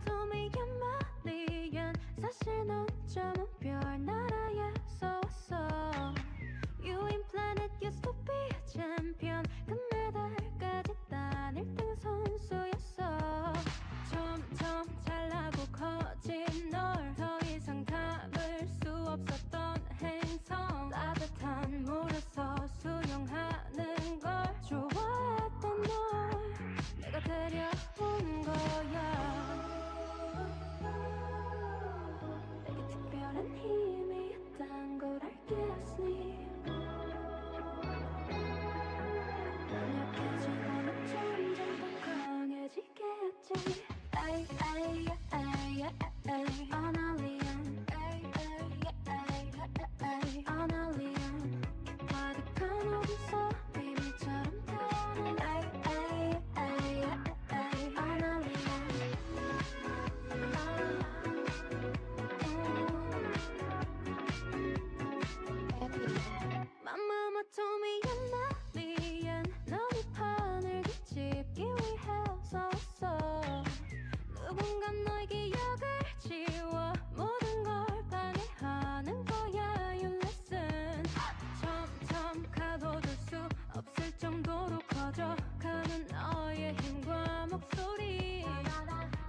토미 연말리엔 사실 넌 점은 별나라에서 왔어. You in planet used to be champion. 금메달까지 딴 1등 선수였어. 점점 잘나고 커진 널 더 이상 담을 수 없었던 행성. 따뜻한 물에서 수영하는 걸 좋아했던 널 내가 데려온 거야. 내게 특별한 힘이 있단 걸 알겠니? 넌 약해지고는 점점 더 강해지겠지. 에이 에이 에이 에이 아날리안 에이 에이 에이 아날리안 가득한 옷에서 비밀처럼 타는 에이 에이 에이 아날리안 My mama told me you're not alien. 너의 판을 뒤집기 위해서 왔어. 누군가 너의 기억을 지워 모든 걸 방해하는 거야. You listen. 점점 가둬둘 수 없을 정도로 커져가는 너의 힘과 목소리.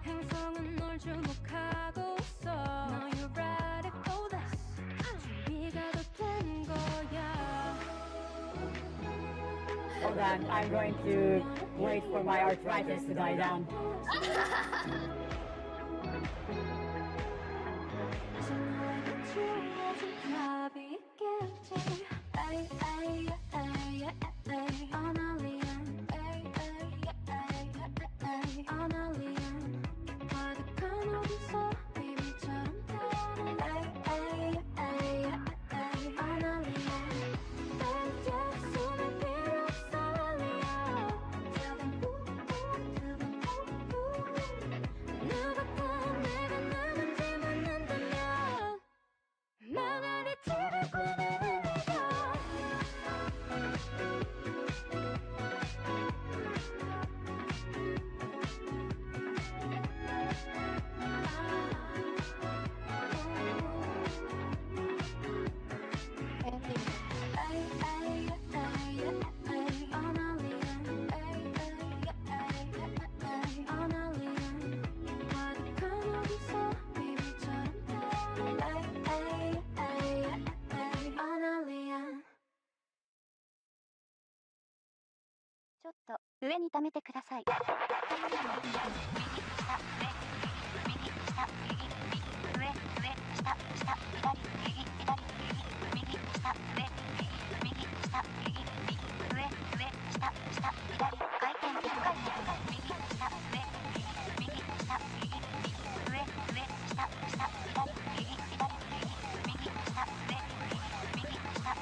행성은 널 주목하고 있어. Now you're ready for this. 준비가 다 된 거야. Hold on, I'm going to wait for my arthritis to die down. 이제 너에게 주어진 답이 있겠지. 에이 에이 에이 에이 아날리안 에이 에이 에이 아날리안 가득한 옷에서 비밀처럼 타는 에이 에이 에이 아날리안 내 숨을 필요 없어 알리야. Tell them who, tell them who. 누가 내가 누군지 묻는다면 망하리 티를 꾸미는 네가. 에이 에이 에이 에이 아날리안 에이 에이 에이 아날리안 가득한 옷에서 비밀처럼 타는 에이 에이 에이 아날리안 ちょっと上に溜めてください。右下上右下右右上上下下左右左右右下上右右下右右上上下下左回転1回転右下上右下右右上上下下左右左右下上右下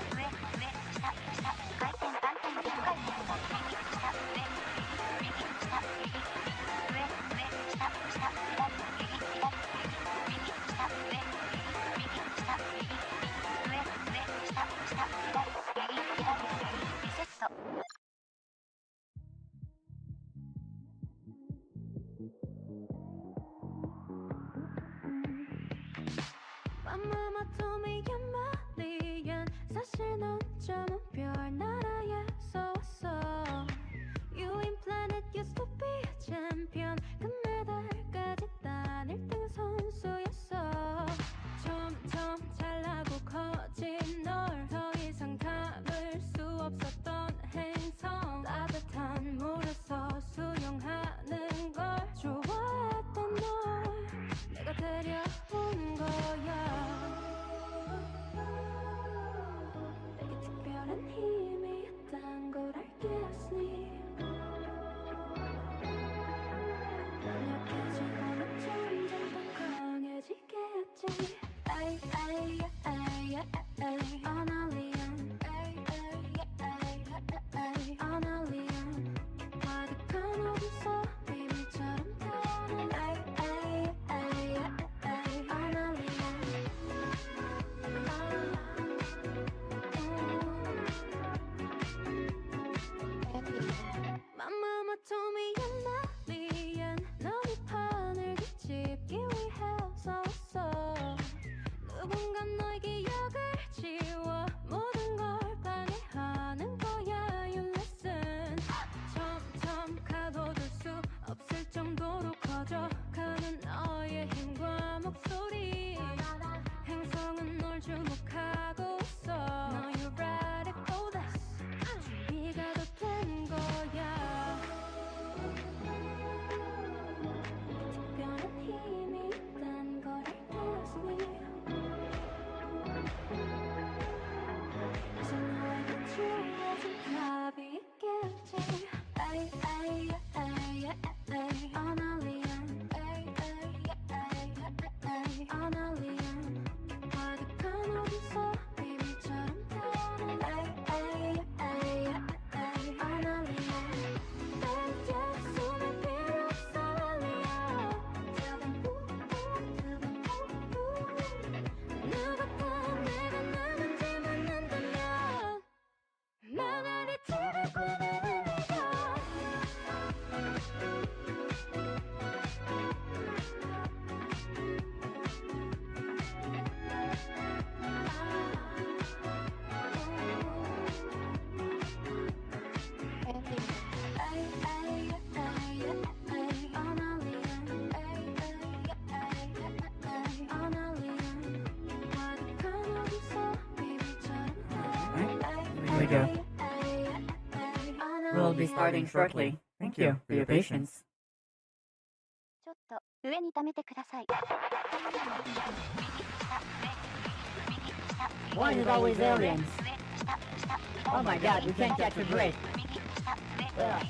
右上上下下回転3点1回転右下上右下右上上下下左右左右右下上右下右上上下下左右左リセット。My mama told me you're my alien. 사실 넌 점은 별나라에서 왔어. You in planet used to be champion. 금메달까지 딴 1등 선수였어. 점점 잘나고 커진 널 더 이상 담을 수 없었던 행성. 따뜻한 물에서 수영하는 걸 좋아했던 널 내가 데려온 거야. 내게 특별한 힘이 있단 걸 알겠니? 넌 약해지고는 점점 더 강해지겠지. 에이 에이 에이 에이 아날리안 에이 에이 에이 아날리안 가득한 옷에서 비밀처럼 타는 에이 에이 에이 아날리안 얘기했지 에이 에이 에이 에이 아날리안 에이 에이 에이 아날리안 가득한 어둠 비비처럼 태어난 에이 에이 에이 아날리안 이제 숨을 필요 없어 알리야 누가 다 내가 누군지 묻는다면 망하리 TV 꾸미는 네가 Here we go. We'll be starting shortly. Thank you for your patience. ちょっと上に溜めてください。 Why is it always aliens? Oh my god, we can't catch a break. Ugh.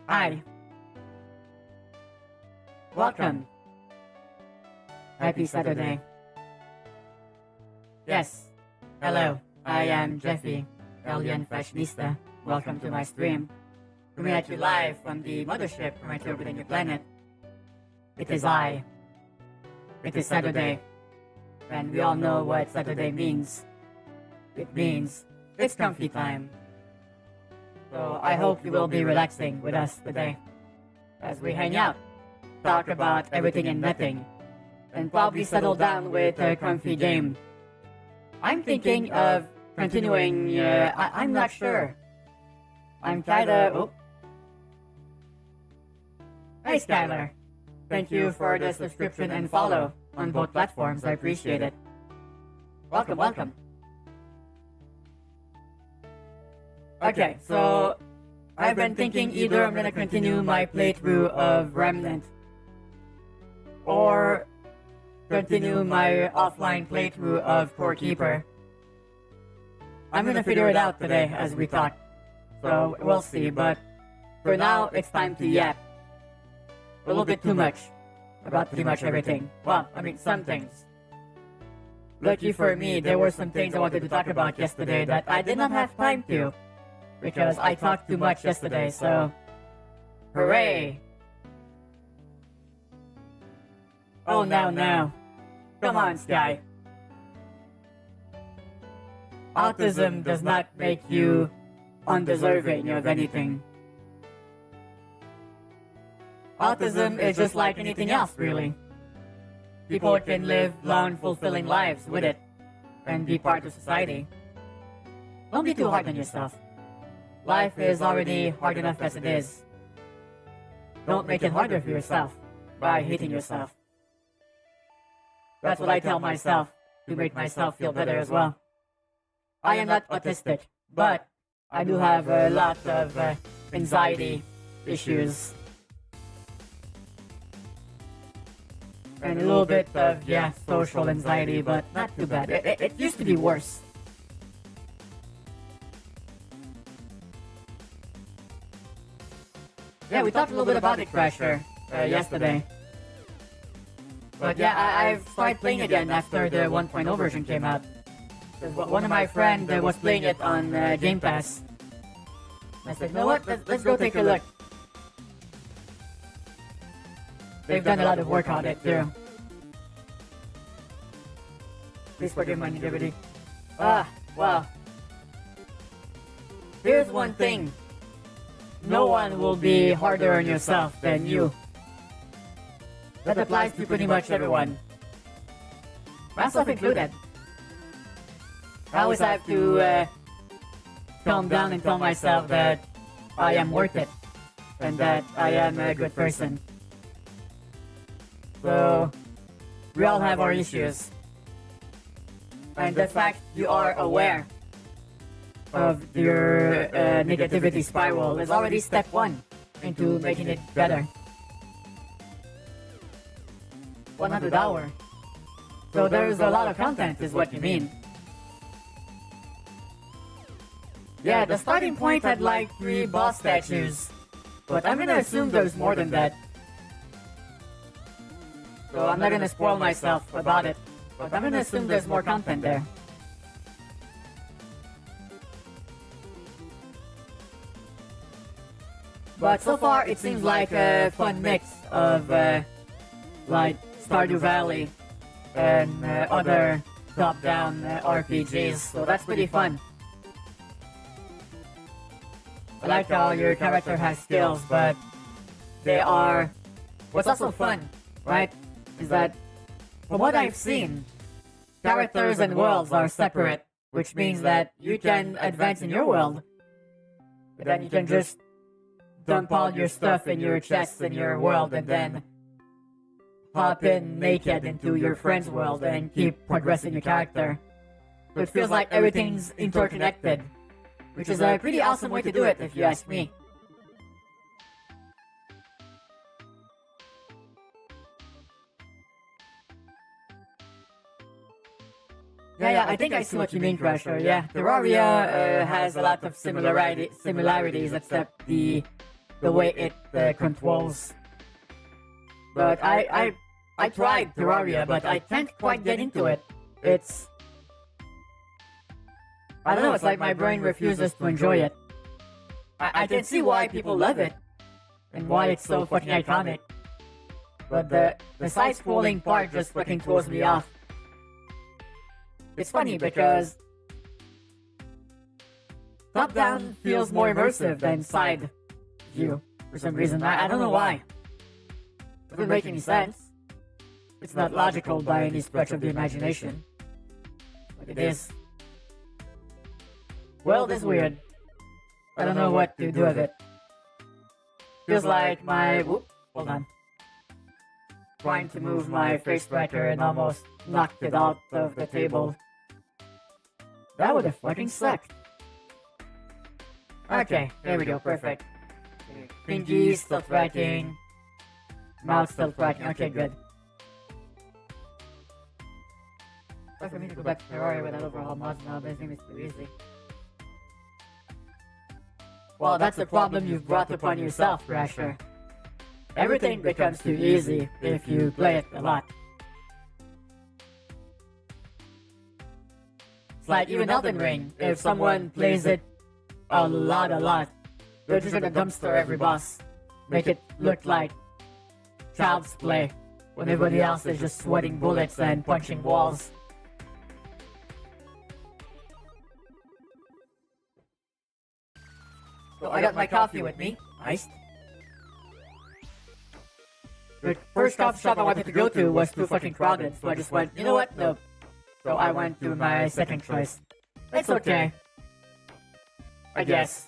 Hi. Welcome. Happy Saturday. Yes. Hello. I am Jeffy, Alien Fashionista. Welcome to my stream. Coming at you live from the mothership from right orbiting the planet. It is I. It is Saturday. And we all know what Saturday means. It means it's comfy time. So I hope you will be relaxing with us today as we hang out, talk about everything and nothing, and probably settle down with a comfy game. I'm thinking of continuing, I'm not sure. I'm kinda, oh. Hey Skylar, thank you for the subscription and follow on both platforms, I appreciate it. Welcome, welcome. Okay, so I've been thinking either I'm gonna continue my playthrough of Remnant or continue my offline playthrough of Core Keeper. I'm gonna figure it out today as we talk, so we'll see, but for now it's time to yap. A little bit too much about pretty much everything. Well, I mean some things. Lucky for me, there were some things I wanted to talk about yesterday that I did not have time to, because I talked too much yesterday, so hooray! Oh no. Come on, Sky. Autism does not make you undeserving of anything. Autism is just like anything else, really. People can live long, fulfilling lives with it and be part of society. Don't be too hard on yourself. Life is already hard enough as it is. Don't make it harder for yourself by hating yourself. That's what I tell myself to make myself feel better as well. I am not autistic, but I do have a lot of anxiety issues. And a little bit of, social anxiety, but not too bad. It used to be worse. Yeah, we talked a little bit about it, Crasher, yesterday. But yeah, I've started playing again after the 1.0 version came out. One of my friends was playing it on Game Pass. I said, you know what, let's go take a look. They've done a lot of work on it too. Please forgive my negativity. Well. Here's one thing. No one will be harder on yourself than you. That applies to pretty much everyone. Myself included. I always have to calm down and tell myself that I am worth it. And that I am a good person. So, we all have our issues. And the fact you are aware of your negativity spiral is already step one into making it better. 100 hour. So there's a lot of content is what you mean. Yeah, the starting point had like 3 boss statues. But I'm gonna assume there's more than that. So I'm not gonna spoil myself about it. But I'm gonna assume there's more content there. But so far it seems like a fun mix of like Stardew Valley and other top-down RPGs, so that's pretty fun. I like how your character has skills, but they are... What's also fun, right, is that from what I've seen, characters and worlds are separate, which means that you can advance in your world, but then you can just dump all your stuff in your chests in your world and then hop in naked into your friend's world and keep progressing your character. So it feels like everything's interconnected, which is a pretty awesome way to do it if you ask me. Yeah, I think I see what you mean, Crusher. Yeah, Terraria has a lot of similarities except the way it controls. But I tried Terraria, but I can't quite get into it. It's... I don't know, it's like my brain refuses to enjoy it. I can see why people love it, and why it's so fucking iconic. But the side-scrolling part just fucking throws me off. It's funny because top-down feels more immersive than side view for some reason. I don't know why. It doesn't make any sense. It's not logical by any stretch of the imagination. But it is. Well, this is weird. I don't know what to do with it. Feels like my... Whoop, hold on. Trying to move my face tracker and almost knocked it out of the table. That would have fucking sucked. Okay, there we go, perfect. Pinky still tracking. Mouse still tracking, okay, good. Hard for me to go back to Terraria without overhaul mods now, but I think it's too easy. Well, that's a problem you've brought upon yourself, Thrasher. Everything becomes too easy if you play it a lot. It's like even Elden Ring, if someone plays it a lot, they're just gonna dumpster every boss. Make it look like child's play, when everybody else is just sweating bullets and punching walls. So I got my coffee with me, iced. The first coffee shop I wanted to go to was too fucking crowded, so I just went, you know what, nope. So I went to my second choice. It's okay. I guess.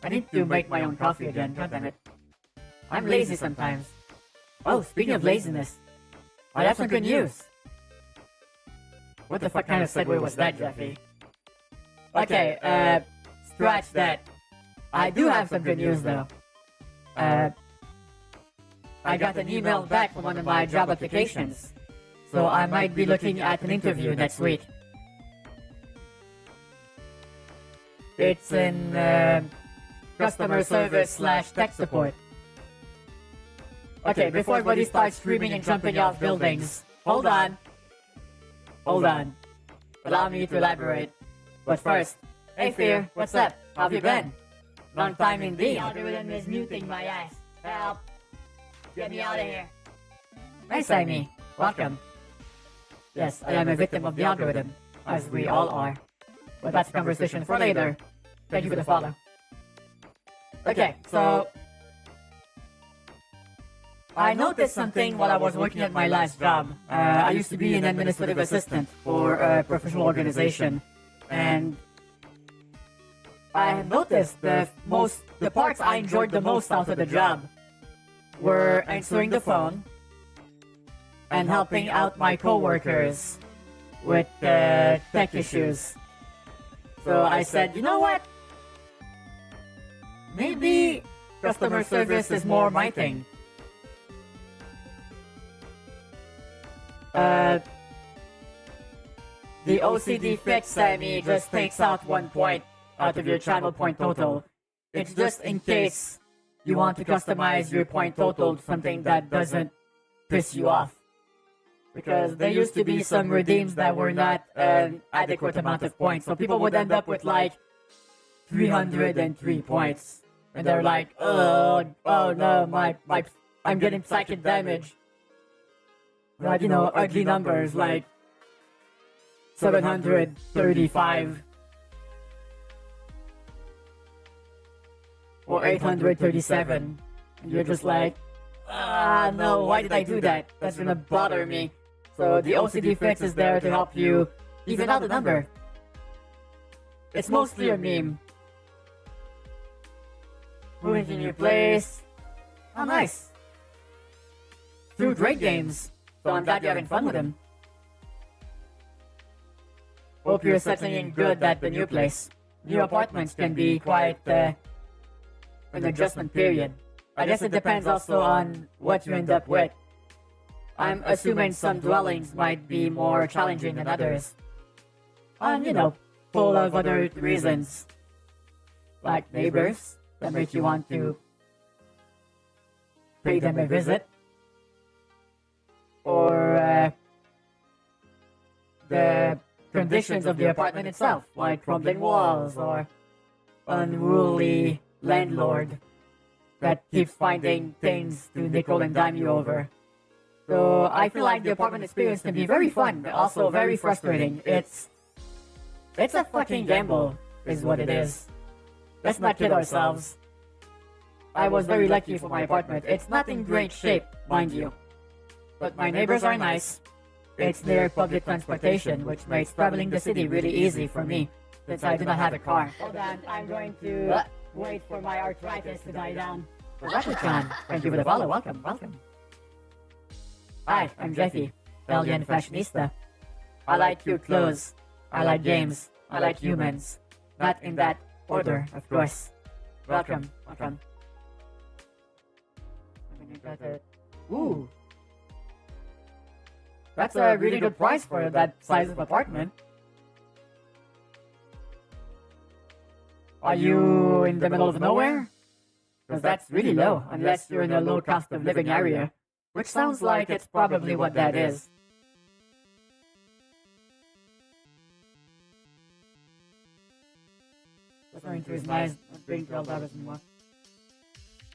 I need to make my own coffee again, goddammit. I'm lazy sometimes. Oh, speaking of laziness, I have some good news. What the fuck kind of segue was that, Jeffy? Okay, scratch that. I do have some good news though. I got an email back from one of my job applications. So I might be looking at an interview next week. It's in customer service slash tech support. Okay, before everybody starts screaming and jumping off buildings, hold on. Hold on. Allow me to elaborate. But first, hey Fear, what's up? How have you been? Long time indeed. The algorithm is muting my ass. Help. Get me out of here. Nice, Amy. Welcome. Yes, I am a victim of the algorithm, as we all are. But that's a conversation for later. Thank you for the follow. Okay, so I noticed something while I was working at my last job. I used to be an administrative assistant for a professional organization, and I noticed the parts I enjoyed the most out of the job were answering the phone and helping out my coworkers with tech issues. So I said, you know what? Maybe customer service is more my thing. The OCD fix, Sammy, just takes out 1 point out of your channel point total. It's just in case you want to customize your point total to something that doesn't piss you off. Because there used to be some redeems that were not an adequate amount of points. So people would end up with like 303 points. And they're like, oh no, I'm getting psychic damage. Like, you know, ugly numbers like 735 or 837. And you're just like, no, why did I do that? That's gonna bother me. So the OCD fix is there to help you even out the number. It's mostly a meme. Moving to a new place. Oh, nice. 2 great games. So I'm glad you're having fun with them. Hope you're settling in good at the new place. New apartments can be quite an adjustment period. I guess it depends also on what you end up with. I'm assuming some dwellings might be more challenging than others. And, you know, full of other reasons. Like neighbors that make you want to pay them a visit. Or the conditions of the apartment itself, like crumbling walls or unruly landlord that keeps finding things to nickel and dime you over. So I feel like the apartment experience can be very fun, but also very frustrating. It's a fucking gamble, is what it is. Let's not kid ourselves. I was very lucky for my apartment. It's not in great shape, mind you. But my neighbors are nice. It's near public transportation, which makes traveling the city really easy for me, since I do not have a car. Hold on, I'm going to wait for my arthritis to die down. Rakutchan, thank you for the follow. Welcome, welcome. Hi, I'm Jeffy, Belgian fashionista. I like cute clothes. I like games. I like humans. Not in that order, of course. Welcome, welcome. Ooh. That's a really good price for that size of apartment. Are you in the middle of nowhere? Because that's really low, unless you're in a low cost of living area. Which sounds like it's probably what that is. Referring to his nice being $12 more.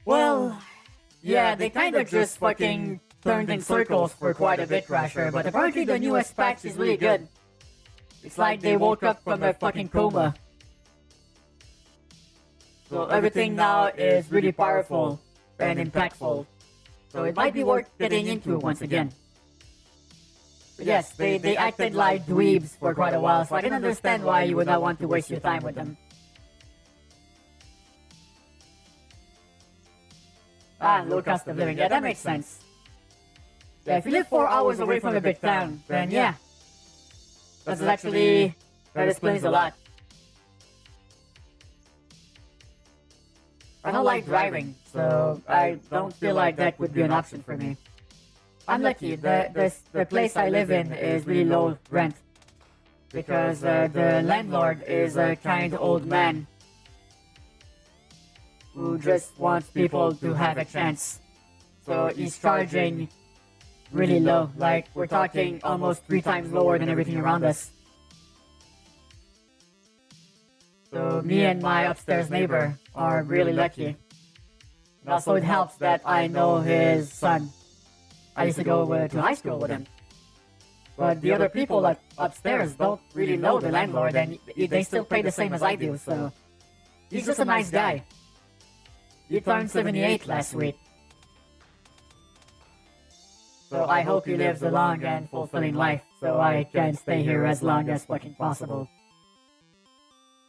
Well, yeah, they kinda just fucking turned in circles for quite a bit, Crasher, but apparently the newest patch is really good. It's like they woke up from a fucking coma. So everything now is really powerful and impactful. So it might be worth getting into once again. But yes, they acted like dweebs for quite a while, so I can understand why you would not want to waste your time with them. Low cost of living. Yeah, that makes sense. Yeah, if you live 4 hours away from a big town, then yeah. That explains a lot. I don't like driving, so I don't feel like that would be an option for me. I'm lucky. The place I live in is really low rent. Because the landlord is a kind old man. who just wants people to have a chance. So he's charging really low, like we're talking almost 3 times lower than everything around us. So me and my upstairs neighbor are really lucky. And also it helps that I know his son. I used to go to high school with him. But the other people upstairs don't really know the landlord, and they still pay the same as I do, so he's just a nice guy. He turned 78 last week. So I hope he lives a long and fulfilling life, so I can stay here as long as fucking possible.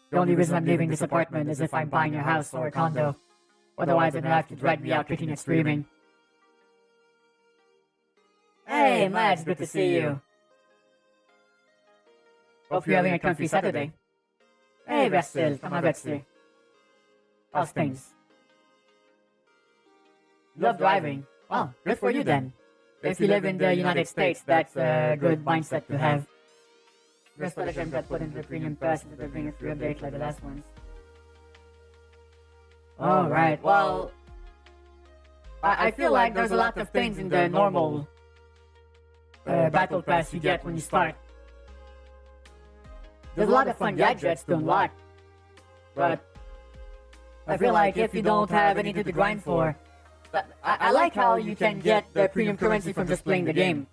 The only reason I'm leaving this apartment is if I'm buying a house or a condo. Otherwise, they'd have to drag me out kicking and screaming. Hey, Mads, good to see you. Hope you're having a comfy Saturday. Hey, Vestil, come on, Vestil. How's things? Love driving. Well, good for you then. If you live in the United States, that's a good mindset to have. Just let them get put into the premium pass and they're bringing free update like the last ones. Alright, well, I feel like there's a lot of things in the normal battle pass you get when you start. There's a lot of fun gadgets to unlock, but I feel like if you don't have anything to grind for, I like how you can get the premium currency from just playing the game.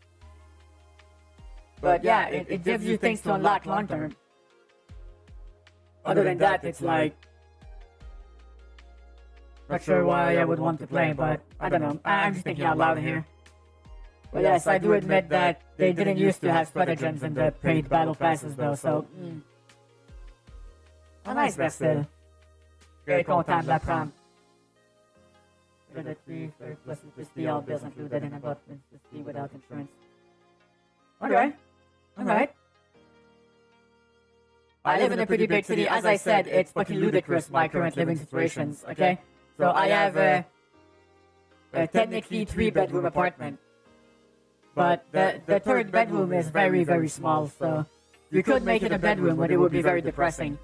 But yeah, it gives you things to unlock long term. Other than that, it's like, not sure why I would want to play, but I don't know. I'm just thinking out loud here. But yes, I do admit that they didn't used to have stratagems in the paid battle passes though, so... A nice vessel. Very content de la prendre. The 3 plus electricity, all bills included in about electricity without insurance. Alright. I live in a pretty big city. As I said, it's fucking ludicrous, my current living situations, okay? So I have a technically 3-bedroom apartment. But the 3rd bedroom is very, very small, so you could make it a bedroom, but it would be very depressing.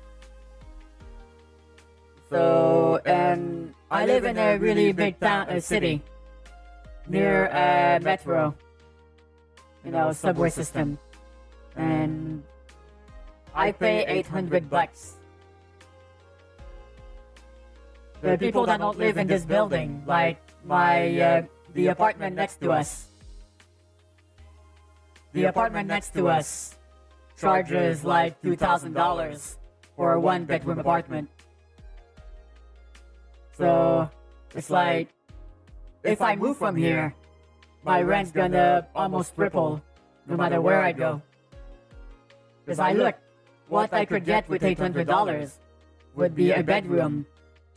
So, and I live in a really big town, city, near a metro, subway system, and I pay $800. The people that don't live in this building, like the apartment next to us, charges like $2,000 for a 1-bedroom apartment. So, it's like, if I move from here, my rent's gonna almost triple, no matter where I go. Because I look, what I could get with $800 would be a bedroom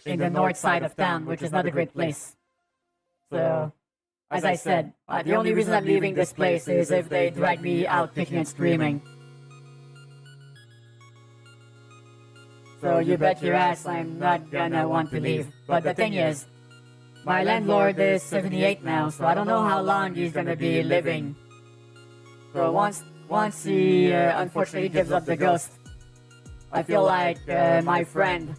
in the north side of town, which is not a great place. So, as I said, the only reason I'm leaving this place is if they drag me out kicking and screaming. So you bet your ass I'm not gonna want to leave. But the thing is, my landlord is 78 now, so I don't know how long he's gonna be living. So once he unfortunately gives up the ghost, I feel like my friend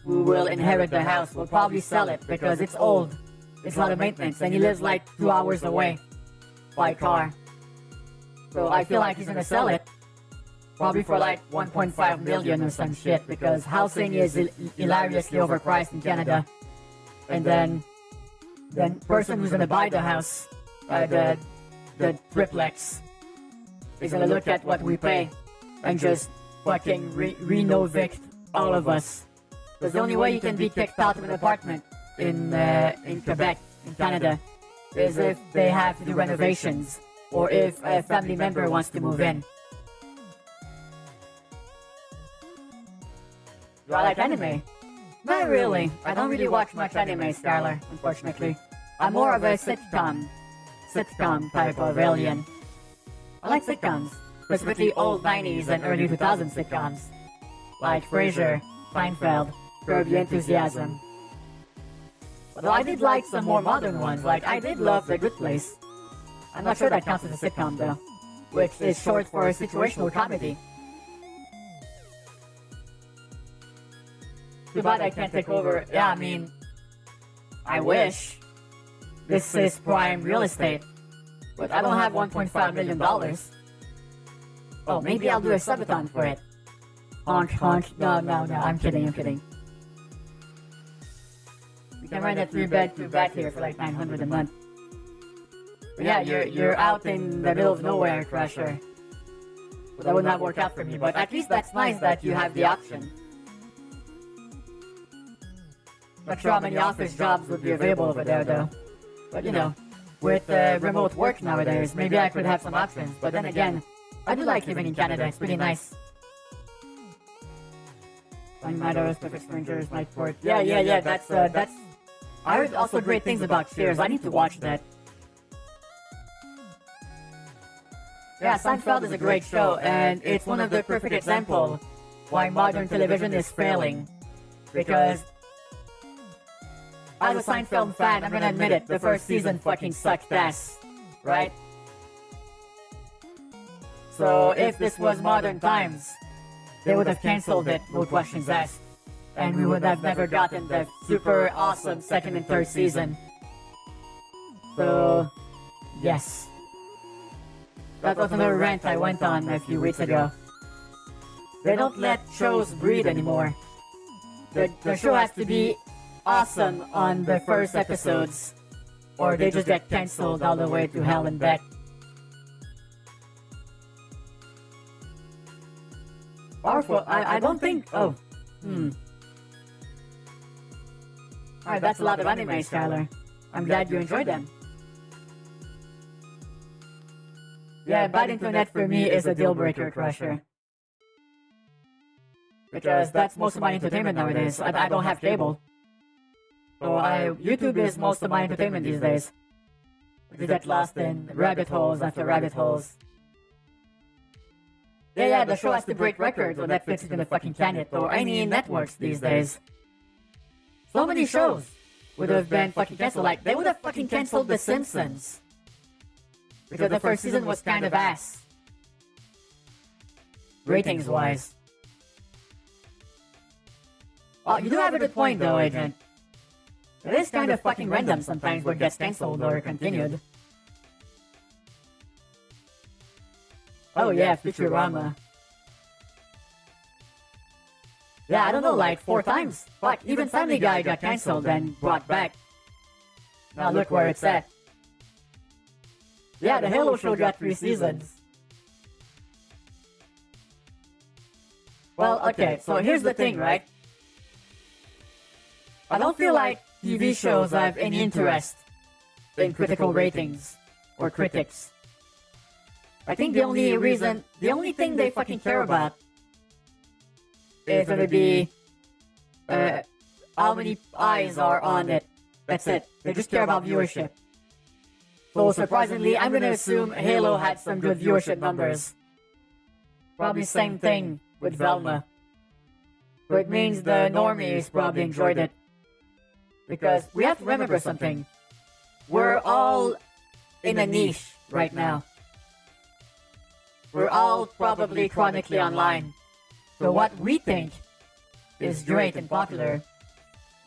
who will inherit the house will probably sell it because it's old. It's a lot of maintenance, and he lives like 2 hours away by car. So I feel like he's gonna sell it. Probably for like 1.5 million or some shit, because housing is hilariously overpriced in Canada. And then person who's gonna buy the house, the triplex, is gonna look at what we pay and just fucking re-novict all of us. Because the only way you can be kicked out of an apartment in Quebec, in Canada, is if they have to do renovations or if a family member wants to move in. Do I like anime? Not really. I don't really watch much anime, Skylar, unfortunately. I'm more of a sitcom type of alien. I like sitcoms, specifically old 90s and early 2000s sitcoms, like Frasier, Seinfeld, Curb Your Enthusiasm. Although I did like some more modern ones, like I did love The Good Place. I'm not sure that counts as a sitcom though, which is short for situational comedy. Too bad I can't take over. Yeah, I mean, I wish. This is prime real estate. But I don't have $1.5 million. Oh, maybe I'll do a subathon for it. Honk, honk. No, I'm kidding. You can rent a 3-bed, 2-bath here for like $900 a month. But yeah, you're out in the middle of nowhere, Crusher. But that would not work out for me, but at least that's nice that you have the option. Not sure how many office jobs would be available over there though. But you know, with remote work nowadays, maybe I could have some options. But then again, I do like living in Canada, it's pretty nice. Flying Meadows, Perfect Strangers, Nightport. Yeah, that's... I heard also great things about Cheers, I need to watch that. Yeah, Seinfeld is a great show, and it's one of the perfect examples why modern television is failing. Because as a Seinfeld fan, I'm gonna admit it, the first season fucking sucked ass, right? So if this was modern times, they would have cancelled it, no questions asked. And we would have never gotten the super awesome second and third season. So, yes. That was another rant I went on a few weeks ago. They don't let shows breathe anymore. The show has to be awesome on the first episodes, or they just get cancelled all the way to hell and back. Powerful. I don't think. Oh. Alright, that's a lot of anime, Skylar. I'm glad you enjoyed them. Yeah, bad internet for me is a deal breaker, Crusher. Because that's most of my entertainment nowadays. I don't have cable. So YouTube is most of my entertainment these days. You get lost in rabbit holes after rabbit holes. Yeah, the show has to break records or Netflix is gonna fucking can it, or any networks these days. So many shows would have been fucking cancelled. Like, they would have fucking cancelled The Simpsons. Because the first season was kind of ass. Ratings-wise. Oh, you do have a good point though, Agent. It is kind of fucking random sometimes what gets cancelled or continued. Oh yeah, Futurama. Yeah, I don't know, like 4 times. Fuck, even Family Guy got cancelled and brought back. Now look where it's at. Yeah, the Halo show got 3 seasons. Well, okay, so here's the thing, right? I don't feel like TV shows have any interest in critical ratings or critics. I think the only thing they fucking care about is gonna be how many eyes are on it. That's it. They just care about viewership. So surprisingly, I'm gonna assume Halo had some good viewership numbers. Probably same thing with Velma. So it means the normies probably enjoyed it. Because we have to remember something. We're all in a niche right now. We're all probably chronically online. So what we think is great and popular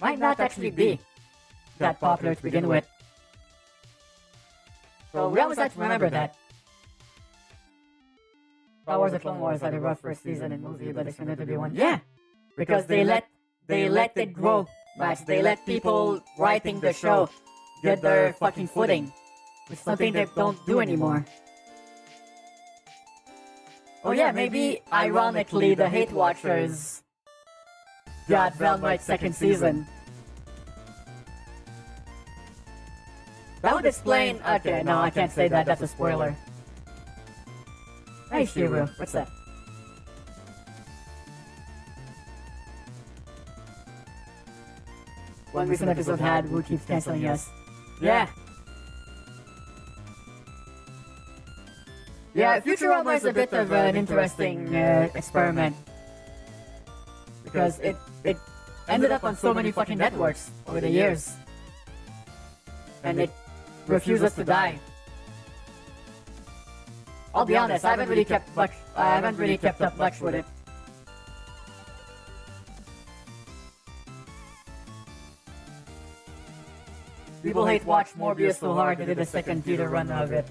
might not actually be that popular to begin with. So we always have to remember that. Star Wars: The Clone Wars had a rough first season and movie, but it's going to be one. Yeah, because they let it grow, Max. They let people writing the show get their fucking footing, which is something they don't do anymore. Oh yeah, maybe ironically the Hate Watchers got Velma's second season. That would explain. Okay, no, I can't say that. That's a spoiler. Hey, Shiru, what's that? One recent episode had Who keeps canceling us. Yeah. Yeah, Futurama is a bit of an interesting experiment. Because it ended up on so many fucking networks over the years. And it refuses to die. I'll be honest, I haven't really kept up much with it. People hate watch Morbius so hard they did a second theater run of it.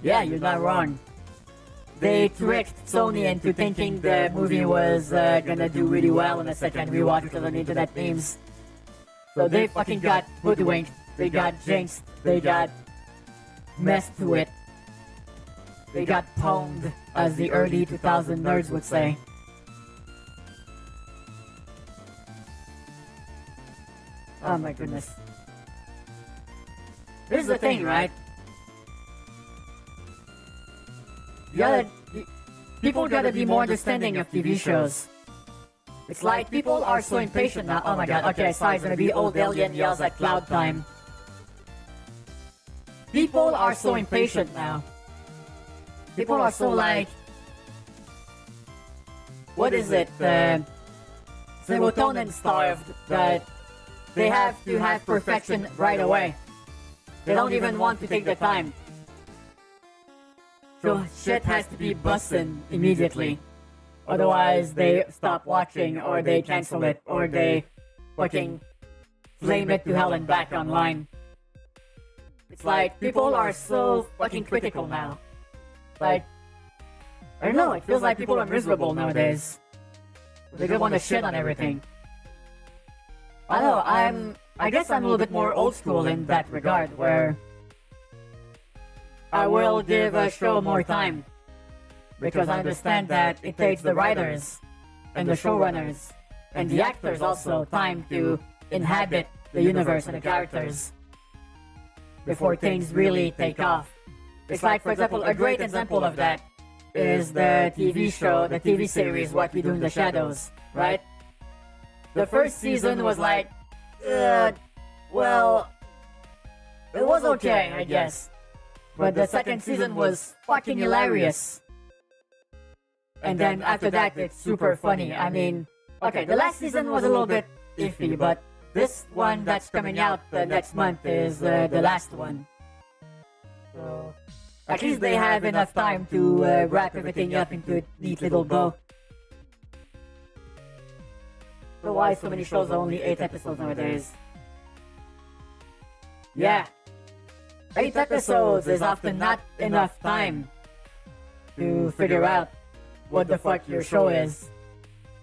Yeah, you're not wrong. They tricked Sony into thinking the movie was gonna do really well in a second rewatch because of the internet memes. So they fucking got hoodwinked, they got jinxed, they got messed to it. They got pwned, as the early 2000 nerds would say. Oh my goodness. Here's the thing, right? People gotta be more understanding of TV shows. It's like people are so impatient now. Oh my god, okay, sorry, it's gonna be old alien yells at cloud time. People are so impatient now. People are so like... What is it? Serotonin starved that they have to have perfection right away. They don't even want to take the time. So shit has to be bussin' immediately. Otherwise they stop watching, or they cancel it, or they fucking flame it to hell and back online. It's like people are so fucking critical now. Like, I don't know, it feels like people are miserable nowadays. They just want to shit on everything. I don't know, I guess I'm a little bit more old school in that regard, where I will give a show more time, because I understand that it takes the writers and the showrunners and the actors also time to inhabit the universe and the characters before things really take off. It's like, for example, a great example of that is the TV show, the TV series What We Do in the Shadows, right? The first season was like, well, it was okay, I guess. But the second season was fucking hilarious. And then after that, it's super funny. I mean, okay, the last season was a little bit iffy, but this one that's coming out next month is the last one. So, at least they have enough time to wrap everything up into a neat little bow. So why so many shows are only 8 episodes nowadays? Yeah. 8 episodes is often not enough time to figure out what the fuck your show is.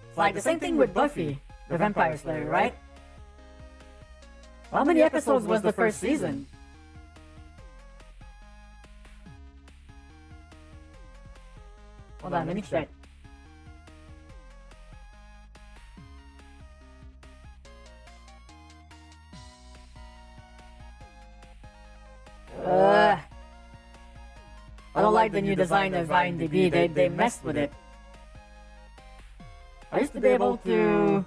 It's like the same thing with Buffy, the Vampire Slayer, right? How many episodes was the first season? Hold on, let me check. I don't like the new design of IMDb. They messed with it. I used to be able to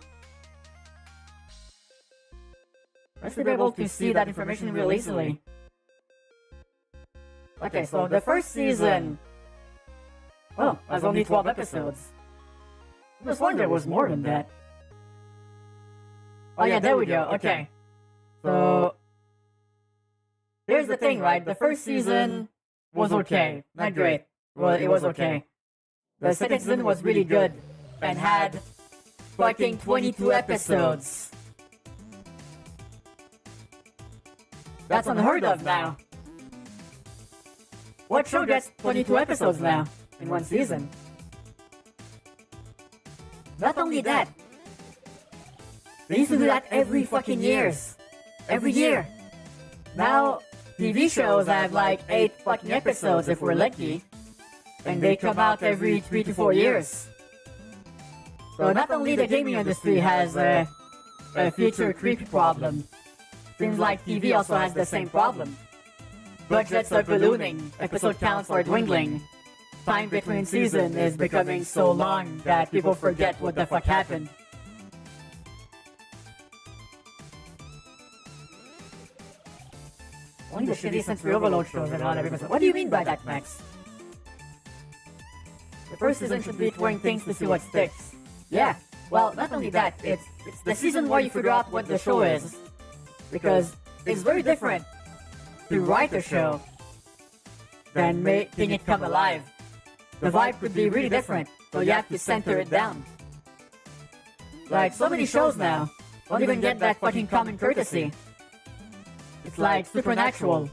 see that information real easily. Okay, so the first season, well, has only 12 episodes. I just wonder there was more than that. Oh yeah, there we go. Okay. So here's the thing, right? The first season was okay. Not great. Well, it was okay. The second season was really good and had fucking 22 episodes. That's unheard of now. What show gets 22 episodes now in one season? Not only that, they used to do that every fucking years. Every year. Now, TV shows have like 8 fucking episodes if we're lucky, and they come out every 3 to 4 years. So not only the gaming industry has a future creep problem, seems like TV also has the same problem. Budgets are ballooning, episode counts are dwindling, time between seasons is becoming so long that people forget what the fuck happened. Only the shitty sensory overload shows are not every episode. What do you mean by that, Max? The first season should be throwing things to see what sticks. Yeah, well, not only that, it's the season where you figure out what the show is. Because it's very different to write a show than making it come alive. The vibe could be really different, so you have to center it down. Like, so many shows now don't even get that fucking common courtesy. It's like Supernatural.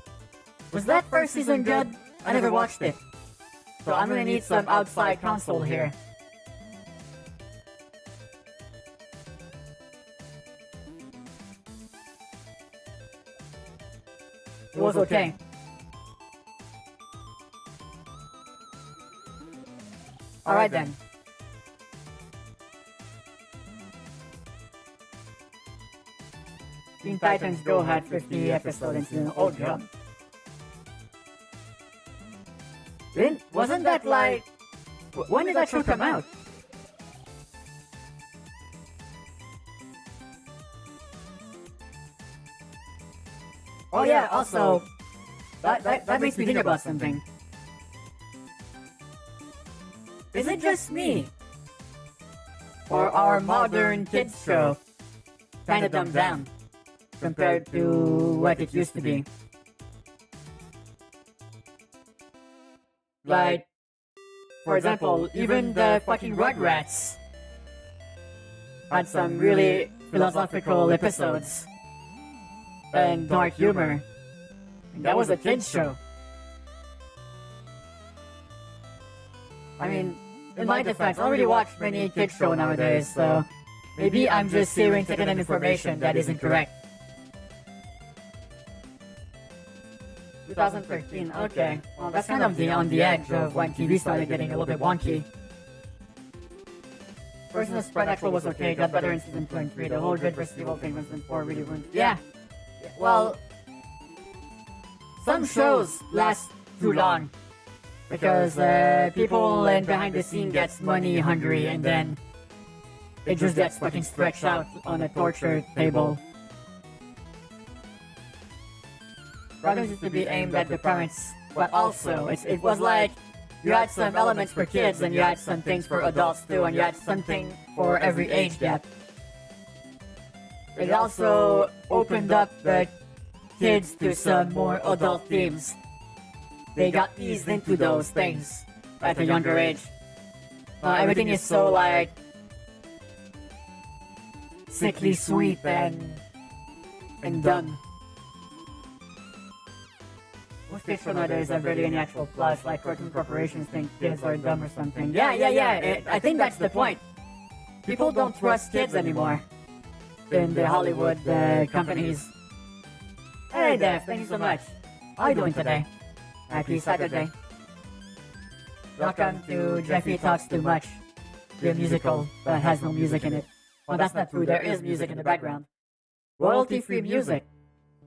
Was that first season good? I never watched it. So I'm gonna need some outside counsel here. It was okay. Alright then. Teen Titans Go had 50 episodes in oh god. Wasn't that like... When did that show come out? Oh yeah, also... That makes me think about something. Is it just me? Or our modern kids show kinda dumbed down compared to what it used to be? Like, for example, even the fucking Rugrats had some really philosophical episodes and dark humor. And that was a kids show. I mean, in my defense, I don't really watch many kids shows nowadays, so maybe I'm just hearing second-hand information that isn't correct. 2013, okay. Well, that's kind of on the edge of when TV started getting a little bit wonky. First season of Supernatural was okay, got better in season 2 and 3. The whole good versus evil thing was in 4 really ruined. Yeah. Well, some shows last too long because people and behind the scene gets money hungry and then it just gets fucking stretched out on a torture table. Programs used to be aimed at the parents, but also it was like you had some elements for kids and you had some things for adults too, and you had something for every age gap. It also opened up the kids to some more adult themes. They got eased into those things at a younger age. Everything is so like sickly sweet and dumb. Most kids nowadays have barely any actual plus, like cartoon corporations think kids are dumb or something. Yeah. I think that's the point. People don't trust kids anymore in the Hollywood companies. Hey Dev, thank you so much. How are you doing today? Happy Saturday. Welcome to Jeffy Talks Too Much, the musical that has no music in it. Well, that's not true, there is music in the background. Royalty-free music,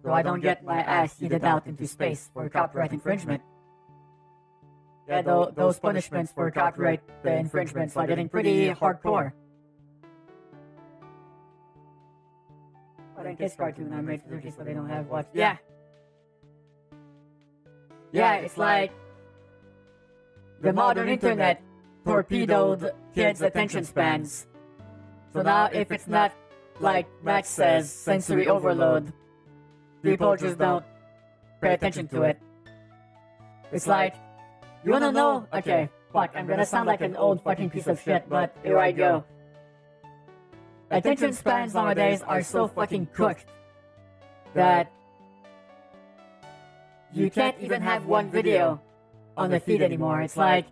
so I don't get my ass yeeted out into space for copyright infringement. Yeah, those punishments for copyright infringements are getting pretty hardcore. But in kids cartoon, I made for so they don't have what. Yeah, it's like the modern internet torpedoed kids' attention spans. So now, if it's not like Max says, sensory overload, people just don't pay attention to it. It's like, you wanna know? Okay, fuck, I'm gonna sound like an old fucking piece of shit, but here I go. Attention spans nowadays are so fucking cooked that you can't even have one video on the feed anymore. It's like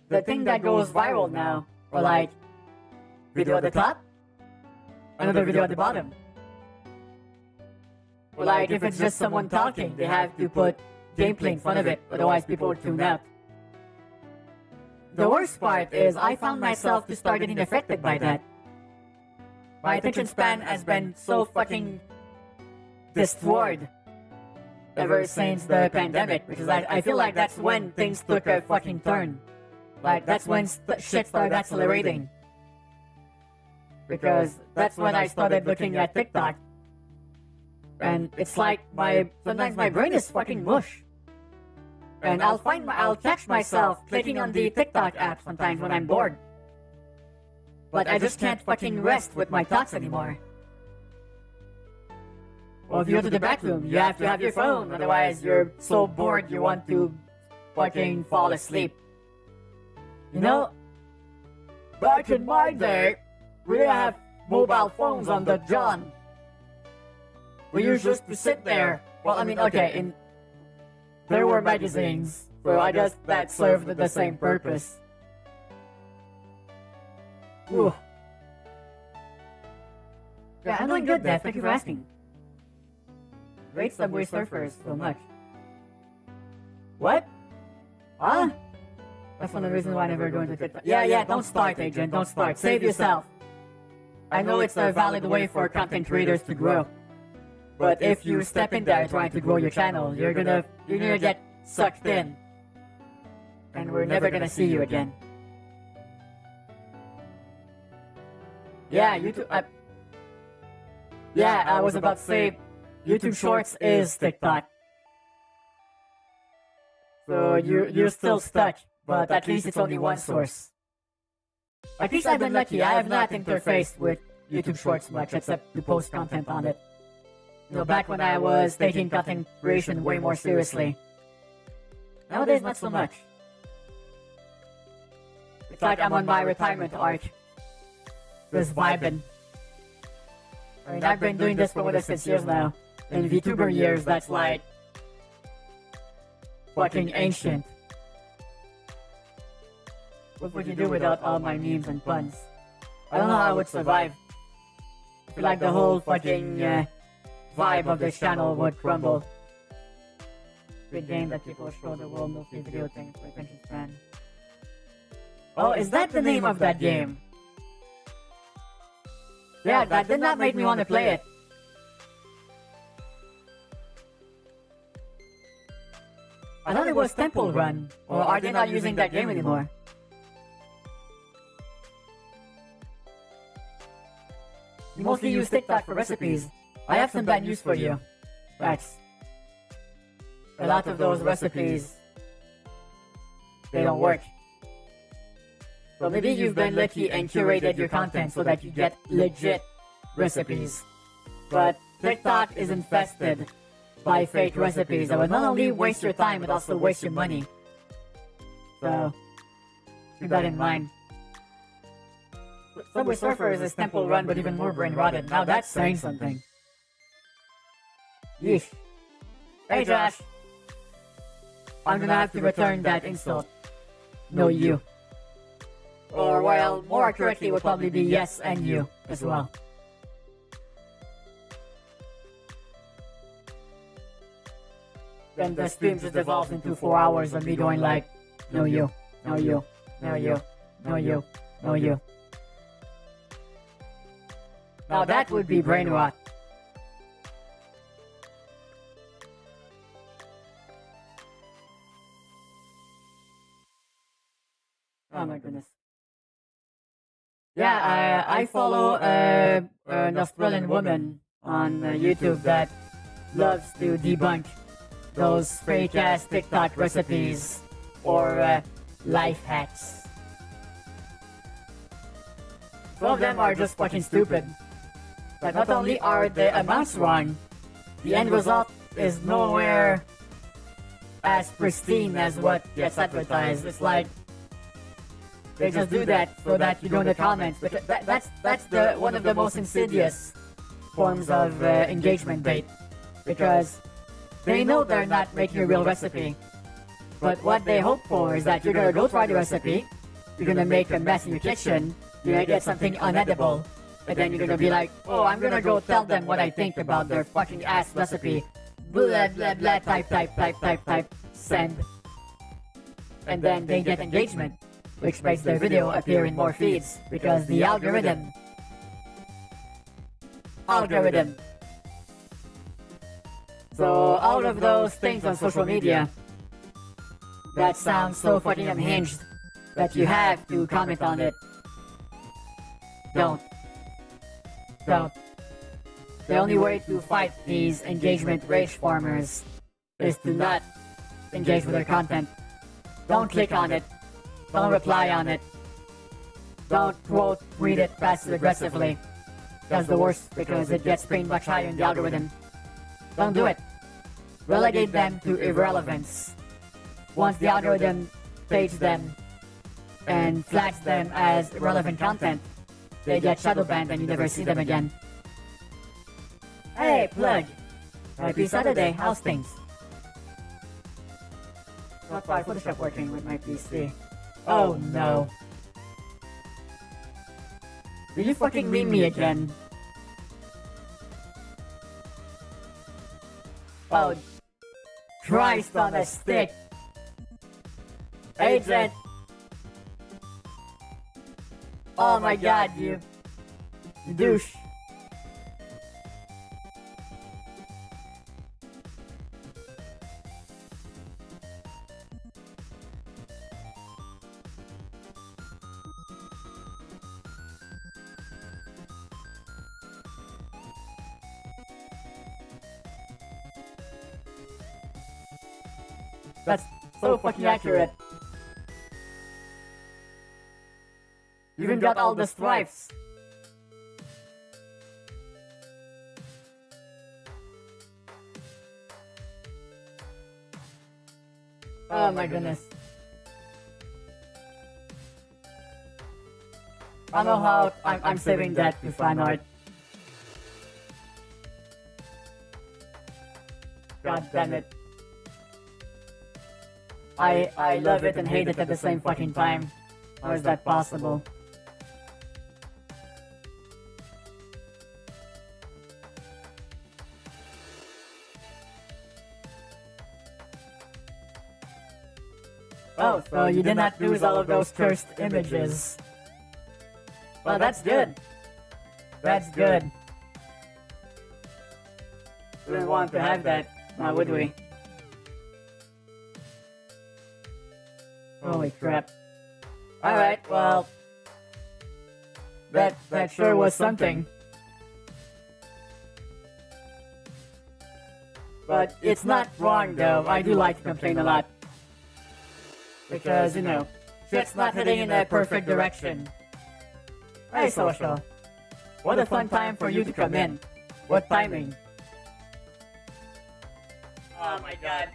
the thing that goes viral now, or like video at the top, another video at the bottom. Or like if it's just someone talking, they have to put gameplay in front of it, otherwise people would tune out. The worst part is I found myself to start getting affected by that. My attention span has been so fucking destroyed ever since the pandemic, because I feel like that's when things took a fucking turn. Like that's when shit started accelerating. Because that's when I started looking at TikTok. And it's like sometimes my brain is fucking mush. And I'll catch myself clicking on the TikTok app sometimes when I'm bored. But I just can't fucking rest with my thoughts anymore. Well, if you go to the bathroom, you have to have your phone, otherwise you're so bored you want to fucking fall asleep. You know, back in my day, we didn't have mobile phones on the John. We used just to sit there Well, I mean, okay, there were magazines, so I guess that served the same purpose. Ooh. Yeah, I'm doing good, Dad. Thank you for asking. Great Subway Surfers so much. What? Huh? That's one of the reasons why I never go into TikTok. Yeah, don't start, Agent. Don't start. Save yourself. I know it's a valid way for content creators to grow. But if you step in there trying to grow your channel, you're gonna get sucked in. And we're never gonna see you again. Yeah, YouTube... yeah, I was about to say, YouTube Shorts is TikTok. So you're still stuck, but at least it's only one source. At least I've been lucky. I have not interfaced with YouTube Shorts much except to post content on it. You know, back when I was taking content creation way more seriously. Nowadays, not so much. It's like I'm on my retirement arc. Just vibing. I mean, I've been doing this for more than 6 years now. In VTuber years, that's like... fucking ancient. What would you do without all my memes and puns? I don't know how I would survive. I feel like the whole fucking vibe of this channel would crumble. Good game that people show the world mostly video things for attention span. Oh, is that the name of that game? Yeah, that did not make me want to play it. I thought it was Temple Run, or are they not using that game anymore? You mostly use TikTok for recipes. I have some bad news for you. Rex. A lot of those recipes, they don't work. So maybe you've been lucky and curated your content so that you get legit recipes. But TikTok is infested by fake recipes that would not only waste your time but also waste your money. So, keep that in mind. Subway Surfers is Temple Run but even more brain rotted. Now that's saying something. Yeesh. Hey Josh! I'm gonna have to return that insult. No you. Or well, more accurately would probably be yes and you as well. Then the stream just devolves into 4 hours of me going like, no you, no you, no you, no you, no you. Now that would be brain rot. Oh my goodness. Yeah, I follow an Australian woman on YouTube that loves to debunk those fake-ass TikTok recipes or life hacks. Some of them are just fucking stupid. But not only are the amounts wrong, the end result is nowhere as pristine as what gets advertised. It's like they just do that so that you go in the comments. Because that's one of the most insidious forms of engagement bait. Because they know they're not making a real recipe. But what they hope for is that you're gonna go try the recipe, you're gonna make a mess in your kitchen, you're gonna get something unedible, and then you're gonna be like, oh, I'm gonna go tell them what I think about their fucking ass recipe. Blah blah blah, type, send. And then they get engagement, which makes their video appear in more feeds, because the algorithm. So all of those things on social media that sound so fucking unhinged that you have to comment on it. Don't. The only way to fight these engagement rage farmers is to not engage with their content. Don't click on it. Don't reply on it. Don't quote tweet it passive aggressively. That's the worst because it gets paid much higher in the algorithm. Don't do it. Relegate them to irrelevance. Once the algorithm pages them and flags them as irrelevant content, they get shadow banned and you never see them again. Hey, plug! Happy Saturday, how's things? Not quite Photoshop working with my PC. Oh no. Did you fucking meme me again? Oh, Christ on a stick! Agent! Oh my god, you douche! That's so fucking accurate. You even got all the stripes. Oh my goodness. I know how I'm saving that to fan art. God damn it. I love it and hate it at the same fucking time. How is that possible? Oh, so you did not lose all of those cursed images. Well, that's good. That's good. We didn't want to have that, now would we? Holy crap. Alright, well... That sure was something. But it's not wrong though, I do like to complain a lot. Because, you know, shit's not heading in a perfect direction. Hey Social, what a fun time for you to come in. What timing? Oh my god.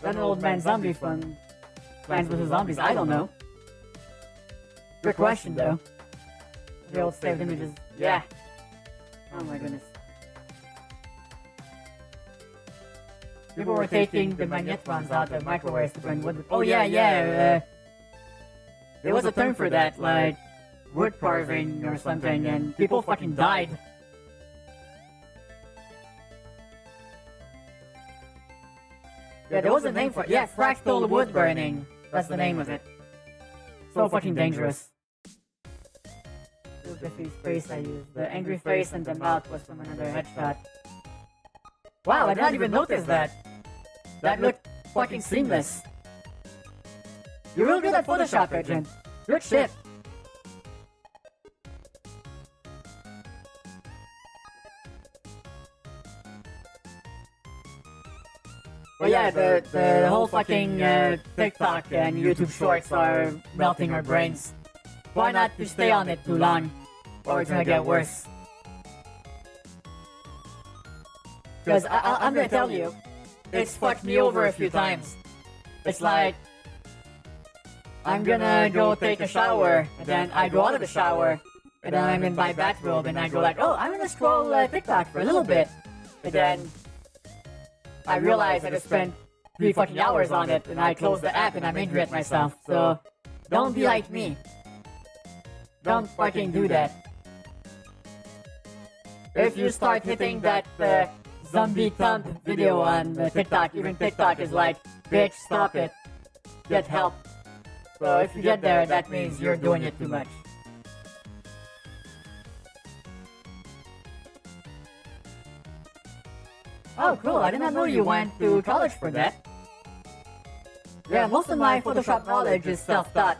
An old man zombie from Plants vs. Zombies, I don't know. Good question though. The old saved images, yeah. Oh my goodness. People were taking the magnetrons out of microwaves to burn wood. Oh yeah, there was a term for that, like wood carving or something, and people fucking died. Yeah, there was a name for it. Yeah, fractal wood burning. That's the name of it. So fucking dangerous. Look at the face I used. The angry face and the mouth was from another headshot. Wow, I did not even notice that. That looked fucking seamless. You're real good at Photoshop, Agent. Good shit. Well, yeah, the whole fucking TikTok and YouTube shorts are melting our brains. Why not to stay on it too long? Or it's gonna get worse. Because I'm gonna tell you, it's fucked me over a few times. It's like, I'm gonna go take a shower, and then I go out of the shower, and then I'm in my bathrobe, and I go like, oh, I'm gonna scroll TikTok for a little bit. And then I realize I just spent 3 fucking hours on it, and I close the app, and I'm angry at myself. So, don't be like me. Don't fucking do that. If you start hitting that zombie thump video on TikTok, even TikTok is like, bitch, stop it. Get help. So if you get there, that means you're doing it too much. Oh, cool. I did not know you went to college for that. Yeah, most of my Photoshop knowledge is self-taught.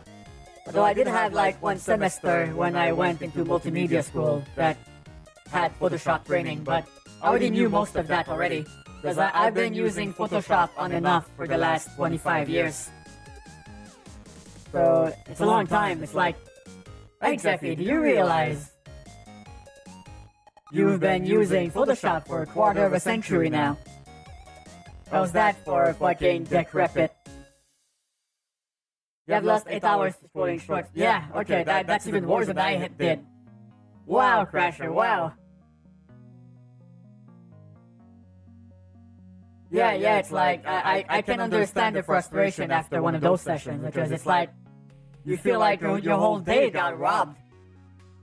Although I did have like 1 semester when I went into multimedia school that had Photoshop training, but I already knew most of that already. Because I've been using Photoshop on and off for the last 25 years. So, it's a long time. It's like, hey Jeffy, do you realize you've been using Photoshop for a quarter of a century now? How's that for fucking decrepit? You have lost 8 hours scrolling shorts. Yeah, okay, that's even worse than I did. Wow, Crasher, wow. Yeah, it's like, I can understand the frustration after one of those sessions, because it's like, you feel like your whole day got robbed.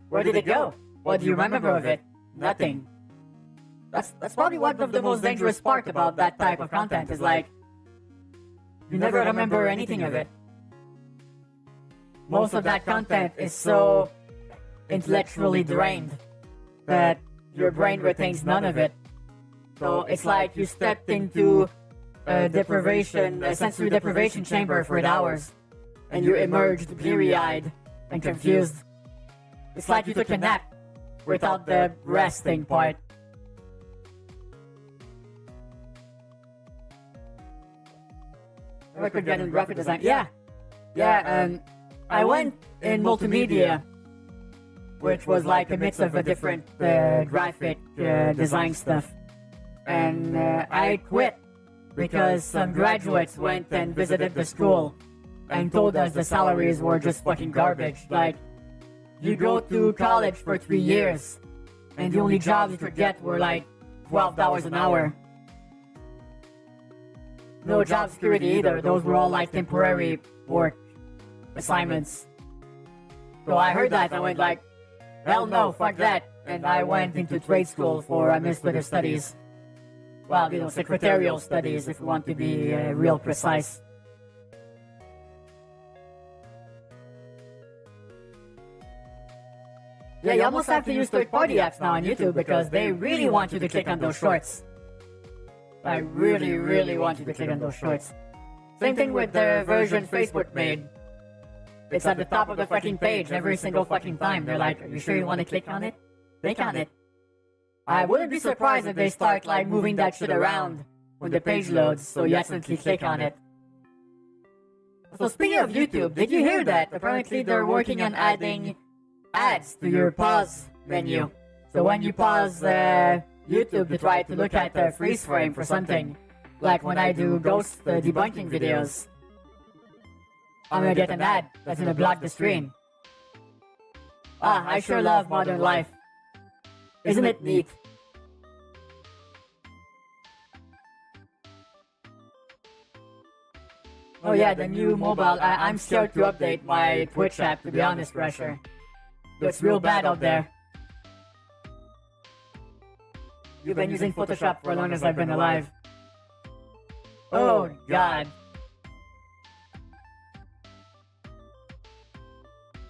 Where did it go? What do you remember of it? Nothing. That's probably one of the most dangerous part about that type of content, is like, you never remember anything of it. Most of that content is so intellectually drained that your brain retains none of it. So it's like you stepped into a sensory deprivation chamber for 8 hours, and you emerged bleary-eyed and confused. It's like you took a nap without the resting part. I could get in graphic design. Yeah, I went in multimedia, which was like a mix of a different graphic design stuff. And I quit because some graduates went and visited the school and told us the salaries were just fucking garbage. Like, you go to college for 3 years, and the only jobs you could get were like $12 an hour. No job security either. Those were all like temporary work assignments. So I heard that, I went like, hell no, fuck that. And I went into trade school for administrative studies. Well, you know, secretarial studies, if you want to be real precise. Yeah, you almost have to use third-party apps now on YouTube because they really want you to click on those shorts. I really, really want you to click on those shorts. Same thing with the version Facebook made. It's at the top of the fucking page every single fucking time. They're like, are you sure you want to click on it? Click on it. I wouldn't be surprised if they start like moving that shit around when the page loads so you accidentally click on it. So speaking of YouTube, did you hear that? Apparently they're working on adding ads to your pause menu. So when you pause YouTube to try to look at a freeze frame for something, like when I do ghost debunking videos, I'm gonna get an ad that's gonna block the screen. Ah, I sure love modern life. Isn't it neat? Oh yeah, the new mobile. I'm scared to update my Twitch app, to be honest, Pressure. It's real bad out there. You've been using Photoshop for as long as I've been alive. Oh god.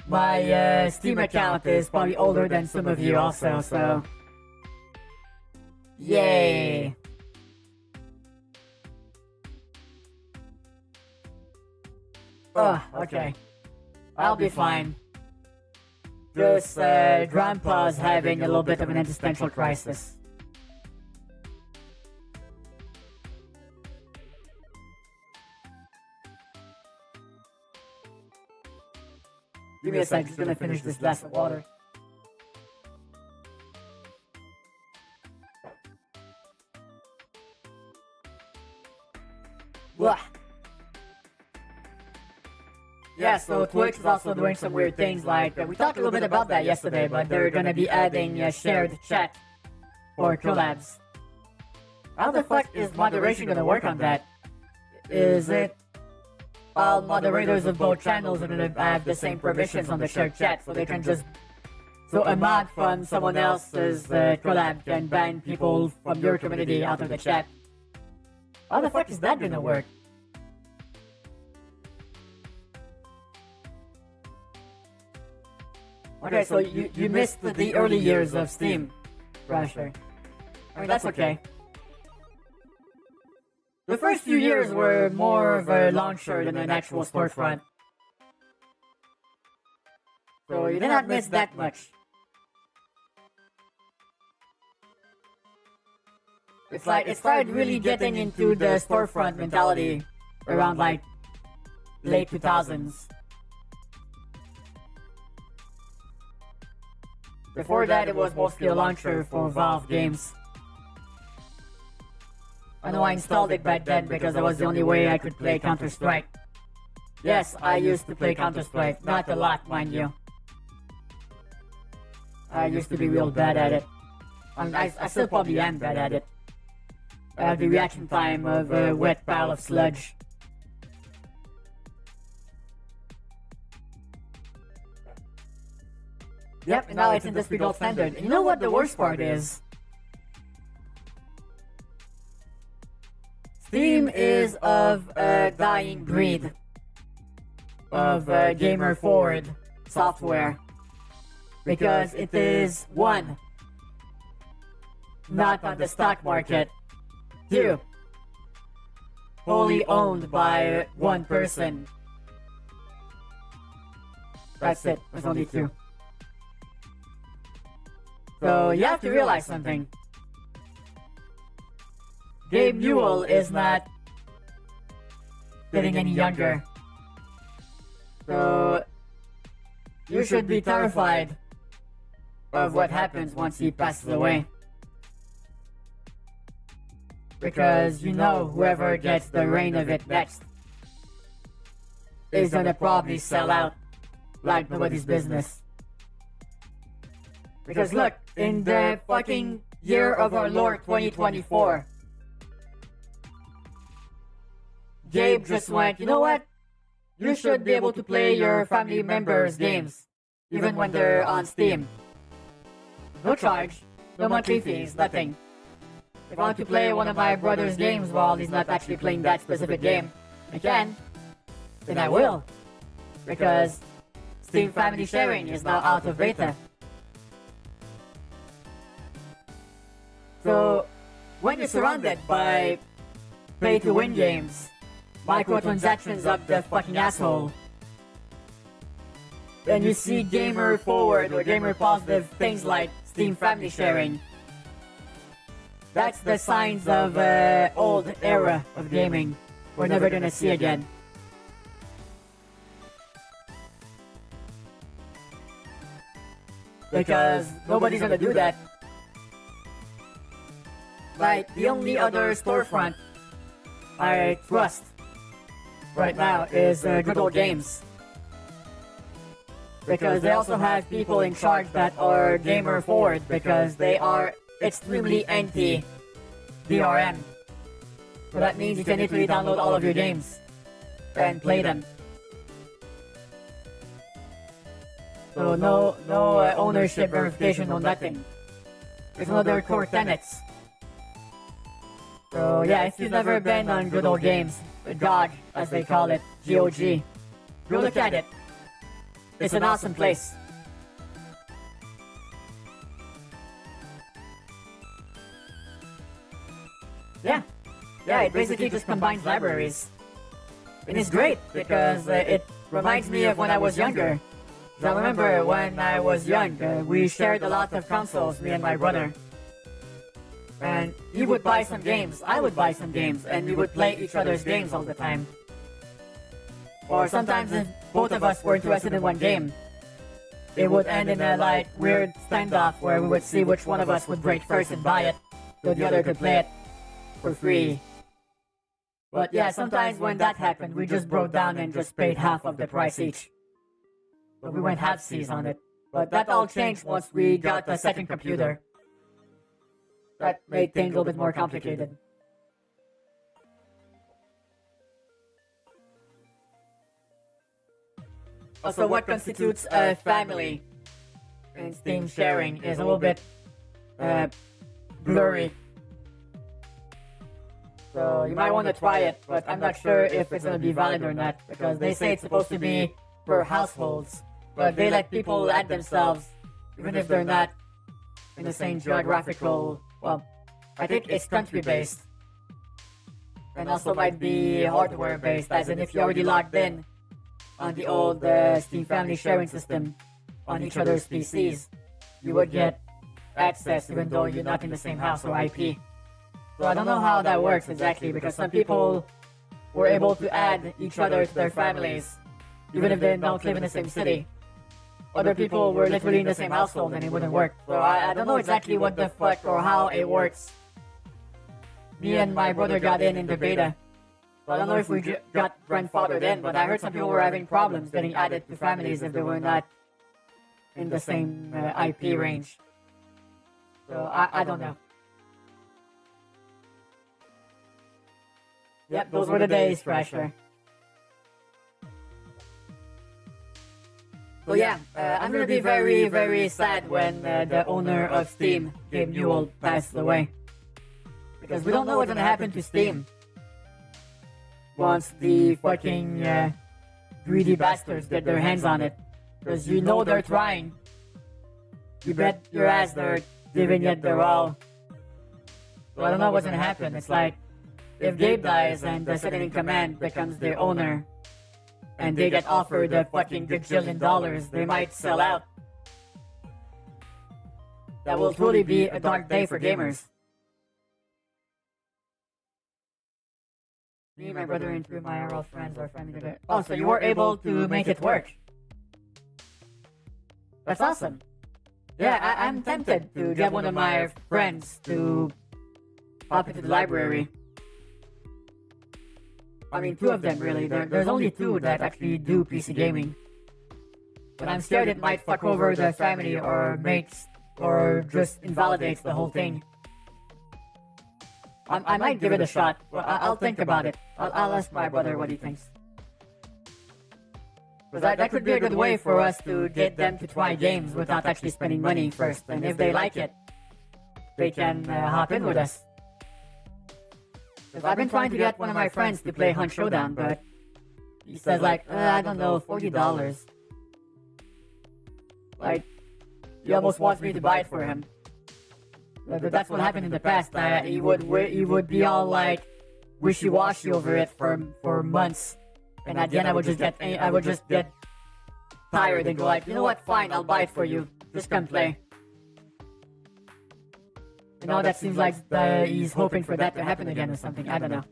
My Steam account is probably older than some of you also, so... Yay! Oh, okay. I'll be fine. Just, Grandpa's having a little bit of an existential crisis. Give me a sec, just gonna finish this glass of water. Blah. Yeah, so Twitch is also doing some weird things, like, we talked a little bit about that yesterday, but they're gonna be adding a shared chat for collabs. How the fuck is moderation gonna work on that? Is it all moderators of both channels are gonna have the same permissions on the shared chat, so they can just... So a mod from someone else's collab can ban people from your community out of the chat. How the fuck is that gonna work? Okay, so you missed the early years of Steam, Rasher. I mean, that's okay. The first few years were more of a launcher than an actual storefront. So you did not miss that much. It's like, it started really getting into the storefront mentality around like late 2000s. Before that, it was mostly a launcher for Valve games. I know I installed it back then because that was the only way I could play Counter-Strike. Yes, I used to play Counter-Strike, not a lot, mind you. I used to be real bad at it. I still probably am bad at it. I have the reaction time of a wet pile of sludge. Yep, and now it's industry gold standard. And you know what the worst part is? Steam is of a dying breed of gamer forward software. Because it is, one, not on the stock market. Two, wholly owned by one person. That's it. There's only two. So you have to realize something. Gabe Newell is not getting any younger. So you should be terrified of what happens once he passes away. Because you know whoever gets the reign of it next is gonna probably sell out like nobody's business. Because look, in the fucking year of our Lord 2024, Gabe just went, you know what? You should be able to play your family members' games, even when they're on Steam. No charge, no monthly fees, nothing. If I want to play one of my brother's games while he's not actually playing that specific game, I can, then I will. Because Steam Family Sharing is now out of beta. So, when you're surrounded by pay-to-win games, microtransactions up the fucking asshole, then you see gamer-forward or gamer-positive things like Steam Family Sharing. That's the signs of an old era of gaming we're never gonna see again. Because nobody's gonna do that. Like, the only other storefront I trust right now is Good Old Games. Because they also have people in charge that are gamer forward because they are extremely anti-DRM. So that means you can literally download all of your games and play them. So no ownership verification, no nothing. It's one of their core tenets. So yeah, if you've never been on Good Old Games, GOG as they call it, GOG, go look at it. It's an awesome place. Yeah, it basically just combines libraries. And it's great because it reminds me of when I was younger. I remember when I was young, we shared a lot of consoles, me and my brother. And he would buy some games, I would buy some games, and we would play each other's games all the time. Or sometimes if both of us were interested in one game, it would end in a like weird standoff where we would see which one of us would break first and buy it, so the other could play it for free. But yeah, sometimes when that happened, we just broke down and just paid half of the price each. But we went half-seas on it. But that all changed once we got a second computer. That made things a little bit more complicated. Also, what constitutes a family in Steam sharing is a little bit blurry. So you might want to try it, but I'm not sure if it's going to be valid or not, because they say it's supposed to be per households, but they let people add themselves, even if they're not in the same geographical, well, I think it's country-based, and also might be hardware-based, as in if you're already logged in on the old Steam Family Sharing system on each other's PCs, you would get access even though you're not in the same house or IP. So I don't know how that works exactly, because some people were able to add each other to their families, even if they don't live in the same city. Other people were literally in the same household and it wouldn't work. So I don't know exactly what the fuck or how it works. Me and my brother got in the beta. So I don't know if we got grandfathered in, but I heard some people were having problems getting added to families if they were not in the same IP range. So I don't know. Yep, those were the days, Crasher. So yeah, I'm gonna be very, very sad when the owner of Steam, Gabe Newell, passes away. Because we don't know what's gonna happen to Steam once the fucking greedy bastards get their hands on it. Because you know they're trying. You bet your ass they're giving it their all. So I don't know what's gonna happen. It's like, if Gabe dies and the second in command becomes the owner, and they get offered a fucking gajillion dollars, they might sell out. That will truly be a dark day for gamers. Me, my brother, and 2 of my IRL friends are friendly together. Oh, so you were able to make it work. That's awesome. Yeah, I'm tempted to get one of my friends to pop into the library. I mean, 2 of them, really. There's only 2 that actually do PC gaming. But I'm scared it might fuck over the family or makes, or just invalidates the whole thing. I might give it a shot. Well, I'll think about it. I'll ask my brother what he thinks. Because that could be a good way for us to get them to try games without actually spending money first. And if they like it, they can hop in with us. Because I've been trying to get one of my friends to play Hunt Showdown, but he says like, I don't know, $40. Like, he almost wants me to buy it for him. But that's what happened in the past. He would be all like wishy-washy over it for months, and at the end I would just get tired and go like, you know what? Fine, I'll buy it for you. Just come play. You know, that seems like he's hoping for that to happen again or something. I don't know.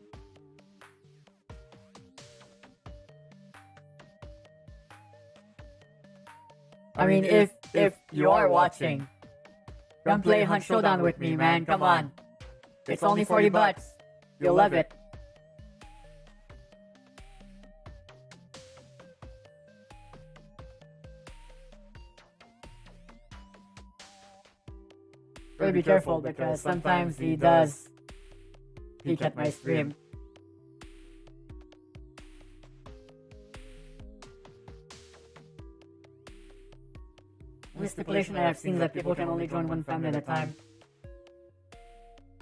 I mean, if you are watching, come play Hunt Showdown with me, man. Come on. It's only $40. You'll love it. Really be careful because sometimes he does peek at my stream. The stipulation I have seen is that people can only join one family at a time.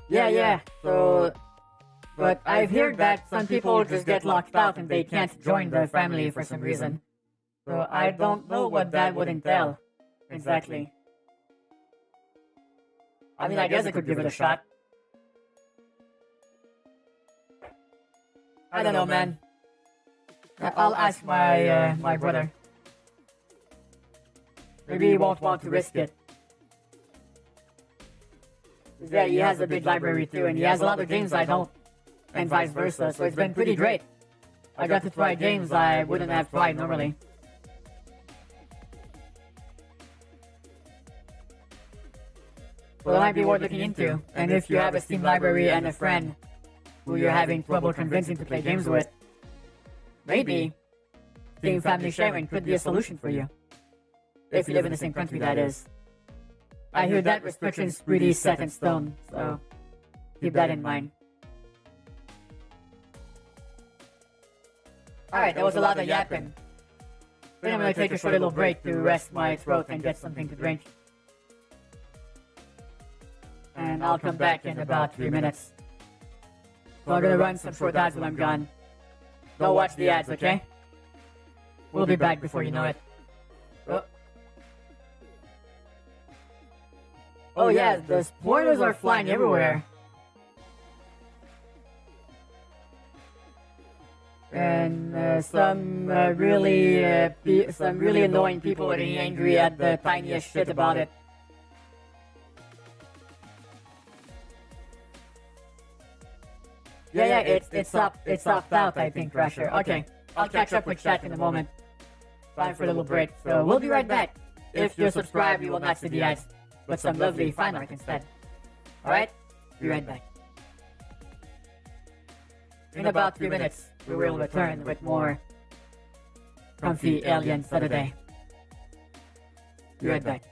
Yeah. So, but I've heard that some people just get locked out and they can't join the family for some reason. So I don't know what that would entail exactly. I mean, I guess I could give it a shot. I don't know, man. I'll ask my brother. Maybe he won't want to risk it. Yeah, he has a big library too, and he has a lot of games I don't, and vice versa, so it's been pretty great. I got to try games I wouldn't have tried normally. So that might be worth looking into, and if you have a Steam library and a friend who you're having trouble convincing to play games with, maybe Steam family sharing could be a solution for you. If you live in the same country, that is. I hear that restriction's pretty set in stone, so keep that in mind. Alright, that was a lot of yapping. Then I'm gonna take a short little break to rest my throat and get something to drink. And I'll come back in about 3 minutes. So I'm gonna run some short ads while I'm gone. Don't watch the ads, okay? We'll be back before you know it. Oh yeah, the spoilers are flying everywhere. And some really annoying people are getting angry at the tiniest shit about it. Yeah, it's opt out, I think, Crasher. Okay, I'll catch up with chat in a moment. Time for a little break, so we'll be right back. If you're subscribed, you will not see the ads, but some lovely fan art instead. Alright? Be right back. In about 3 minutes, we will return with more Comfy Alien Saturday. Be right back.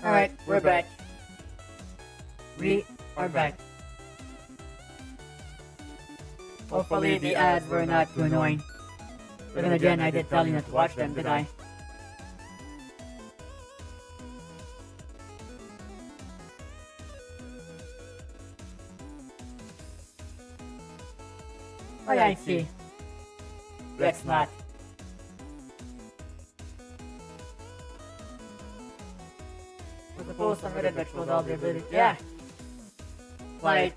Alright, we're back. We are back. Hopefully the ads were not too annoying. But then again, I did tell you not to watch them, did I? Oh yeah, I see. Let's not. Was supposed to submit that showed all the ability. Yeah. Like,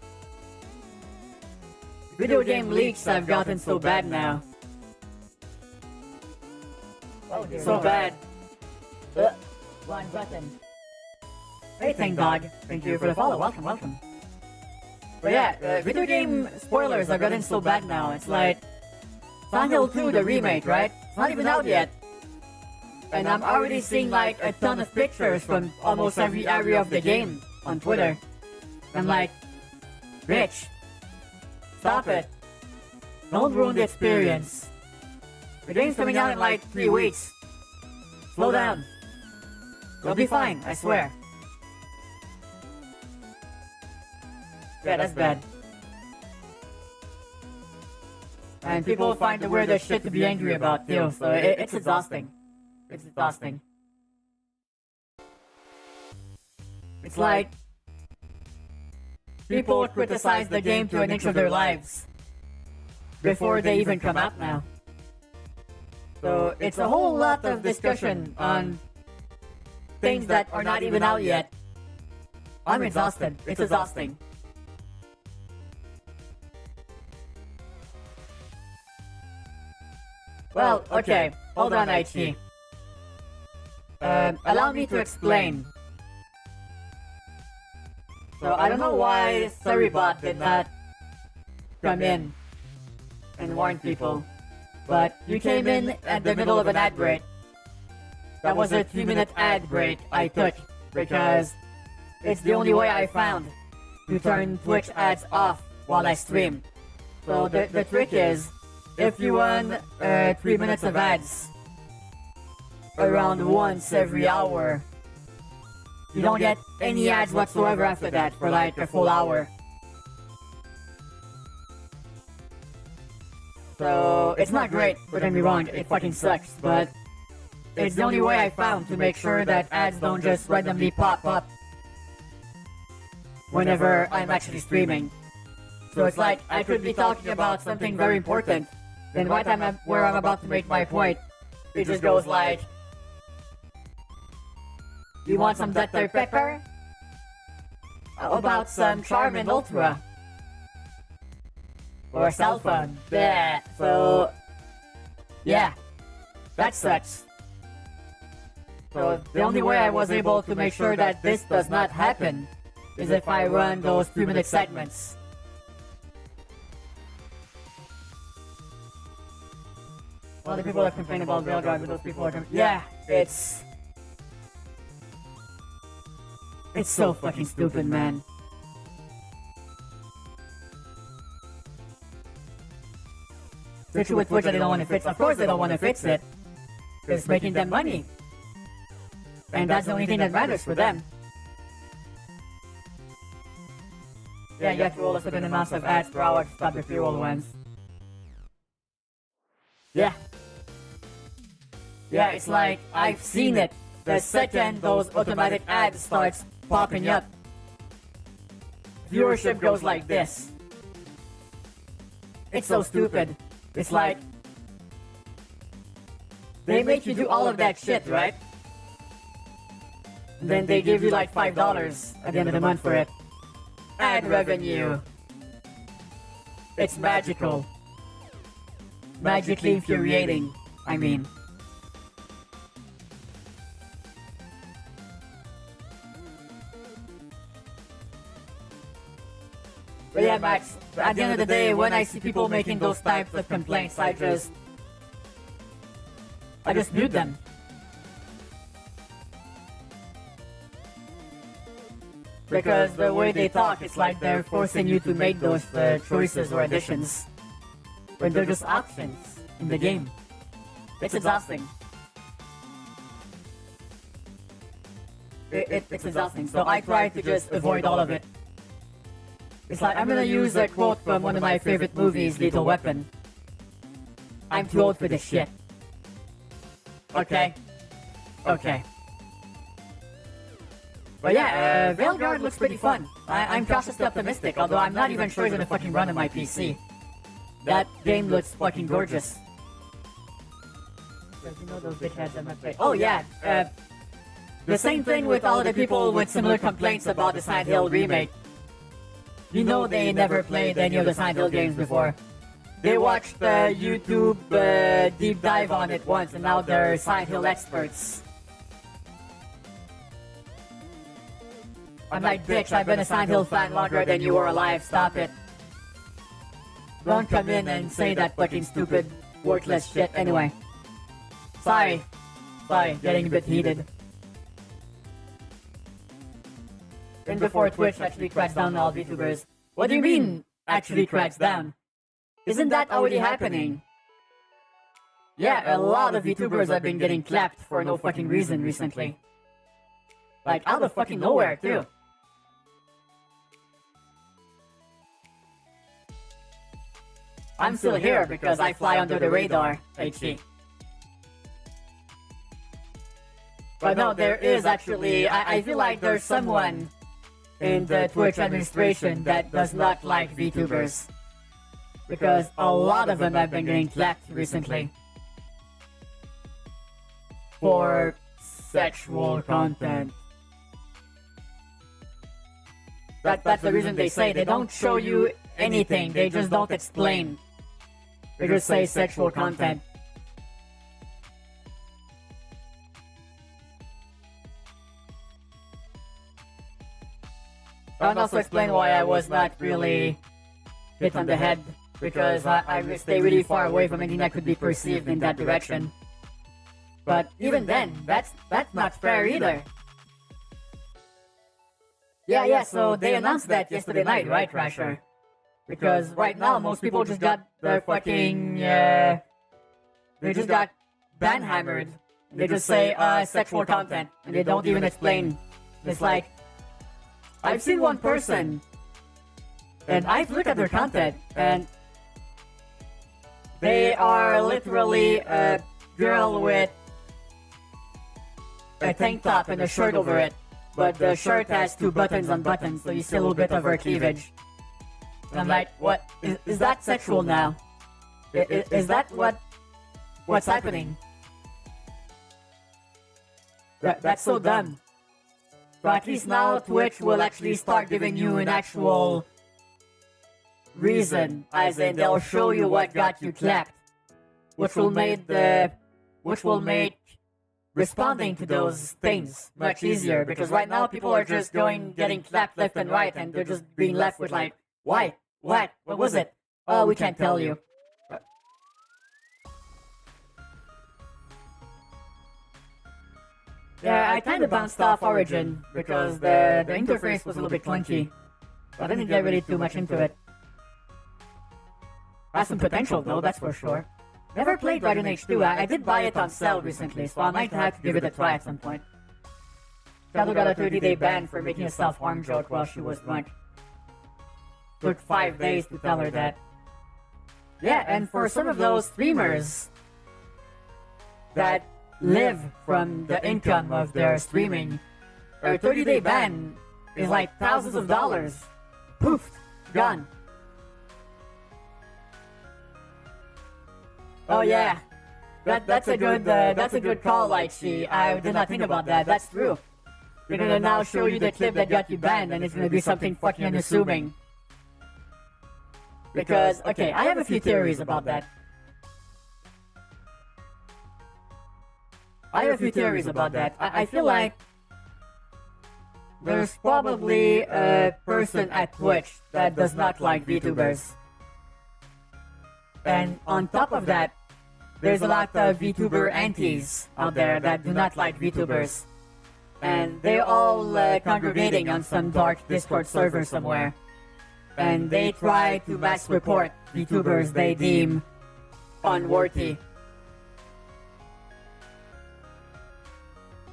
video game leaks have gotten so bad now. So bad. One button. Hey, Thank Dog. Thank you for the follow. Welcome, welcome. But yeah, video game spoilers have gotten so bad now. It's like Silent Hill 2, the remake, right? It's not even out yet. And I'm already seeing like a ton of pictures from almost every area of the game on Twitter. I'm like, Rich, stop it. Don't ruin the experience. The game's coming out in like 3 weeks. Slow down. You'll be fine, I swear. Yeah, that's bad. And people find the weirdest shit to be angry about too, so it's exhausting. It's exhausting. It's like people criticize the game to an inch of their lives before they even come out now. So it's a whole lot of discussion on things that are not even out yet. I'm exhausted. It's exhausting. Well, okay. Hold on, IT. Allow me to explain. So I don't know why Surrybot did not come in and warn people, but you came in at the middle of an ad break. That was a 3-minute ad break I took because it's the only way I found to turn Twitch ads off while I stream. So the trick is, if you run 3 minutes of ads around once every hour, you don't get any ads whatsoever after that for like a full hour. So it's not great, don't get me wrong, it fucking sucks, but it's the only way I found to make sure that ads don't just randomly pop up whenever I'm actually streaming. So it's like I could be talking about something very important, then right time where I'm about to make my point, it just goes like, "You want some Dr. Pepper? How about some Charmin Ultra? Or a cell phone?" Yeah, so yeah, that sucks. So the only way I was able to make sure that this does not happen is if I run those 3-minute segments. All the people that complain about Railguard, but those people are yeah, it's so fucking stupid, man. The issue with Twitch that they don't want to fix, of course they don't want to fix it. It's making them money. And that's the only thing that matters for them. Yeah, you have to roll a certain amount of ads per hour to stop the pre-roll ones. Yeah. Yeah, it's like, I've seen it. The second those automatic ads starts popping up, viewership goes like this. It's so stupid. It's like, they make you do all of that shit, right? And then they give you like $5 at the end of the month for it. Ad revenue. It's magical. Magically infuriating, I mean. But yeah, Max, at the end of the day, when I see people making those types of complaints, I just mute them. Because the way they talk, it's like they're forcing you to make those choices or additions when they're just options in the game. It's exhausting. It's exhausting, so I try to just avoid all of it. It's like, I'm gonna use a quote from one of my favorite movies, Lethal Weapon. "I'm too old for this shit." Okay? Okay. But yeah, Veilguard looks pretty fun. I'm cautiously optimistic, although I'm not even sure it's gonna fucking run on my PC. That game looks fucking gorgeous. Because you know those dickheads that might play. Oh yeah, the same thing with all of the people with similar complaints about the Silent Hill remake. You know they never played any of the Silent Hill games before. They watched the YouTube deep dive on it once, and now they're Silent Hill experts. I'm like, bitch, I've been a Silent Hill fan longer than you were alive, stop it. Don't come in and say that fucking stupid, worthless shit anyway. Sorry, getting a bit heated. And before Twitch actually cracks down on all VTubers. What do you mean, actually cracks down? Isn't that already happening? Yeah, a lot of VTubers have been getting clapped for no fucking reason recently. Like, out of fucking nowhere, too. I'm still here because I fly under the radar, HE. But no, there is actually, I feel like there's someone in the Twitch administration that does not like VTubers. Because a lot of them have been getting clapped recently. For sexual content. That's the reason they say they don't show you anything, they just don't explain. They just say sexual content. I'll also explain why I was not really hit on the head, because I stay really far away from anything that could be perceived in that direction. But even then, that's not fair either. Yeah, so they announced that yesterday night, right, Crasher? Because right now, most people just got their fucking, they just got ban-hammered. They just say, sexual content, and they don't even explain. It's like, I've seen one person, and I've looked at their content, and they are literally a girl with a tank top and a shirt over it, but the shirt has 2 buttons on buttons, so you see a little bit of her cleavage. And I'm like, what? Is that sexual now? Is that what's happening? That's so dumb. But at least now Twitch will actually start giving you an actual reason, as in they'll show you what got you clapped, which will make responding to those things much easier, because right now people are just getting clapped left and right, and they're just being left with like, why? What was it? Oh, we can't tell you. Yeah, I kind of bounced off Origin because the interface was a little bit clunky. I didn't get really too much into it. Has some potential though, that's for sure. Never played Dragon Age 2. I did buy it on sale recently, so I might have to give it a try at some point. Shadow got a 30-day ban for making a self-harm joke while she was drunk. Took 5 days to tell her that. Yeah, and for some of those streamers that live from the income of their streaming, their 30-day ban is like thousands of dollars. Poof, gone. Oh yeah, that's a good call, like I did not think about that. That's true. They're gonna now show you the clip that got you banned, and it's gonna be something fucking unassuming. Because, okay, I have a few theories about that. I feel like there's probably a person at Twitch that does not like VTubers. And on top of that, there's a lot of VTuber antis out there that do not like VTubers. And they're all congregating on some dark Discord server somewhere. And they try to mass report VTubers they deem unworthy.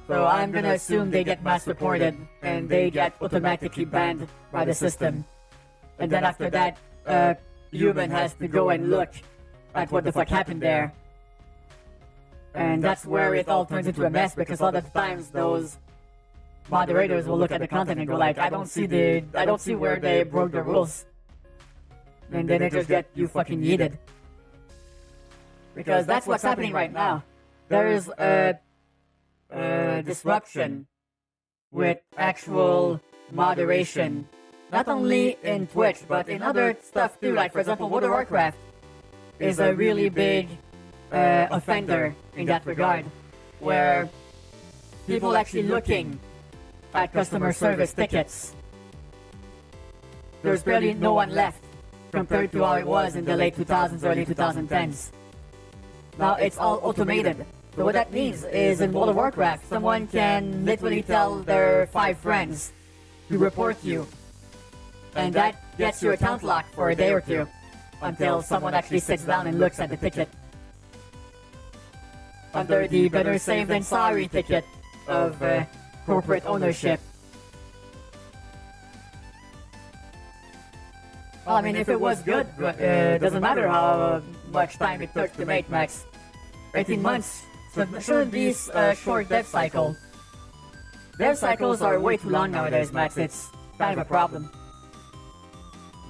So I'm gonna assume they get mass reported and they get automatically banned by the system. And then after that, human has to go and look at what the fuck happened there. And that's where it all turns into a mess, because a lot of times those moderators will look at the content and go like, I don't see where they broke the rules. And then they just get you fucking yeeted. Because that's what's happening right now. There is a disruption with actual moderation, not only in Twitch, but in other stuff too. Like, for example, World of Warcraft is a really big offender in that regard, where people actually looking at customer service tickets, there's barely no one left compared to how it was in the late 2000s, early 2010s. Now it's all automated. So what that means is in World of Warcraft, someone can literally tell their 5 friends to report you. And that gets your account locked for a day or two until someone actually sits down and looks at the ticket. Under the better safe than sorry ticket of corporate ownership. Well, I mean, if it was good, doesn't matter how much time it took to make, Max. 18 months shouldn't be a short dev cycle. Dev cycles are way too long nowadays, Max. It's kind of a problem.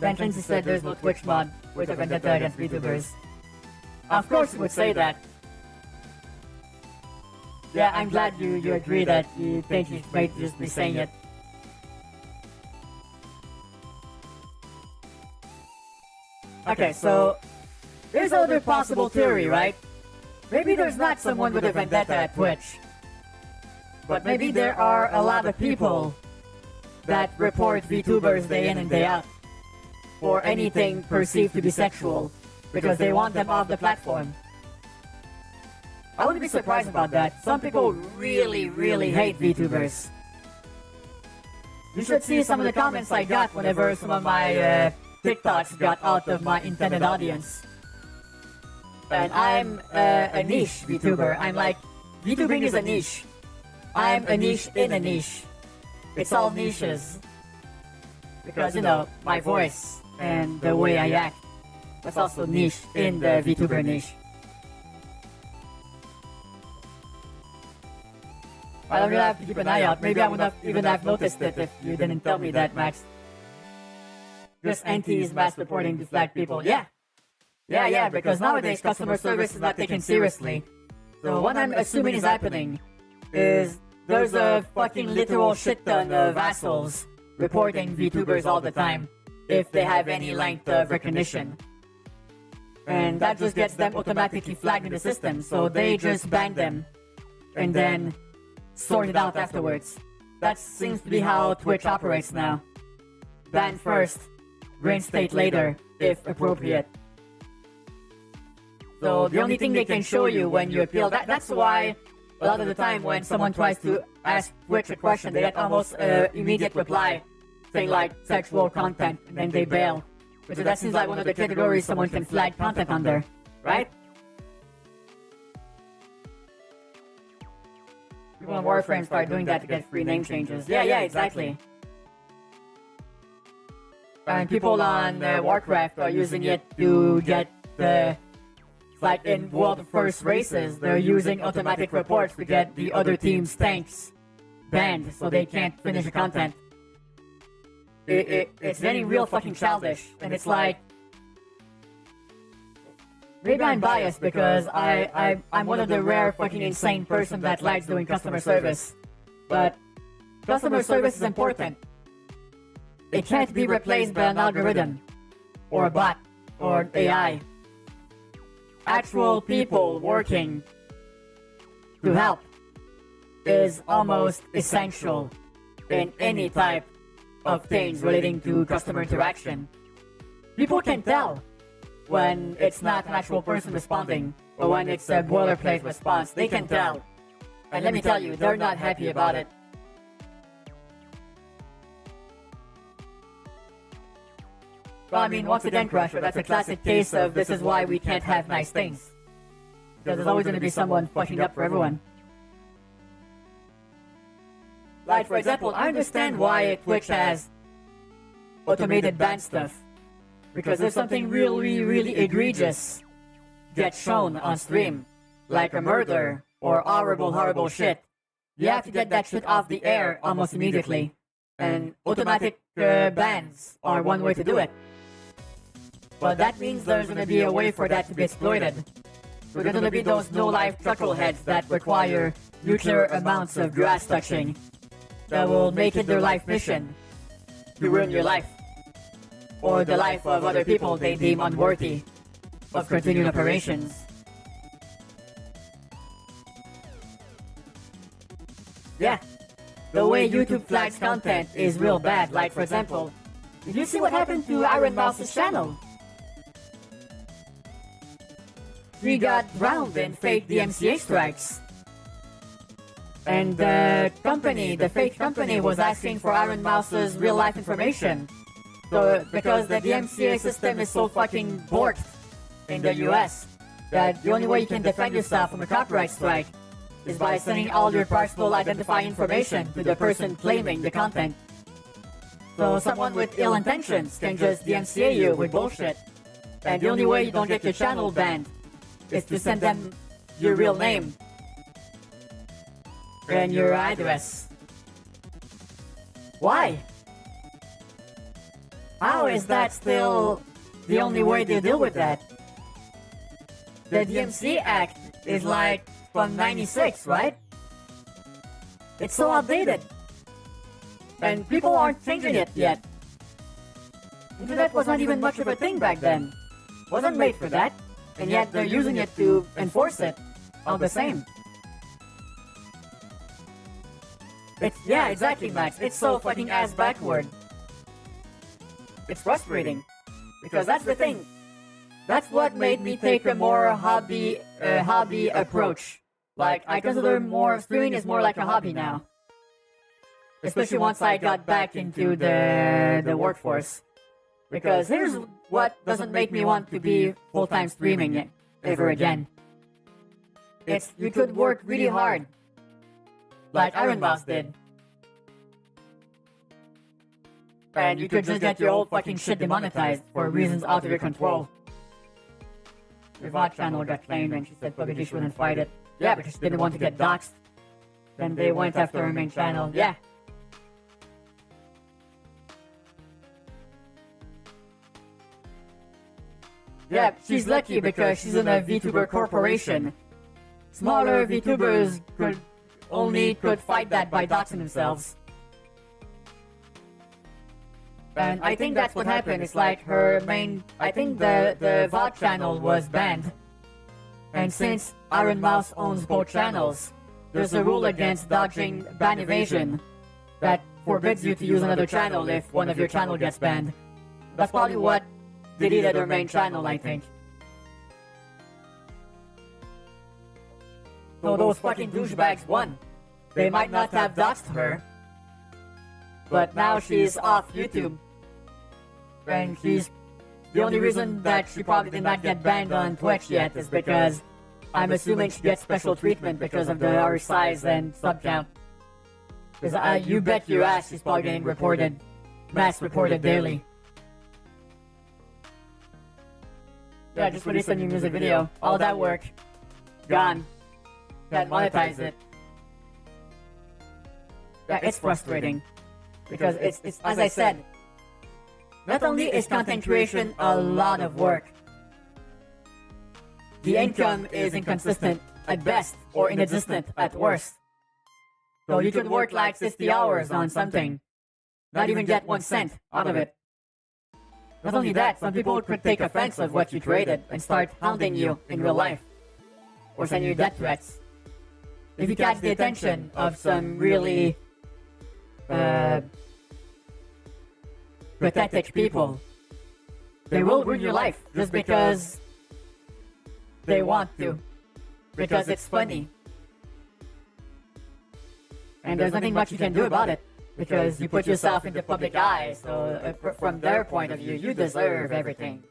Ben Lindsay said there's no Twitch mod with a vendetta against VTubers. Of course you would say that. Yeah, I'm glad you agree that you think you might just be saying it. Okay, so there's another possible theory, right? Maybe there's not someone with a vendetta at Twitch. But maybe there are a lot of people that report VTubers day in and day out for anything perceived to be sexual because they want them off the platform. I wouldn't be surprised about that. Some people really, really hate VTubers. You should see some of the comments I got whenever some of my TikToks got out of my intended audience. And I'm a niche VTuber. I'm like, VTubing is a niche. I'm a niche in a niche. It's all niches. Because, you know, my voice and the way I act, that's also niche in the VTuber niche. I'm gonna have to keep an eye out. Maybe I would not even have noticed it if you didn't tell me that, Max. Just NT's mass reporting to flag people. Yeah, because nowadays customer service is not taken seriously. So what I'm assuming is happening is there's a fucking literal shit ton of assholes reporting VTubers all the time if they have any length of recognition. And that just gets them automatically flagged in the system, so they just ban them and then sort it out afterwards. That seems to be how Twitch operates now. Ban first, reinstate later, if appropriate. So the only thing they can show you when you appeal, that's why a lot of the time when someone tries to ask Twitch a question, they get almost immediate reply, saying like sexual content, and then they bail. Which that seems like one of the categories someone can flag content under, right? People on Warframe start doing that to get free name changes. Yeah, exactly. And people on Warcraft are using it to get the... Like in World of First Races, they're using automatic reports to get the other team's tanks banned so they can't finish the content. It's getting real fucking childish, and it's like... Maybe I'm biased because I'm one of the rare fucking insane person that likes doing customer service. But customer service is important. It can't be replaced by an algorithm, or a bot, or AI. Actual people working to help is almost essential in any type of things relating to customer interaction. People can tell when it's not an actual person responding or when it's a boilerplate response. They can tell. And let me tell you, they're not happy about it. Well, I mean, once again, Crusher, that's a classic case of this is why we can't have nice things. Because there's always going to be someone fucking up for everyone. Like, for example, I understand why Twitch has automated ban stuff. Because if something really, really egregious gets shown on stream, like a murder or horrible, horrible shit, you have to get that shit off the air almost immediately. And automatic bans are one way to do it. But that means there's going to be a way for that to be exploited. So there's going to be those no-life chuckleheads that require nuclear amounts of grass touching that will make it their life mission to ruin your life. Or the life of other people they deem unworthy of continued operations. Yeah, the way YouTube flags content is real bad. Like, for example, did you see what happened to Iron Mouse's channel? He got drowned in fake DMCA strikes. And the fake company was asking for Iron Mouse's real life information. So, because the DMCA system is so fucking borked in the US, that the only way you can defend yourself from a copyright strike is by sending all your personal identifying information to the person claiming the content. So someone with ill intentions can just DMCA you with bullshit. And the only way you don't get your channel banned is to send them your real name and your address. Why? How is that still the only way to deal with that? The DMC Act is like from 96, right? It's so outdated. And people aren't changing it yet. Internet was not even much of a thing back then. Wasn't made for that. And yet they're using it to enforce it all the same. Yeah, exactly, Max. It's so fucking ass backward. It's frustrating. Because that's the thing. That's what made me take a more hobby approach. Like, I consider streaming is more like a hobby now. Especially once I got back into the workforce. Because here's what doesn't make me want to be full-time streaming ever again. It's, you could work really hard. Like Iron Mouse did. And you could just get your whole fucking shit demonetized for reasons out of your control. Your VOD channel got claimed and she said publicly she wouldn't fight it. Yeah, because she didn't want to get doxxed. Then they went after her main channel. Yeah. Yeah, she's lucky because she's in a VTuber corporation. Smaller VTubers could fight that by doxing themselves. And I think that's what happened. It's like her main... I think the VOD channel was banned. And since Iron Mouse owns both channels, there's a rule against dodging ban evasion that forbids you to use another channel if one of your channel gets banned. That's probably what deleted her main channel, I think. So those fucking douchebags won. They might not have doxed her, but now she's off YouTube. And she's... The only reason that she probably did not get banned on Twitch yet is because I'm assuming she gets special treatment because of her size and sub count. Because you bet your ass she's probably getting reported, mass reported daily. Yeah, just released a new music video. All that work, gone. Can't monetize it. Yeah, it's frustrating. Because it's as I said, not only is content creation a lot of work, the income is inconsistent at best or inexistent at worst. So you could work like 60 hours on something, not even get 1 cent out of it. Not only that, some people could take offense of what you created and start hounding you in real life, or send you death threats. If you catch the attention of some really pathetic people, they will ruin your life just because they want to, because it's funny. And there's nothing much you can do about it, because you put yourself in the public eye, so from their point of view, you deserve everything.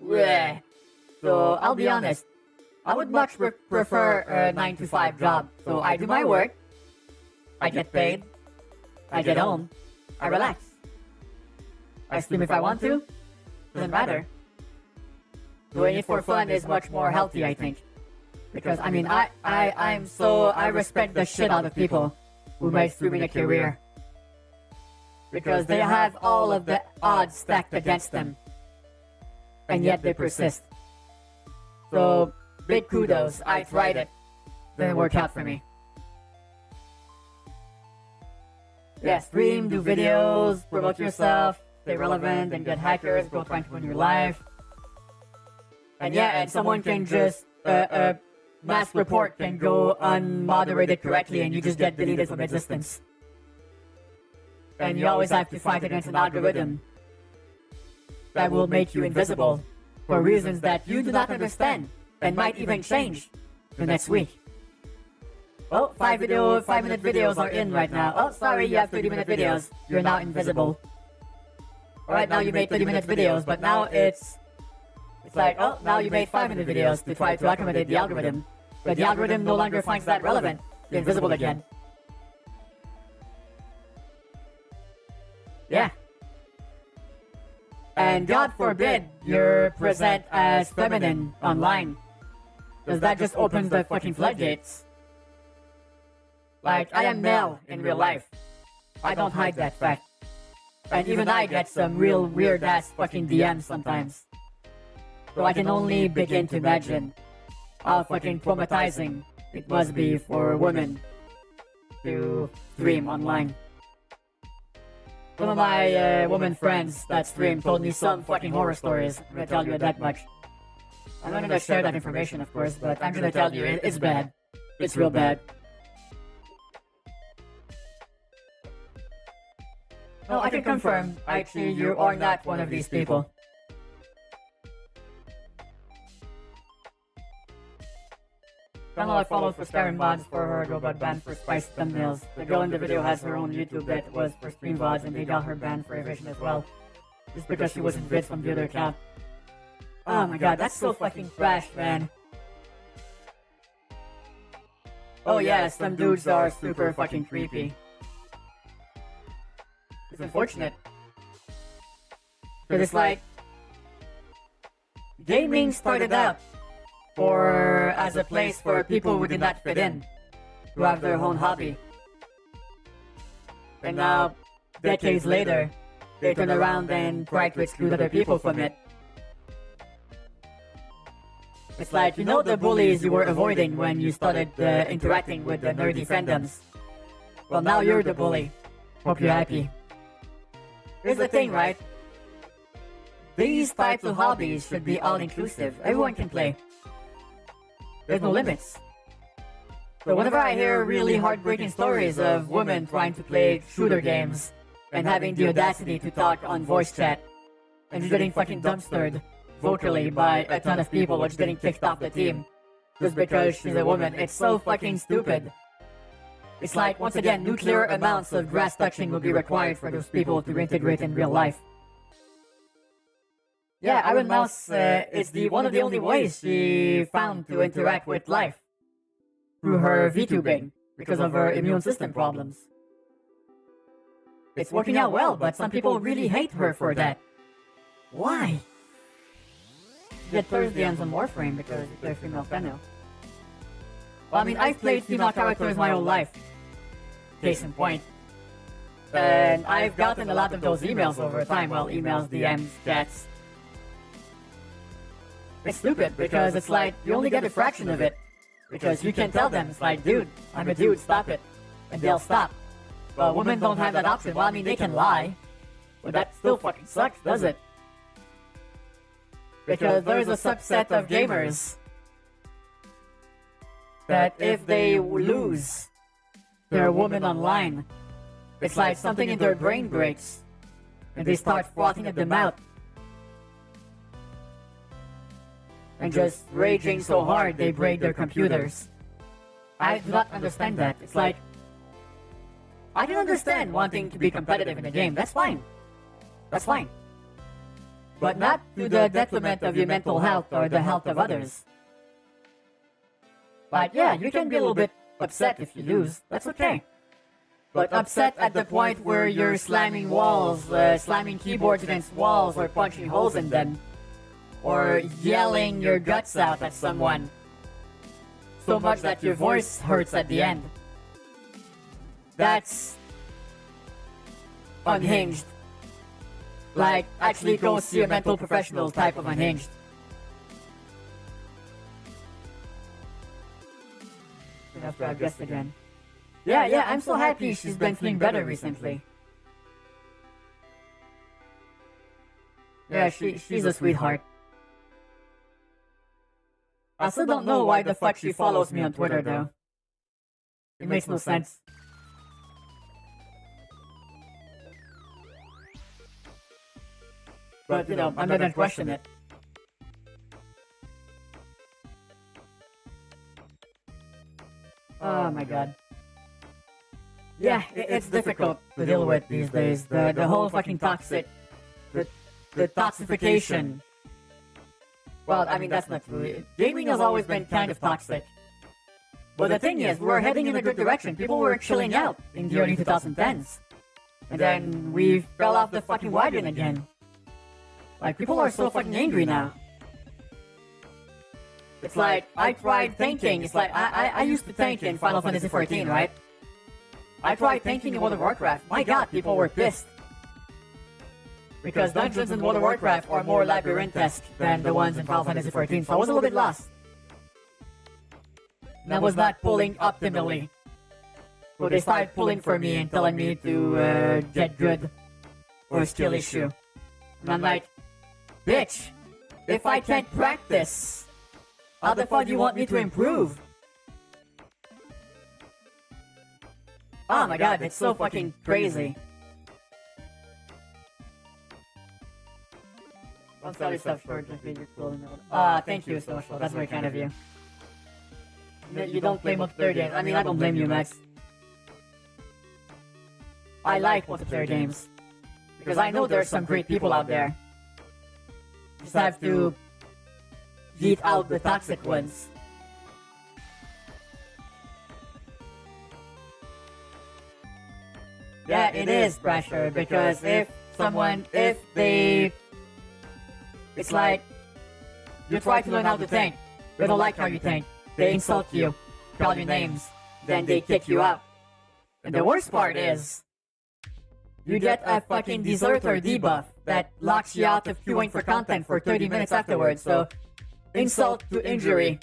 Yeah. So I'll be honest, I would much prefer a 9-to-5 job. So I do my work, I get paid, I get home, I relax. I stream if I want to, doesn't matter. Doing it for fun is much more healthy, I think. Because, I mean, I respect the shit out of people who make streaming a career. Because they have all of the odds stacked against them. And yet they persist. So, big kudos, I tried it. Didn't work out for me. Yeah, stream, do videos, promote yourself, stay relevant, and get hackers, go trying to win your life. And yeah, and someone can just, mass report can go unmoderated correctly and you just get deleted from existence. And you always have to fight against an algorithm that will make you invisible for reasons that you do not understand and might even change the next week. Well, 5-minute videos are in right now. Oh, sorry, you have 30-minute videos. You're now invisible. Alright, now you made 30-minute videos, but now it's like, oh, now you made 5-minute videos to try to accommodate the algorithm. But the algorithm no longer finds that relevant. You're invisible again. Yeah. And God forbid you're present as feminine online. Because that just opens the fucking floodgates. Like, I am male in real life. I don't hide that fact. And even I get some real weird ass fucking DMs sometimes. So I can only begin to imagine how fucking traumatizing it must be for women to stream online. Some of my woman friends that stream told me some fucking horror stories. I'm gonna tell you that much. I'm not gonna share that information, of course, but I'm gonna tell you it's bad. It's real bad. No, I can confirm, actually, you are not one of these people. Channel I followed for Skyrim mods for her girl got banned for spicy thumbnails. The girl in the video has her own YouTube that was for stream VODs and they got her banned for evasion as well. Just because she wasn't vids from the other account. Oh my god, that's so fucking trash, man. Oh yeah, some dudes are super fucking creepy. It's unfortunate. But it's like... gaming started out as a place for people who did not fit in, who have their own hobby. And now, decades later, they turn around and try to exclude other people from it. It's like, you know the bullies you were avoiding when you started interacting with the nerdy fandoms? Well, now you're the bully. Hope you're happy. Here's the thing, right? These types of hobbies should be all-inclusive. Everyone can play. There's no limits. So whenever I hear really heartbreaking stories of women trying to play shooter games and having the audacity to talk on voice chat and just getting fucking dumpstered vocally by a ton of people or just getting kicked off the team just because she's a woman, it's so fucking stupid. It's like, once again, nuclear amounts of grass touching will be required for those people to reintegrate in real life. Yeah, Iron Mouse is one of the only ways she found to interact with life. Through her VTubing, because of her immune system problems. It's working out well, but some people really hate her for that. Why? She get Thursday on some Warframe because they're female female. Well, I mean, I've played female characters my whole life. Case in point. And I've gotten a lot of those emails over time. Well, emails, DMs, chats. It's stupid because it's like you only get a fraction of it. Because you can tell them, it's like, dude, I'm a dude, stop it. And they'll stop. Well, women don't have that option. Well, I mean, they can lie. But that still fucking sucks, does it? Because there's a subset of gamers that if they lose their woman online, it's like something in their brain breaks. And they start frothing at the mouth. And just raging so hard they break their computers. I do not understand that. It's like, I can understand wanting to be competitive in a game. That's fine. That's fine. But not to the detriment of your mental health or the health of others. But yeah, you can be a little bit upset if you lose. That's okay. But upset at the point where you're slamming walls, slamming keyboards against walls or punching holes in them. Or yelling your guts out at someone so much that your voice hurts at the end. That's unhinged. Like, actually go see a mental professional type of unhinged. We have to have guests again. Yeah, I'm so happy she's been feeling better recently. Yeah, she's a sweetheart. I still don't know why the fuck she follows me on Twitter though. It makes no sense. But you know, I'm not gonna question it. Oh my god. Yeah, it's difficult to deal with these days. The whole fucking toxic... The toxification. Well, I mean, that's not true. Gaming has always been kind of toxic. But the thing is, we're heading in a good direction. People were chilling out in the early 2010s. And then we fell off the fucking wagon again. Like, people are so fucking angry now. It's like, I tried tanking. It's like, I used to tank in Final Fantasy XIV, right? I tried tanking in World of Warcraft. My god, people were pissed. Because dungeons in World of Warcraft are more labyrinthesque than the ones in Final Fantasy XIV, so I was a little bit lost. And I was not pulling optimally. So they started pulling for me and telling me to get good or skill issue. And I'm like, bitch, if I can't practice, how the fuck do you want me to improve? Oh my god, it's so fucking crazy. I'm sorry, stuff short. Thank you so much. That's very kind of you. You don't play multiplayer games. I mean, I don't blame you, Max. I like multiplayer games because I know there's some great people out there. Just have to beat out the toxic ones. Yeah, it is pressure because if it's like, you try to learn how to tank, they don't like how you tank, they insult you, call you names, then they kick you out. And the worst part is, you get a fucking deserter debuff that locks you out of queuing for content for 30 minutes afterwards, so insult to injury.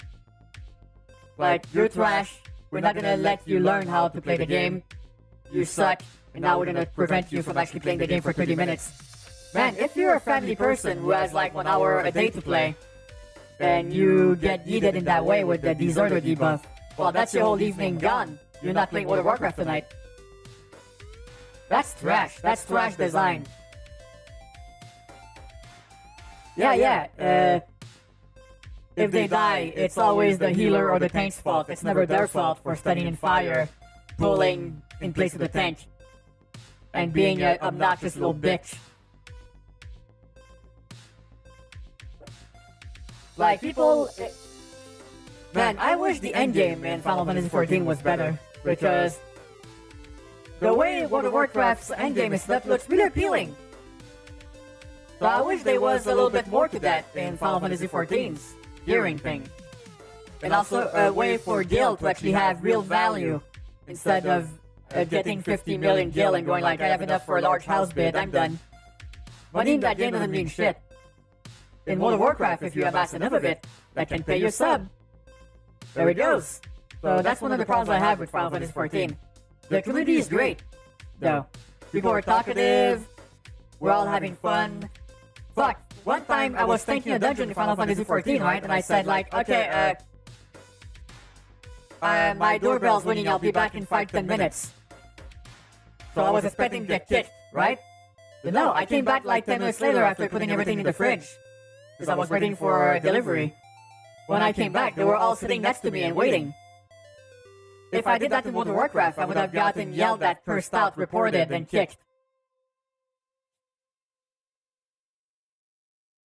Like, you're trash, we're not gonna let you learn how to play the game, you suck, and now we're gonna prevent you from actually playing the game for 30 minutes. Man, if you're a family person who has like 1 hour a day to play, and you get yeeted in that way with the deserter debuff, well, that's your whole evening gone. You're not playing World of Warcraft tonight. That's trash. That's trash design. Yeah. If they die, it's always the healer or the tank's fault. It's never their fault for standing in fire, pulling in place of the tank, and being an obnoxious little bitch. Like, people... Man, I wish the endgame in Final Fantasy XIV was better, because the way World of Warcraft's endgame is set looks really appealing. So I wish there was a little bit more to that in Final Fantasy XIV's gearing thing. And also a way for Gil to actually have real value, instead of getting 50 million Gil and going like, I have enough for a large house bid, I'm done. Money in that game doesn't mean shit. In World of Warcraft, if you amass enough of it, that can pay your sub. There it goes. So that's one of the problems I have with Final Fantasy XIV. The community is great, though. People are talkative, we're all having fun. Fuck, one time I was tanking a dungeon in Final Fantasy XIV, right? And I said like, okay, my doorbell's ringing, I'll be back in 5-10 minutes. So I was expecting to get kicked, right? But no, I came back like 10 minutes later after putting everything in the fridge, because I was waiting for delivery. When I came back, they were all sitting next to me and waiting. If I did that in World of Warcraft, I would have gotten yelled at, cursed out, reported, and kicked.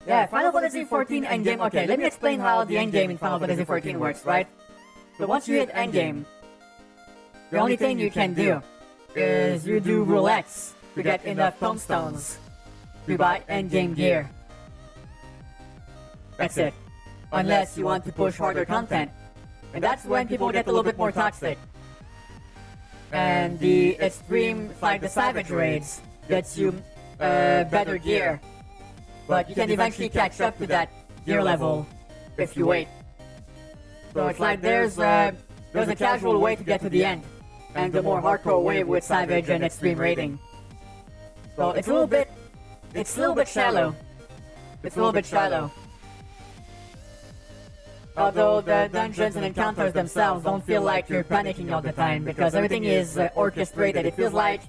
Yeah, Final Fantasy XIV endgame. Okay, let me explain how the endgame in Final Fantasy XIV works, right? So once you hit endgame, the only thing you can do is you do roulettes to get enough tomestones to buy endgame gear. That's it. Unless you want to push harder content. And that's when people get a little bit more toxic. And the extreme, like the savage raids, gets you better gear. But you can eventually catch up to that gear level if you wait. So it's like there's a casual way to get to the end, and the more hardcore way with savage and extreme raiding. So it's a little bit shallow. It's a little bit shallow. Although the dungeons and encounters themselves don't feel like you're panicking all the time, because everything is orchestrated. It feels like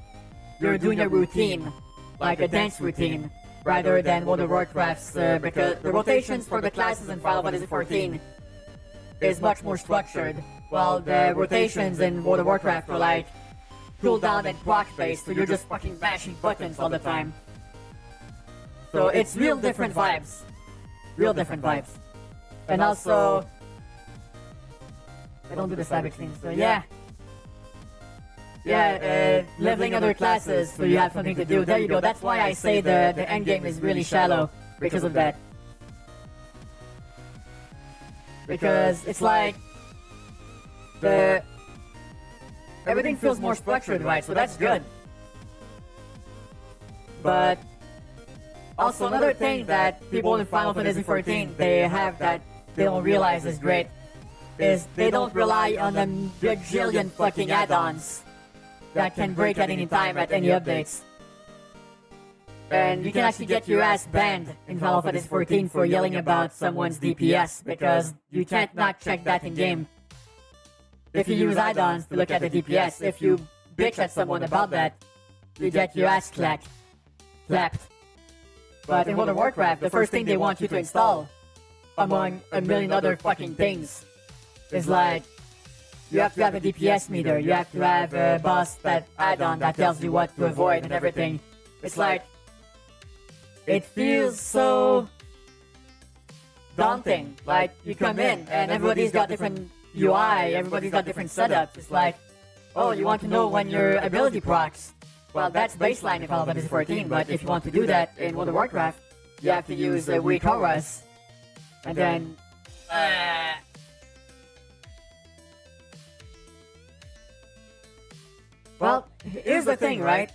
you're doing a routine, like a dance routine, rather than World of Warcraft's, because the rotations for the classes in Final Fantasy XIV is much more structured, while the rotations in World of Warcraft are like cooldown and proc based, so you're just fucking mashing buttons all the time. So it's real different vibes. Real different vibes. And also, I don't do the savage thing, so yeah. Leveling other classes so you have something to do. There you go. That's why I say the endgame is really shallow. because of that. Because it's like everything feels more structured, right? So that's good. But also another thing that people in Final Fantasy XIV they have that they don't realize is great is they don't rely on a bajillion fucking add-ons that can break at any time at any updates. And you can actually get your ass banned in Final Fantasy XIV for yelling about someone's DPS because you can't not check that in game. If you use add-ons to look at the DPS, if you bitch at someone about that, you get your ass clapped. But in World of Warcraft, the first thing they want you to install, among a million other fucking things, is like, you have to have a DPS meter, you have to have a boss that add-on that tells you what to avoid and everything. It's like, it feels so daunting. Like, you come in and everybody's got different UI, everybody's got different setups. It's like, oh, you want to know when your ability procs? Well, that's baseline in Final Fantasy XIV, but if you want to do that in World of Warcraft, you have to use weak auras. And then... Well, here's the thing, right?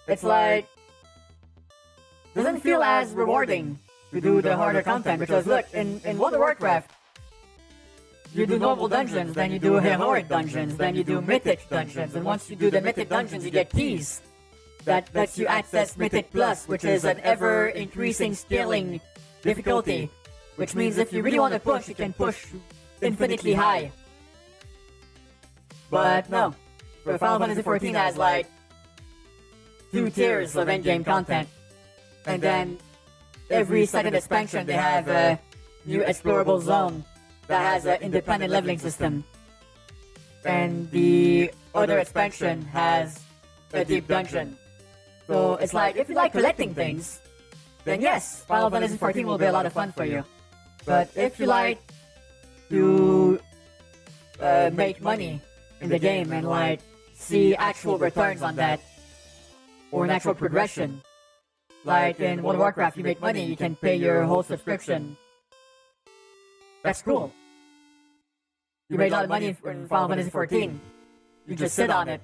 It's like... doesn't feel as rewarding to do the harder content, because look, in World of Warcraft, you do normal dungeons, then you do heroic dungeons, then you do mythic dungeons, and once you do the mythic dungeons, you get keys that lets you access Mythic Plus, which is an ever-increasing scaling difficulty, which means if you really want to push, you can push infinitely high. But no, for Final Fantasy XIV has like 2 tiers of endgame content, and then every second expansion they have a new explorable zone that has an independent leveling system, and the other expansion has a deep dungeon. So it's like, if you like collecting things, then yes, Final Fantasy XIV will be a lot of fun for you. But if you like to make money in the game and like see actual returns on that, or an actual progression, like in World of Warcraft, you make money, you can pay your whole subscription. That's cool. You made a lot of money in Final Fantasy XIV. You just sit on it.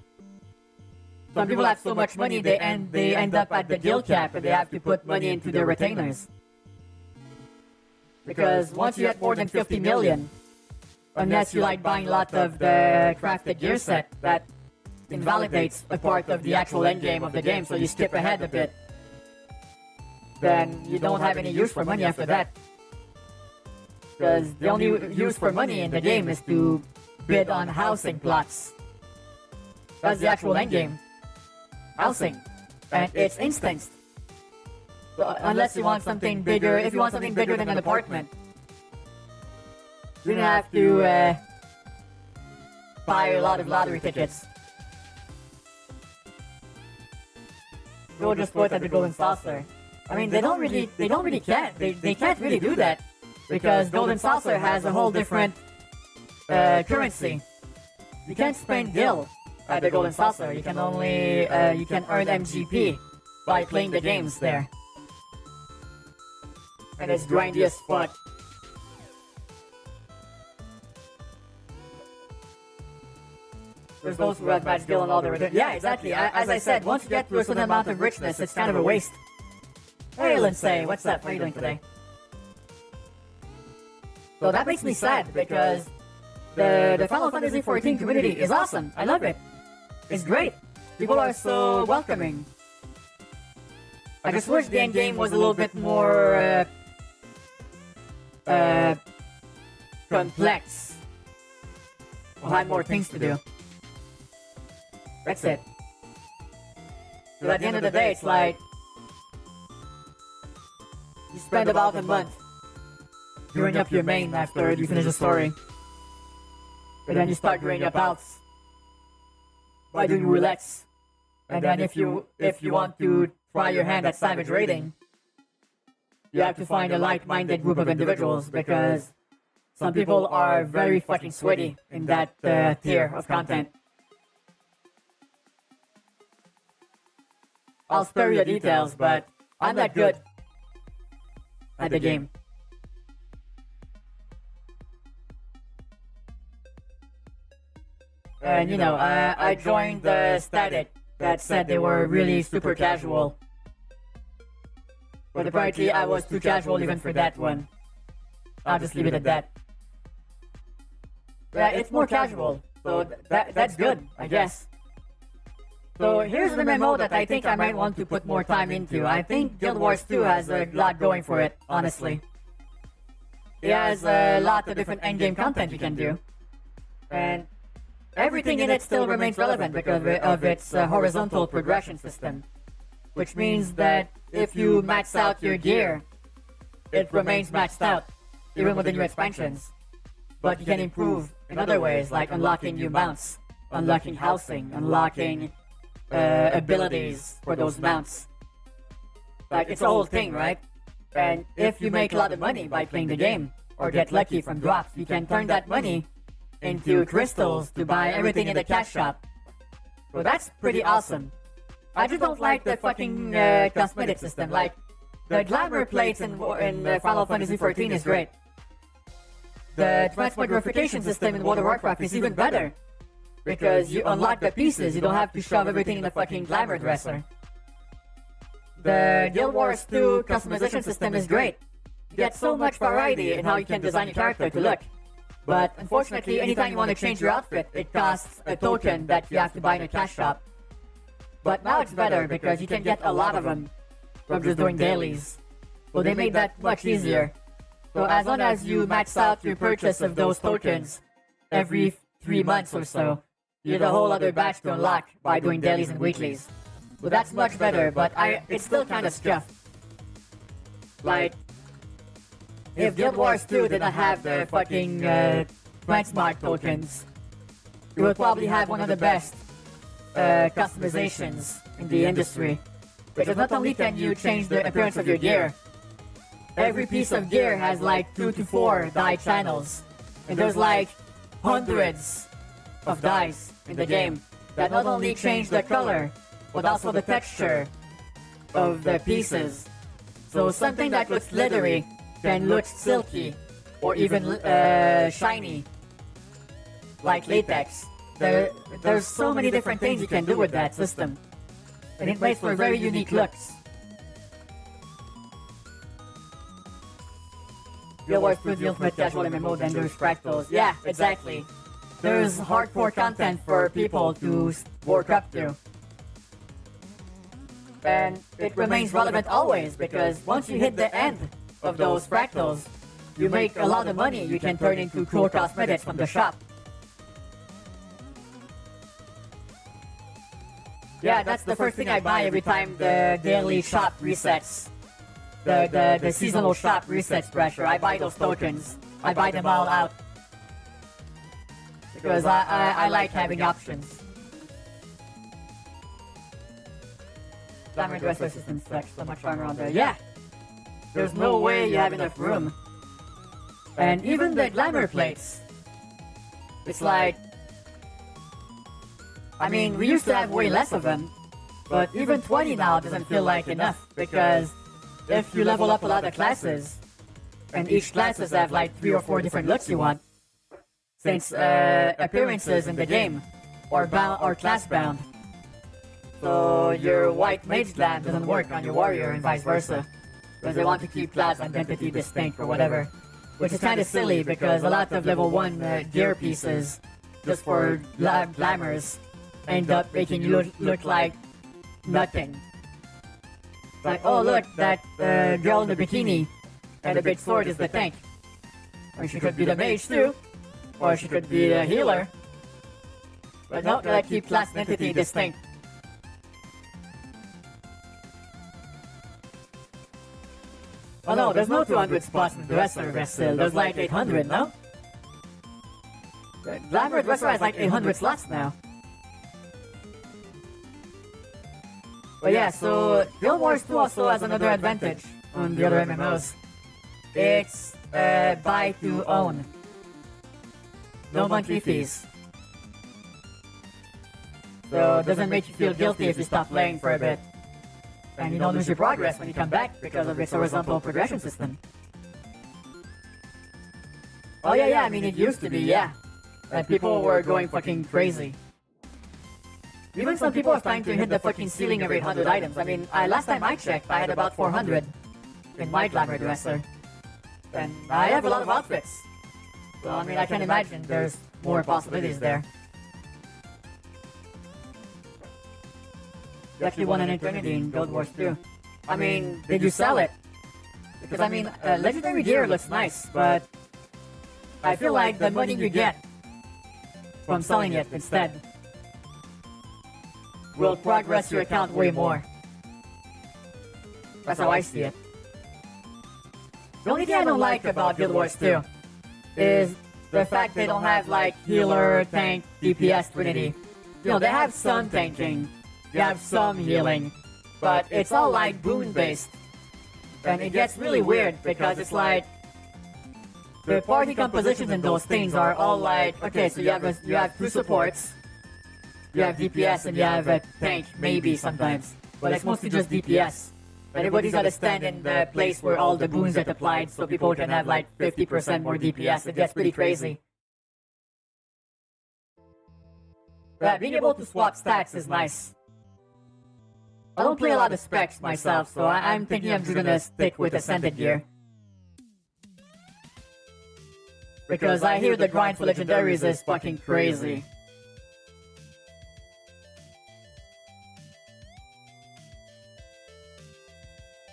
Some people have so much money they end up at the guild cap and they have to put money into their retainers. Because once you get more than 50 million, unless you like buying a lot of the crafted gear set that invalidates a part of the actual endgame of the game, so you skip ahead a bit, then you don't have any use for money after that. Because the only use for money in the game is to bid on housing plots. That's the actual endgame. Housing. And it's instanced. So unless you want something bigger, if you want something bigger than an apartment, you don't have to buy a lot of lottery tickets. You'll just put at the golden saucer. I mean, they don't really they can't really do that, because golden saucer has a whole different currency. You can't spend gil at the golden saucer. You can only you can earn MGP by playing the games there, and it's grindy as fuck. There's those who have max skill and all the return. Yeah, exactly. As I said, once you get to a certain amount of richness, it's kind of a waste. Hey, Lindsay, what's up? How are you doing today? So that makes me sad, because the Final Fantasy XIV community is awesome. I love it. It's great. People are so welcoming. I just wish the endgame was a little bit more complex. We'll have more things to do. That's it. So at the end of the day, it's like you spend about a month gearing up your main after you finish the story, and then you start gearing up outs by doing roulettes. And then if you want to try your hand at savage raiding, you have to find a like-minded group of individuals, because some people are very fucking sweaty in that tier of content. I'll spare you the details, but I'm not good at the game. And you know, I joined the static that said they were really super casual. But apparently I was too casual even for that one. I'll just leave it at that. Yeah, it's more casual, so that's good, I guess. So here's the MMO that I think I might want to put more time into. I think Guild Wars 2 has a lot going for it, honestly. It has a lot of different endgame content you can do. And everything in it still remains relevant because of its horizontal progression system. Which means that if you max out your gear, it remains maxed out, even with the new expansions. But you can improve in other ways, like unlocking new mounts, unlocking housing, unlocking abilities for those mounts. Like, it's a whole thing, right? And if you make a lot of money by playing the game, or get lucky from drops, you can turn that money into crystals to buy everything in the cash shop. So that's pretty awesome. I just don't like the fucking cosmetic system. Like, the glamour plates in Final Fantasy XIV is great. The transmogrification system in World of Warcraft is even better. Because you unlock the pieces, you don't have to shove everything in the fucking glamour dresser. The Guild Wars 2 customization system is great. You get so much variety in how you can design your character to look. But unfortunately, anytime you want to change your outfit, it costs a token that you have to buy in a cash shop. But now it's better because you can get a lot of them from just doing dailies. So they made that much easier. So as long as you max out your purchase of those tokens every 3 months or so, you get a whole other batch to unlock by doing dailies and weeklies. So that's much better, but it's still kind of scuffed. Like, if Guild Wars 2 didn't have the fucking transmog tokens, it would probably have one of the best customizations in the industry. Because not only can you change the appearance of your gear, every piece of gear has like 2 to 4 dye channels. And there's like hundreds of dyes in the game that not only change the color, but also the texture of the pieces. So something that looks glittery can look silky or even shiny, like latex. There's so many different things you can do with that system, and it makes for very unique looks. Guild Wars 2 deals with casual MMO, then there's fractals. Yeah, exactly. There's hardcore content for people to work up to. And it remains relevant always, because once you hit the end of those fractals, you make a lot of money you can turn into cool cosmetics from the shop. Yeah, that's the first thing I buy every time the daily shop resets. The seasonal shop resets pressure. I buy those tokens. I buy them all out. Because I like having options. Glamour dresser system sucks. So much armor on there. Yeah! There's no way you have enough room. And even the glamour plates. It's like... I mean, we used to have way less of them. But even 20 now doesn't feel like enough. Because if you level up a lot of classes, and each classes have like 3 or 4 different looks you want, since appearances in the game are class bound. So your white mage glam doesn't work on your warrior and vice versa. Because they want to keep class identity distinct or whatever. Which is kind of silly because a lot of level 1 gear pieces, just for glamours, end up making you look like nothing. Like, oh look, that girl in the bikini and the big sword is the tank. Or she could be the mage too. Or she could be a healer. But no, gotta keep class identity distinct. Oh no, there's no 200 spots in the Dresser still. There's like 800, no? The Glamour Dresser has like 800 slots now. But yeah, so Guild Wars 2 also has another advantage on the other MMOs. It's buy to own. No monthly fees. So it doesn't make you feel guilty if you stop playing for a bit. And you don't lose your progress when you come back because of its horizontal progression system. Oh yeah, I mean it used to be, yeah. And people were going fucking crazy. Even some people are trying to hit the fucking ceiling every 100 items. I mean, last time I checked, I had about 400 in my glamour dresser. And I have a lot of outfits. So I mean, I can imagine there's more possibilities there. You actually won an eternity in Guild Wars 2. I mean, did you sell it? Because I mean, legendary gear looks nice, but I feel like the money you get from selling it instead will progress your account way more. That's how I see it. The only thing I don't like about Guild Wars 2 is the fact they don't have like healer, tank, DPS trinity. You know, they have some tanking, they have some healing, but it's all like boon based. And it gets really weird because it's like the party compositions in those things are all like, okay, so you have two supports, you have DPS and you have a tank, maybe sometimes, but it's mostly just DPS. Everybody's gotta stand in the place where all the boons get applied so people can have like 50% more DPS. It gets pretty crazy. Yeah, being able to swap stats is nice. I don't play a lot of specs myself, so I'm thinking I'm just gonna stick with Ascended gear. Because I hear the grind for legendaries is fucking crazy.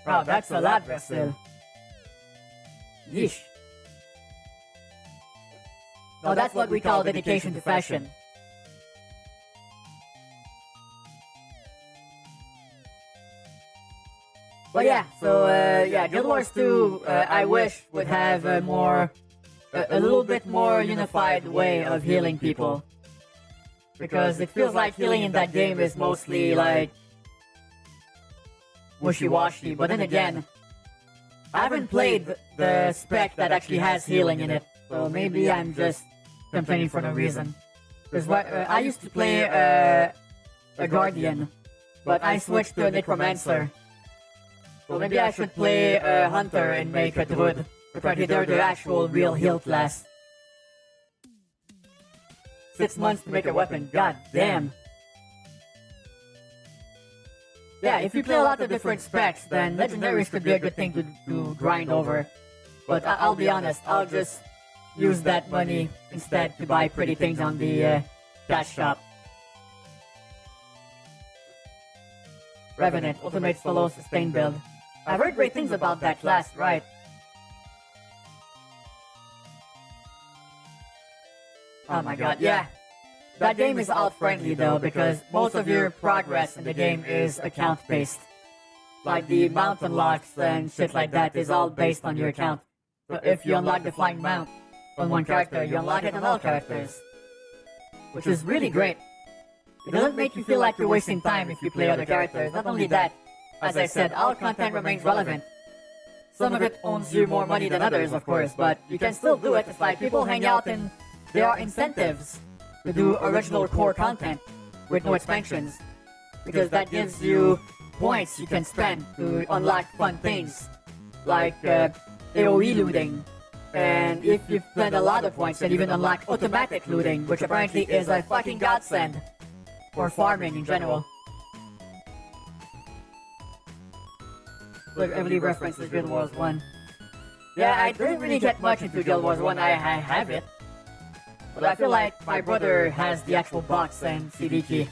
Wow, that's a lot, Brazil. Yeesh. No, that's what we call dedication to fashion. But yeah, so yeah, Guild Wars 2, I wish would have a little bit more unified way of healing people. Because it feels like healing in that game is mostly like wishy-washy, but then again, I haven't played the spec that actually has healing in it, so maybe I'm just complaining for no reason. Because I used to play a Guardian, but I switched to a Necromancer. So maybe I should play a Hunter and make a Druid, because they're the actual real heal class. 6 months to make a weapon, god damn. Yeah, if you play a lot of different specs, then legendaries could be a good thing to grind over. But I'll be honest, I'll just use that money instead to buy pretty things on the cash shop. Revenant, ultimate solo sustain build. I've heard great things about that class, right? Oh my god, yeah. That game is alt-friendly though, because most of your progress in the game is account-based. Like the mount unlocks and shit like that is all based on your account. So if you unlock the flying mount on one character, you unlock it on all characters. Which is really great. It doesn't make you feel like you're wasting time if you play other characters. Not only that, as I said, all content remains relevant. Some of it owns you more money than others, of course, but you can still do it. It's like people hang out and there are incentives to do original core content with no expansions, because that gives you points you can spend to unlock fun things like AoE looting, and if you spend a lot of points you can even unlock automatic looting, which apparently is a fucking godsend for farming in general. Look, heavily references Guild Wars 1. Yeah, I didn't really get much into Guild Wars 1, I have it. But I feel like my brother has the actual box and CD key.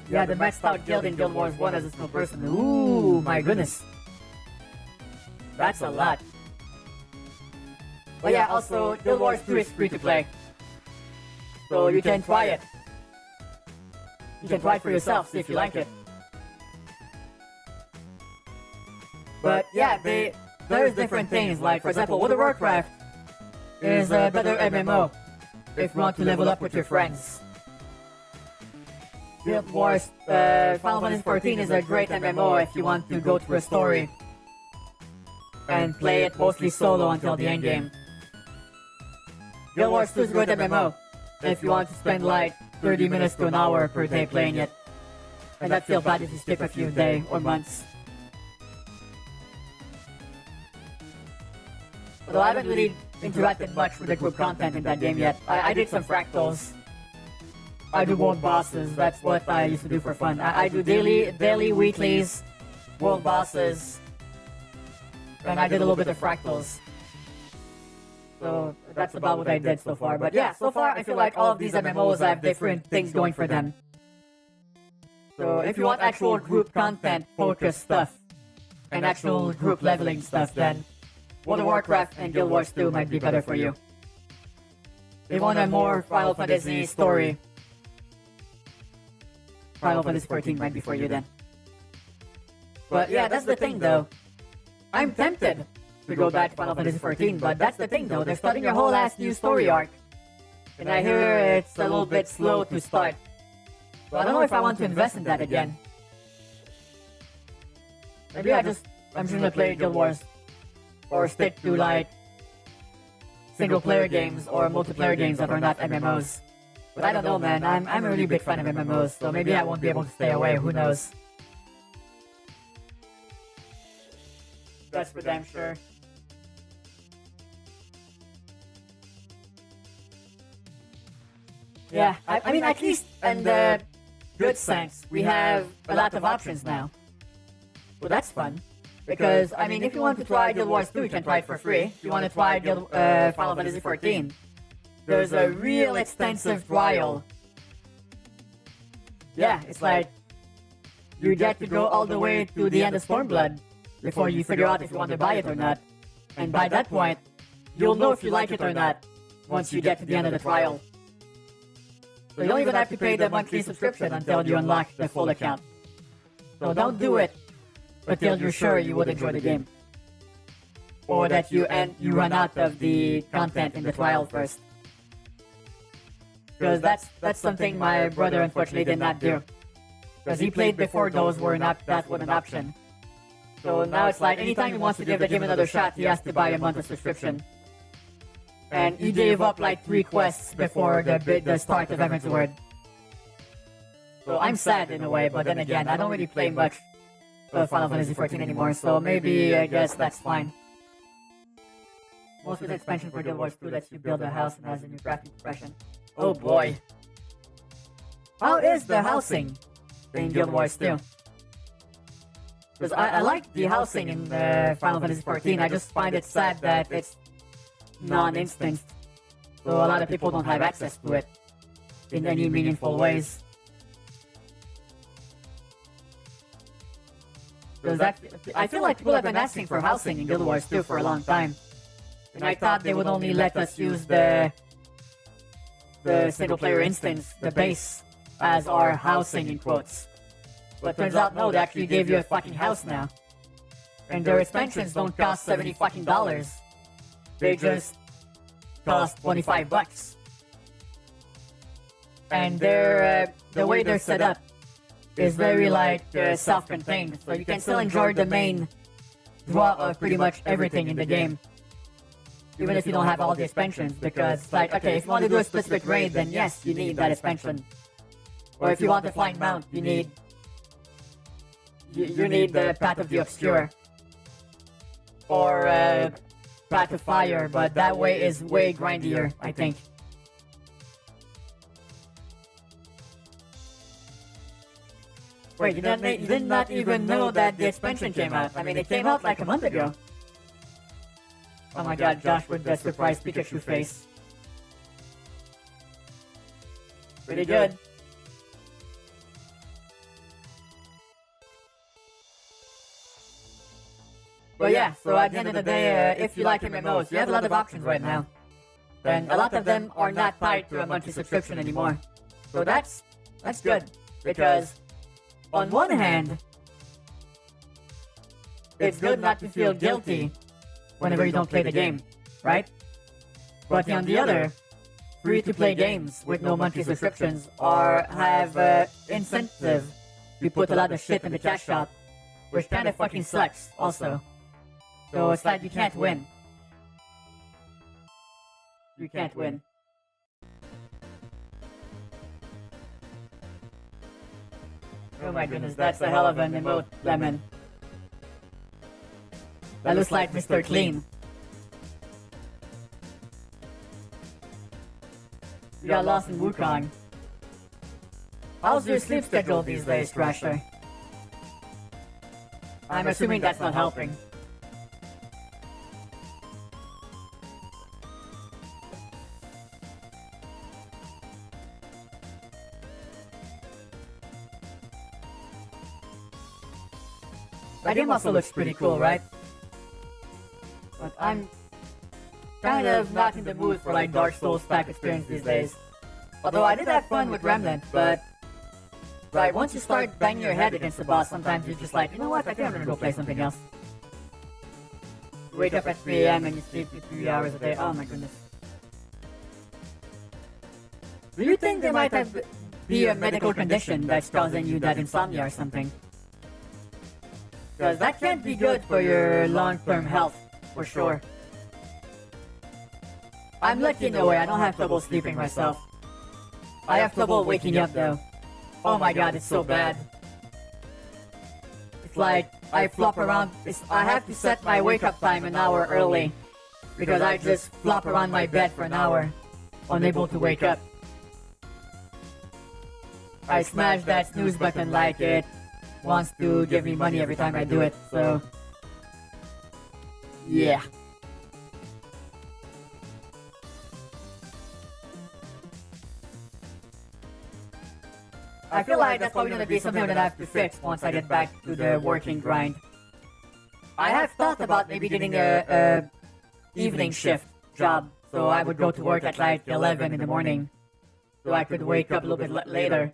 Yeah, the maxed out guild in Guild Wars 1 as a single person. Ooh, my goodness. That's a lot. But yeah, also, Guild Wars 2 is free to play. So you can try it. You can try it for yourself, see if you like it. But yeah, there's different things, like for example, World of Warcraft is a better MMO if you want to level up with your friends. Guild Wars Final Fantasy XIV is a great MMO if you want to go through a story and play it mostly solo until the endgame. Guild Wars 2 is a good MMO if you want to spend like 30 minutes to an hour per day playing it. And that feels bad if you skip a few days or months. Although I haven't really interacted much with the group content in that game yet. I did some fractals. I do world bosses, that's what I used to do for fun. I do daily, weeklies, world bosses, and I did a little bit of fractals. So that's about what I did so far. But yeah, so far I feel like all of these MMOs have different things going for them. So if you want actual group content focused stuff, and actual group leveling stuff, then World of Warcraft and Guild Wars 2 might be better for you. If you want a more Final Fantasy story, Final Fantasy 14 might be for you then. But yeah, that's the thing though. I'm tempted to go back to Final Fantasy 14, but that's the thing though. They're starting a whole ass new story arc. And I hear it's a little bit slow to start. So I don't know if I want to invest in that again. Maybe I'm just gonna play Guild Wars. Or stick to like single player games or multiplayer games that are not MMOs. But I don't know, man. I'm a really big fan of MMOs, so maybe I won't be able to stay away. Who knows? That's for damn sure. Yeah, I mean, at least in the good sense, we have a lot of options now. Well, that's fun. Because, I mean, if you want to try Guild Wars 2, you can try it for free. If you want to try Final Fantasy 14, there's a real extensive trial. Yeah, it's like you get to go all the way to the end of Stormblood before you figure out if you want to buy it or not. And by that point, you'll know if you like it or not once you get to the end of the trial. So you don't even have to pay the monthly subscription until you unlock the full account. So don't do it until you're sure you would enjoy the game. Or that you run out of the content in the trial first. Because that's something my brother unfortunately did not do. Because he played before those were not that was an option. So now it's like anytime he wants to give the game another shot, he has to buy a monthly subscription. And he gave up like 3 quests before the start of Heavensward. So I'm sad in a way, but then again, I don't really play much Final Fantasy 14 anymore, so maybe I guess that's fine. Most of the expansion for Guild Wars 2 lets you build a house and has a new crafting progression. Oh boy. How is the housing in Guild Wars 2? Because I like the housing in Final Fantasy 14, I just find it sad that it's non-instant. So a lot of people don't have access to it in any meaningful ways. I feel like people have been asking for housing in Guild Wars 2 for a long time. And I thought they would only let us use the single player instance, the base, as our housing in quotes. But turns out no, they actually gave you a fucking house now. And their expansions don't cost $70 fucking dollars. They just cost $25. And they're the way they're set up is very like self-contained, so you can still enjoy the main draw of pretty much everything in the game, even if you don't have all the expansions. Because like, okay, if you want to do a specific raid, then yes, you need that expansion. Or if you want to flying mount, you need the Path of the Obscure or Path of Fire, but that way is way grindier, I think. Wait, you did not even know that the expansion came out. I mean, it came out like a month ago. Oh my god, Josh with the surprise Pikachu face. Pretty good. But yeah, so at the end of the day, if you like MMOs, you have a lot of options right now. And a lot of them are not tied to a monthly subscription anymore. So that's good. Because on one hand, it's good not to feel guilty whenever you don't play the game, right? But on the other, free-to-play games with no monthly subscriptions have incentive to put a lot of shit in the cash shop, which kind of fucking sucks also. So it's like you can't win. You can't win. Oh my goodness, that's a hell of an emote, Lemon. That looks like Mr. Clean. You got lost in Wukong. How's your sleep schedule these days, Thrasher? I'm assuming that's not helping. That game also looks pretty cool, right? But I'm kind of not in the mood for like Dark Souls type experience these days. Although I did have fun with Remnant, but right, once you start banging your head against the boss, sometimes you're just like, you know what, I think I'm gonna go play something else. You wake up at 3 AM and you sleep for 3 hours a day, oh my goodness. Do you think there might have be a medical condition that's causing you that insomnia or something? Because that can't be good for your long-term health, for sure. I'm lucky in a way, I don't have trouble sleeping myself. I have trouble waking up though. Oh my god, it's so bad. It's like, I flop around, I have to set my wake-up time an hour early. Because I just flop around my bed for an hour, unable to wake up. I smash that snooze button like it wants to give me money every time I do it, so... yeah. I feel like that's probably gonna be something that I have to fix once I get back to the working grind. I have thought about maybe getting a evening shift job, so I would go to work at like 11 in the morning, so I could wake up a little bit later.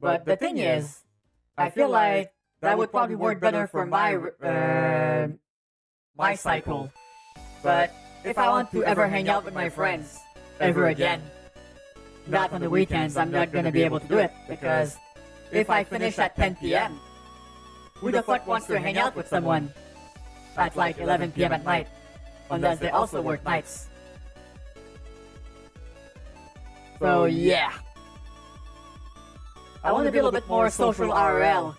But the thing is, I feel like that would probably work better for my cycle. But if I want to ever hang out with my friends ever again, not on the weekends, I'm not gonna be able to do it, because if I finish at 10 PM, who the fuck wants to hang out with someone at like 11 PM at night, unless they also work nights? So yeah. I want to be a little bit more social RL.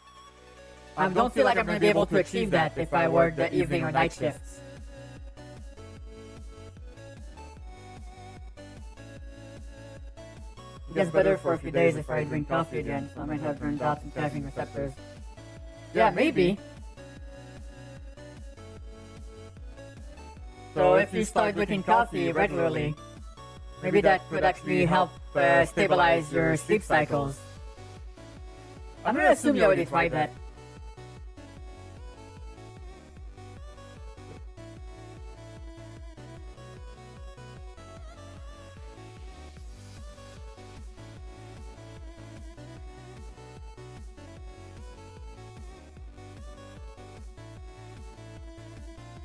I don't feel like I'm going to be able to achieve that if I work the evening or night shifts. It gets better for a few days if I drink coffee again, so I might have burned out some caffeine receptors. Yeah, maybe. So if you start drinking coffee regularly, maybe that could actually help stabilize your sleep cycles. I'm gonna assume you already tried that.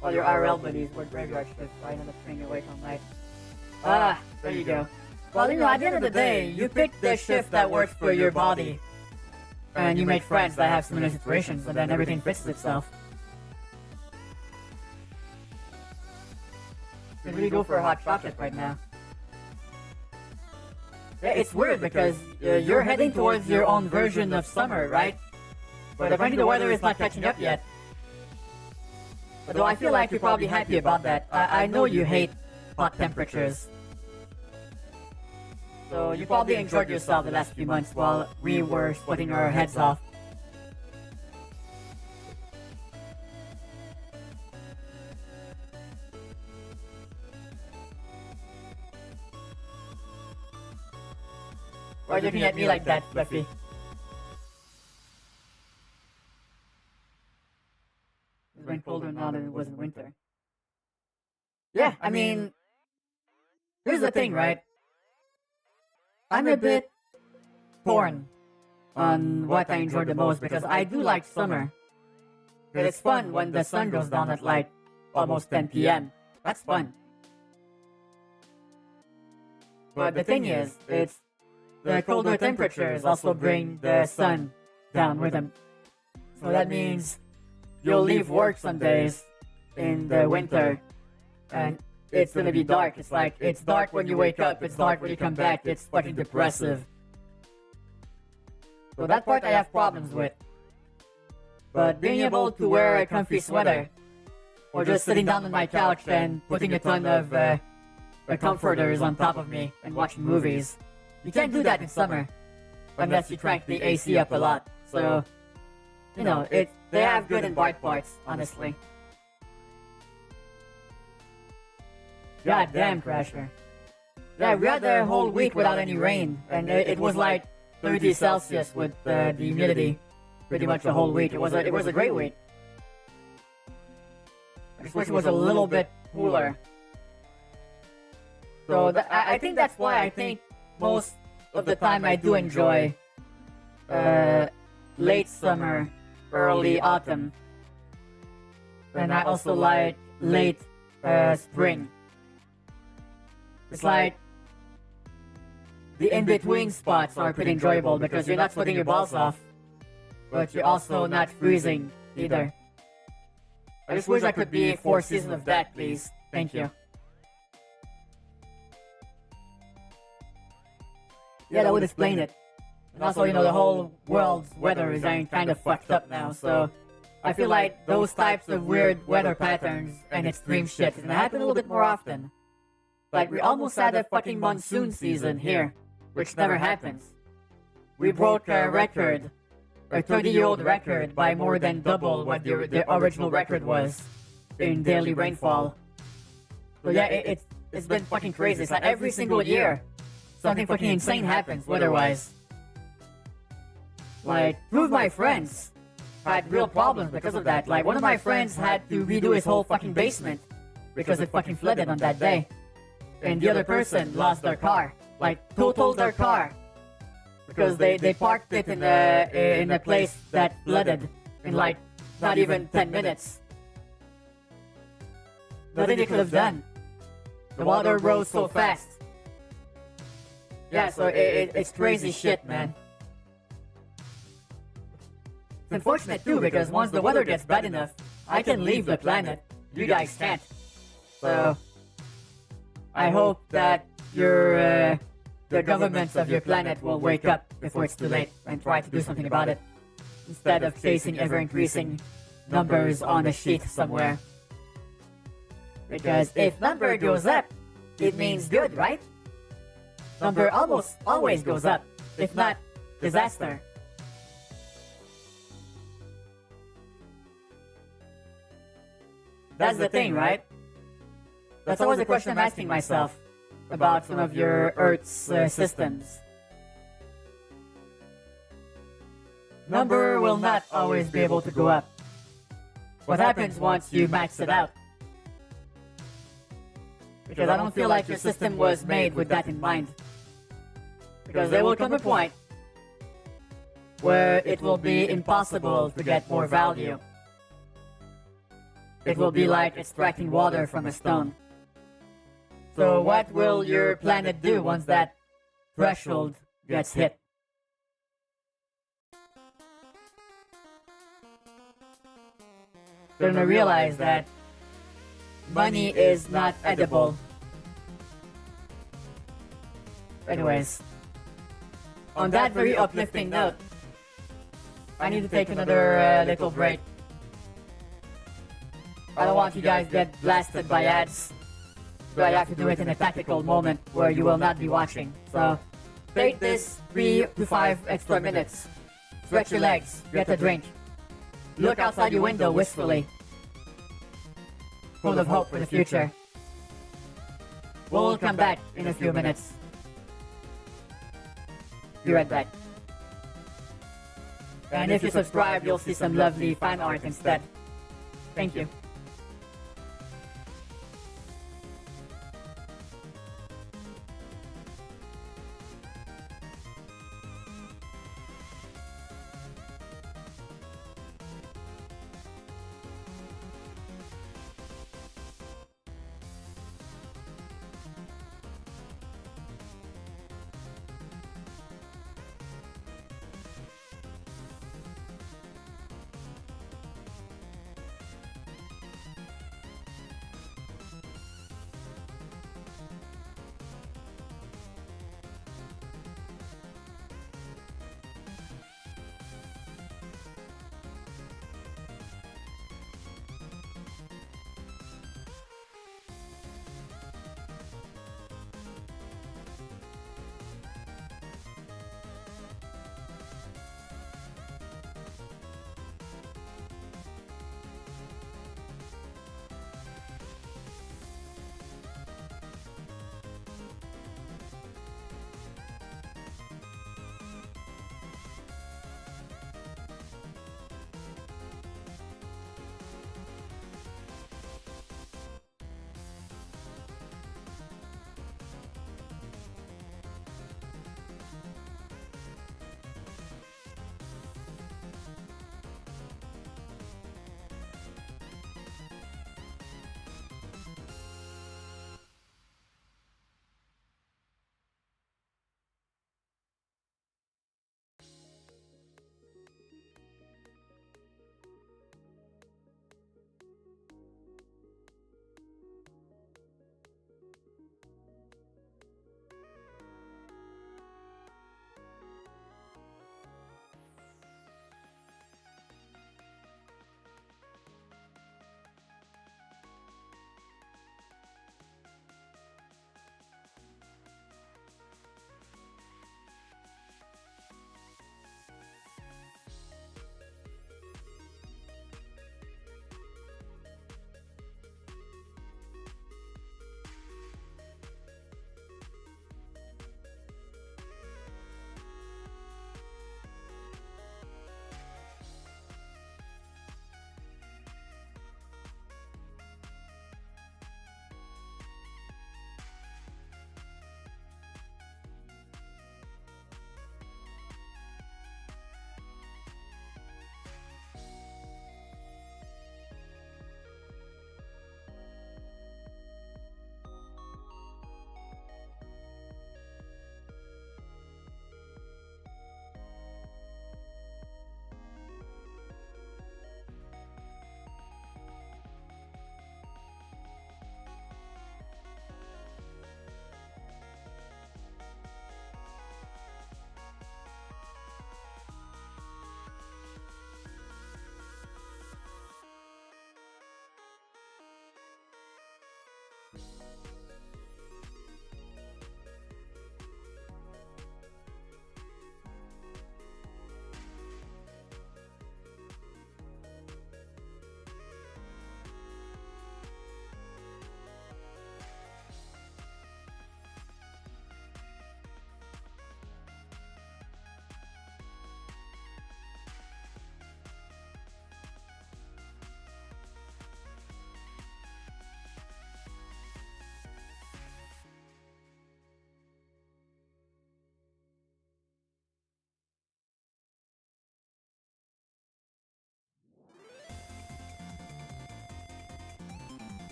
While your RL buddies work graveyard shifts, so I end up staying awake all night. Ah, there you go. Well, you know, at the end of the day, you pick the shift that works for your body. And you make friends that have similar situations, and then everything fixes itself. You can really go for a hot chocolate right now. Yeah, it's weird because you're heading towards your own version of summer, right? But apparently the weather is not catching up yet. Although I feel like you're probably happy about that. I know you hate hot temperatures. So you probably enjoyed yourself the last few months while we were sweating our heads off. Why are you looking at me like that, Fluffy? It went colder now than it was in winter. Yeah, I mean, here's the thing, right? I'm a bit torn on what I enjoy the most because I do like summer. It's fun when the sun goes down at like almost 10 PM. That's fun. But the thing is, it's the colder temperatures also bring the sun down with them. So that means you'll leave work some days in the winter and it's gonna be dark. It's like, it's dark when you wake up, it's dark when you come back, it's fucking depressive. So that part I have problems with. But being able to wear a comfy sweater, or just sitting down on my couch and putting a ton of comforters on top of me and watching movies, you can't do that in summer unless you crank the AC up a lot. So, you know, they have good and bad parts, honestly. God damn, Crasher. Yeah, we had the whole week without any rain, and it was like 30 Celsius with the humidity pretty much the whole week. It was a great week. I just wish it was a little bit cooler. So I think that's why I think most of the time I do enjoy late summer, early autumn, and I also like late spring. It's like the in-between spots are pretty enjoyable because you're not sweating your balls off, but you're also not freezing either. I just wish I could be 4 seasons of that, please. Thank you. Yeah, that would explain it. And also, you know, the whole world's weather is kind of fucked up now, so I feel like those types of weird weather patterns and extreme shit is gonna happen a little bit more often. Like, we almost had a fucking monsoon season here, which never happens. We broke a record, a 30-year-old record, by more than double what the original record was in daily rainfall. So yeah, it's been fucking crazy. It's like every single year, something fucking insane happens weather-wise. Like, two of my friends had real problems because of that. Like, one of my friends had to redo his whole fucking basement because it fucking flooded on that day. And the other person lost their car. Like, totaled their car. Because they parked it in a place that flooded in like not even 10 minutes. Nothing they could have done. The water rose so fast. Yeah, so it's crazy shit, man. It's unfortunate too, because once the weather gets bad enough, I can leave the planet. You guys can't. So I hope that the governments of your planet will wake up before it's too late and try to do something about it, instead of chasing ever-increasing numbers on a sheet somewhere. Because if number goes up, it means good, right? Number almost always goes up, if not disaster. That's the thing, right? That's always a question I'm asking myself about some of your Earth's systems. Number will not always be able to go up. What happens once you max it out? Because I don't feel like your system was made with that in mind. Because there will come a point where it will be impossible to get more value. It will be like extracting water from a stone. So what will your planet do once that threshold gets hit? You're gonna realize that money is not edible. Anyways, on that very uplifting note, I need to take another little break. I don't want you guys to get blasted by ads. So I have to do it in a tactical moment where you will not be watching. So take this 3 to 5 extra minutes. Stretch your legs, get a drink. Look outside your window wistfully, full of hope for the future. We'll come back in a few minutes. Be right back. And if you subscribe, you'll see some lovely fan art instead. Thank you.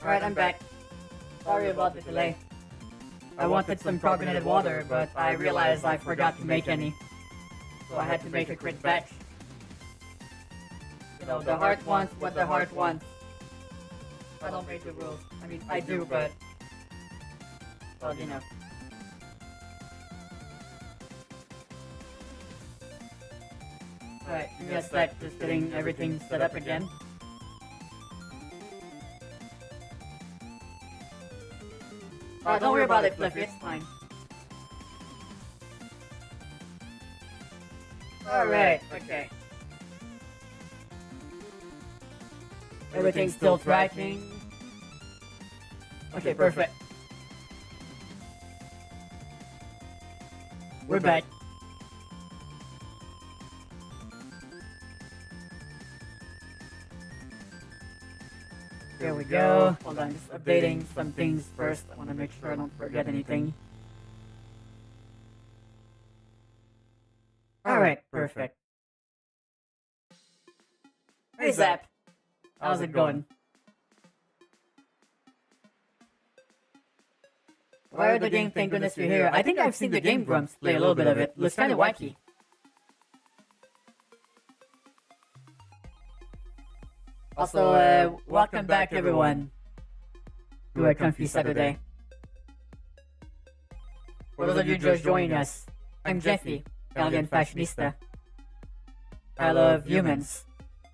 Alright, I'm back. Sorry about the delay. I wanted some carbonated water, but I realized I forgot to make any. So I had to make a quick batch. You know, the heart wants what the heart wants. I don't make the rules. I mean, I do, but... well, you know. Alright, give me a sec, just getting everything set up again. Don't worry about it, Fluffy, it's fine. Alright, okay. Everything's still tracking. Okay, perfect. We're back. Here we go. Hold on, just updating some things first. I want to make sure I don't forget anything. Alright, perfect. Hey Zap! How's it going? Why are the game thank goodness you're here? I think I've seen the Game Grumps play a little bit of it. Looks kinda wacky. Also, welcome back everyone to a comfy Saturday. For those of you just joining us, I'm Jeffy, Italian fashionista. I love humans,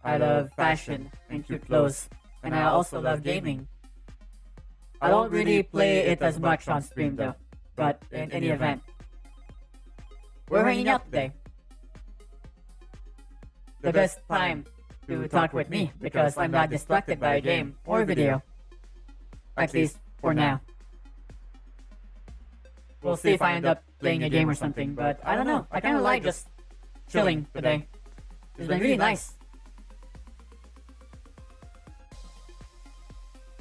I love fashion and cute clothes, and I also love gaming. I don't really play it as much on stream though, but in any event, we're hanging out today. The best time to talk with me because I'm not distracted by a game or video. At least for now. We'll see if I end up playing a game or something, but I don't know. I kind of like just chilling today. It's been really nice.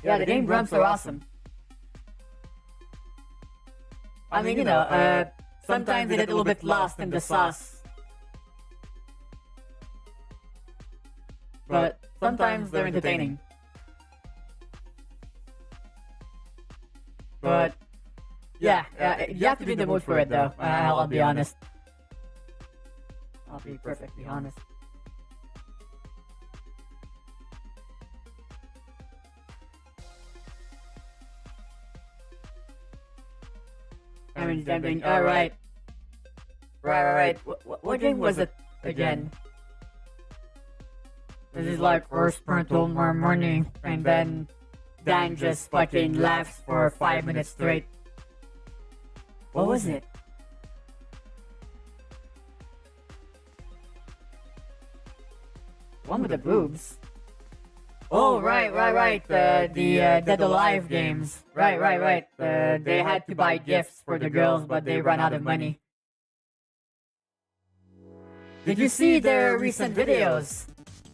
Yeah, the Game Grumps are awesome. I mean, you know, sometimes they get a little bit lost in the sauce. But sometimes they're entertaining. But yeah, you have to be in the mood for it though. I'll be honest. I'll be perfectly honest. I mean, jumping. All right. Right. What game was it again? This is like first burnt all my money, and then Dan just fucking laughs for 5 minutes straight. What was it? One with the boobs. Oh, right. The Dead Alive games. Right. They had to buy gifts for the girls, but they ran out of money. Did you see their recent videos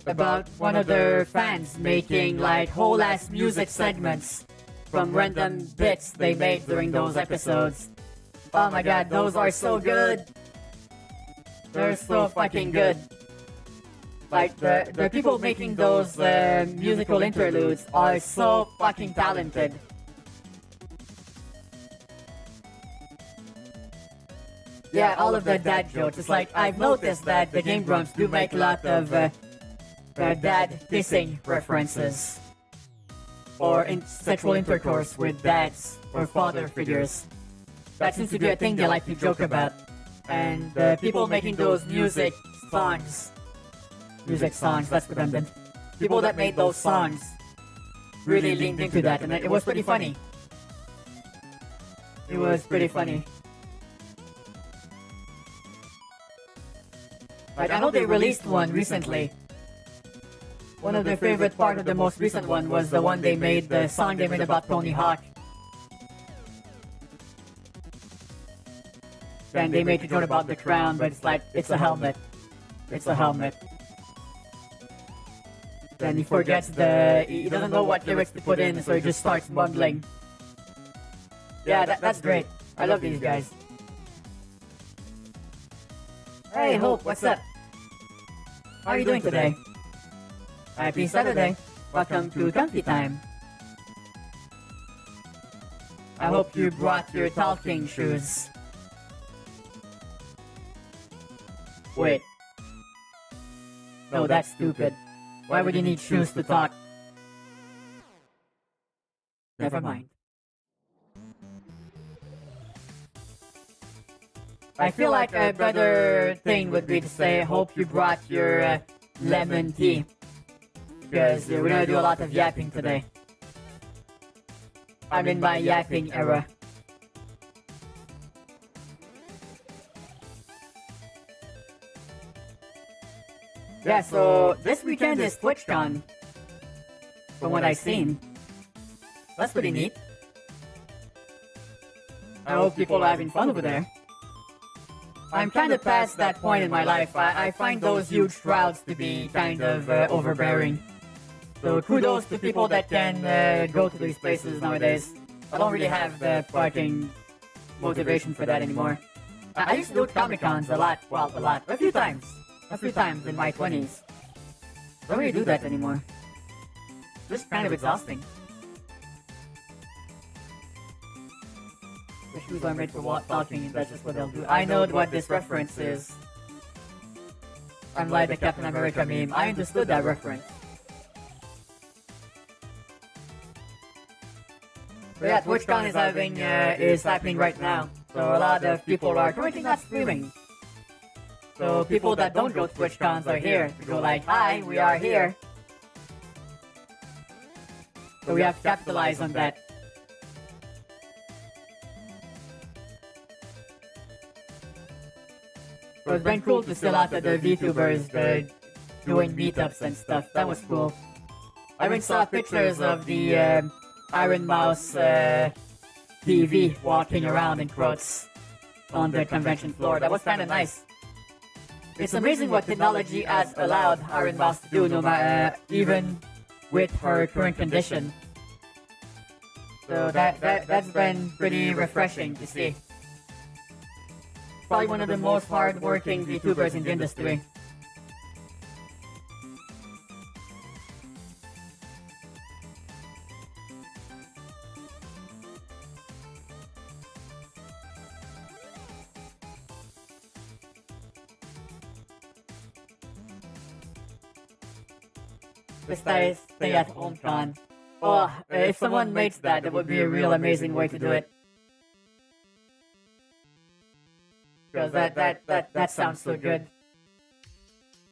about one of their fans making like whole ass music segments from random bits they made during those episodes? Oh my god, those are so good. They're so fucking good. Like the people making those musical interludes are so fucking talented. Yeah, all of the dad jokes. It's like I've noticed that the Game Grumps do make a lot of dad dissing references or sexual intercourse with dads or father figures. That seems to be a thing they like to joke about. And the people making those music songs, that's redundant. People that made those songs really leaned into that, and it was pretty funny. It was pretty funny. Like, I know they released one recently. One of their favorite part of the most recent one was the one they made, the song they made about Tony Hawk. And they made a joke about the crown, but it's like, it's a helmet. It's a helmet. Then he forgets he doesn't know what lyrics to put in, so he just starts mumbling. Yeah, that's great. I love these guys. Hey, Hope, what's up? How are you doing today? Happy Saturday. Welcome to Comfy Time. I hope you brought your talking shoes. Wait. No, that's stupid. Why would you need shoes to talk? Never mind. I feel like a better thing would be to say, hope you brought your lemon tea. Because we're gonna do a lot of yapping today. I'm in my yapping era. Yeah, so this weekend is TwitchCon. From what I've seen. That's pretty neat. I hope people are having fun over there. I'm kind of past that point in my life. I find those huge crowds to be kind of overbearing. So kudos to people that can go to these places nowadays. I don't really have the fucking motivation for that anymore. I used to go to Comic-Cons a lot. Well, a lot. A few times in my 20s. Don't really do that anymore. Just kind of exhausting. The shoes are made for talking, that's just what they'll do. I know what this reference is. I'm like the Captain America meme. I understood that reference. But yeah, TwitchCon is happening right now. So a lot of people are currently not streaming. So people that don't go to TwitchCons are here to go like, hi, we are here. So we have to capitalize on that. So it's been cool to see a lot of the VTubers doing meetups and stuff. That was cool. I even saw pictures of the Iron Mouse TV walking around in Croats on the convention floor. That was kind of nice. It's amazing what technology has allowed Iron Mouse to do, no matter even with her current condition. So that's been pretty refreshing to see. Probably one of the most hard-working VTubers in the industry. Besides stay at home con. Oh, if someone makes that, it would be a real amazing way to do it. Because that sounds so good.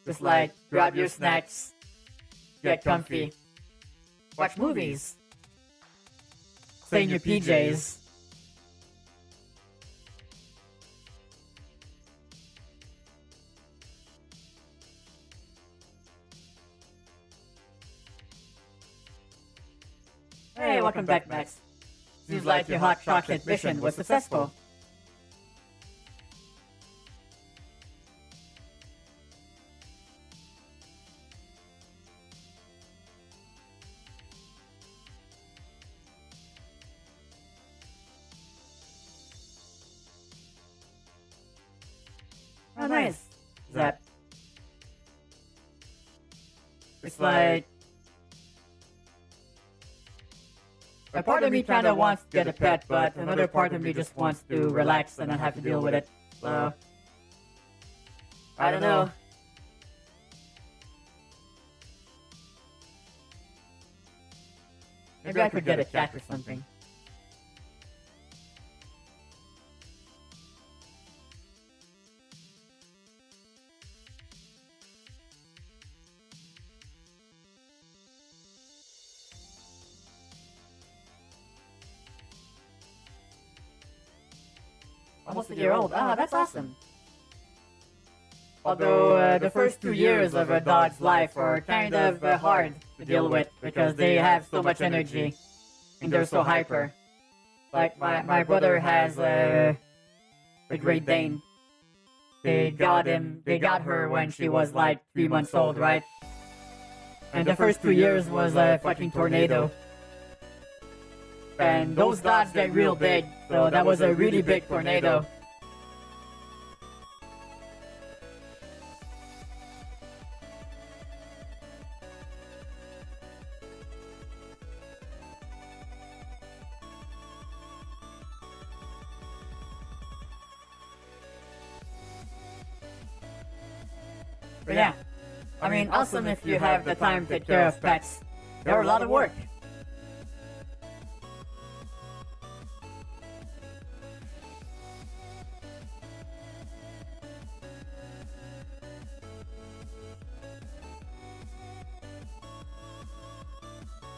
Just like, grab your snacks, get comfy, watch movies, stay in your PJs. Hey, welcome back, Max. Seems like your hot chocolate mission was successful. Oh, nice. That. It's like. A part of me kinda wants to get a pet, but another part of me just wants to relax and not have to deal with it. So. I don't know. Maybe I could get a cat or something. Almost a year old. Ah, that's awesome. Although the first 2 years of a dog's life are kind of hard to deal with because they have so much energy and they're so hyper. Like my brother has a Great Dane. They got her when she was like 3 months old, right? And the first 2 years was a fucking tornado. And those dogs get real big, so that was a really big tornado. But yeah, I mean, awesome if you have the time to take care of pets. They're a lot of work.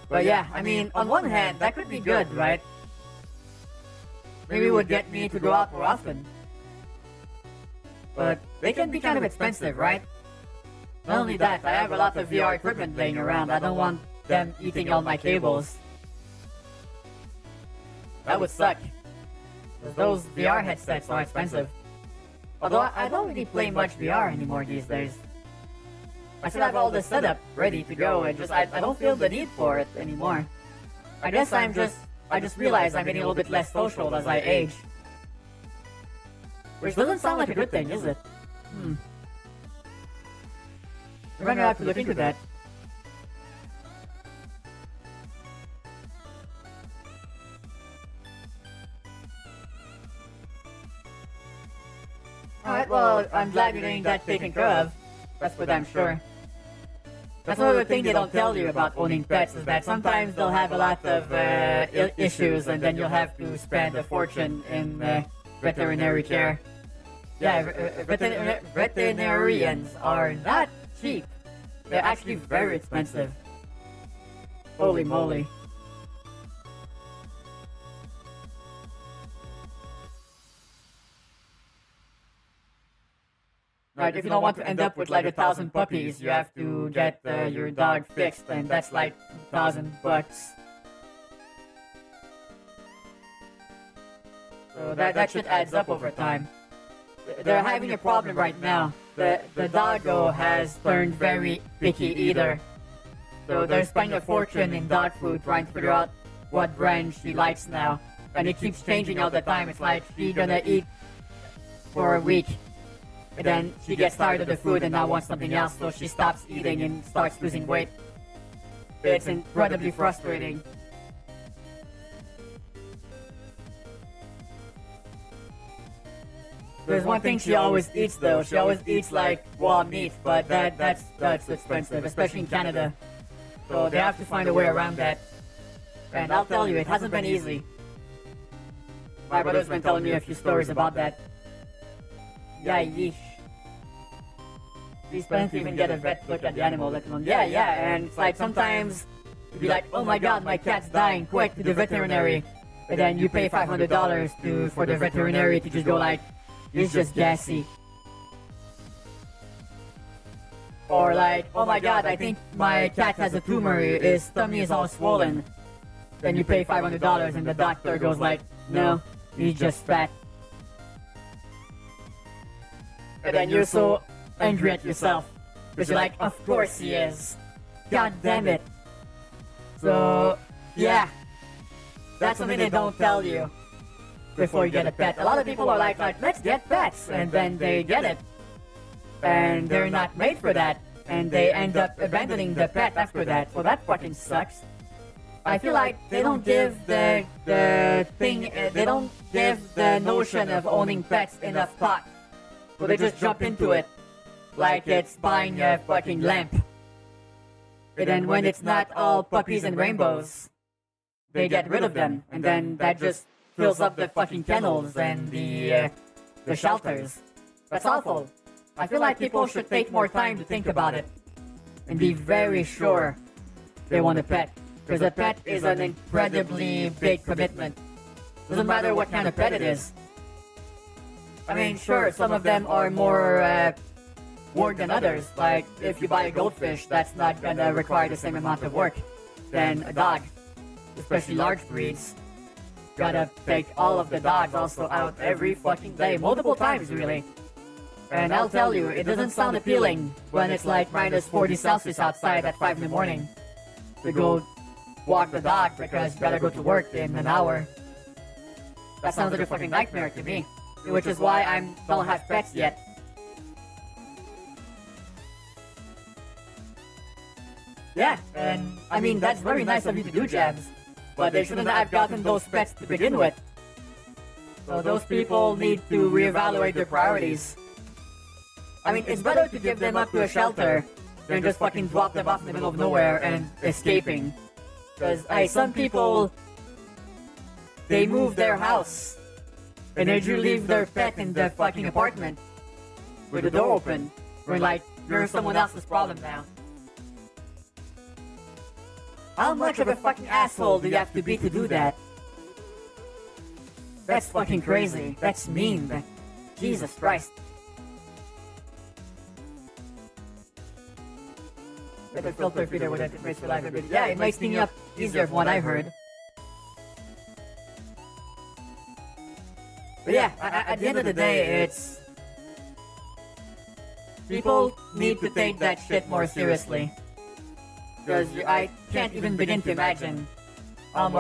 But yeah, I mean, on one hand, that could be good, right? Maybe it would get me to go out more often. But they can be kind of expensive, right? Not only that, I have a lot of VR equipment laying around. I don't want them eating all my cables. That would suck. 'Cause those VR headsets are expensive. Although I don't really play much VR anymore these days. I still have all the setup ready to go, and I don't feel the need for it anymore. I guess I just realized I'm getting a little bit less social as I age. Which doesn't sound like a good thing, is it? We're gonna have to look into that. Alright, well, I'm glad you're getting that taken care of. That's what I'm sure. That's another thing they don't tell you about owning pets is that sometimes they'll have a lot of issues and then you'll have to spend a fortune in veterinary care. Yeah, veterinarians are not cheap. They're actually very expensive. Holy moly. Right, if you don't want to end up with like 1,000 puppies, you have to get your dog fixed, and that's like $2,000. So that shit adds up over time. They're having a problem right now. The doggo has turned very picky eater. So they're spending a fortune in dog food trying to figure out what brand she likes now. And it keeps changing all the time. It's like she's gonna eat for a week. And then she gets tired of the food and now wants something else, so she stops eating and starts losing weight. It's incredibly frustrating. There's one thing she always eats though. She always eats like raw meat, but that's expensive, especially in Canada. So they have to find a way around that. And I'll tell you, it hasn't been easy. My brother's been telling me a few stories about that. Yeah, yeesh. These parents even get a vet to look at the animal, let alone, yeah, and it's like sometimes you'd be like, oh my god, my cat's dying, quick, to the veterinary. And then you pay $500 for the veterinary to just go like, it's just gassy. Or like, oh my god, I think my cat has a tumor, his tummy is all swollen. Then you pay $500 and the doctor goes like, no, he's just fat. And then you're so angry at yourself. Because you're like, of course he is. God damn it. So, yeah. That's something they don't tell you before you get a pet. A lot of people are like, let's get pets. And then they get it. And they're not made for that. And they end up abandoning the pet after that. So that fucking sucks. I feel like they don't give the thing, they don't give the notion of owning pets enough thought. So they just jump into it like it's buying a fucking lamp. And then when it's not all puppies and rainbows, they get rid of them. And then that just fills up the fucking kennels and the shelters. That's awful. I feel like people should take more time to think about it and be very sure they want a pet. Because a pet is an incredibly big commitment. Doesn't matter what kind of pet it is. I mean, sure, some of them are more work than others. Like, if you buy a goldfish, that's not gonna require the same amount of work than a dog. Especially large breeds. Gotta take all of the dogs also out every fucking day. Multiple times, really. And I'll tell you, it doesn't sound appealing when it's like minus 40 Celsius outside at 5 in the morning to go walk the dog because you gotta go to work in an hour. That sounds like a fucking nightmare to me. Which is why I don't have pets yet. Yeah, and I mean, that's very nice of you to do, Jabs. But they shouldn't have gotten those pets to begin with. So those people need to reevaluate their priorities. I mean, it's better to give them up to a shelter than just fucking drop them off in the middle of nowhere and escaping. Because, some people, they move their house. And they just leave their pet in the fucking apartment with the door open. We're like, you're someone else's problem now. How much of a fucking asshole do you have to be to do that? That's fucking crazy. That's mean. Jesus Christ. Better filter feeder with interface reliability. Yeah, it makes things up easier from what I heard. But yeah, at the end of the day, it's... People need to take that shit more seriously. Because I can't even begin to imagine how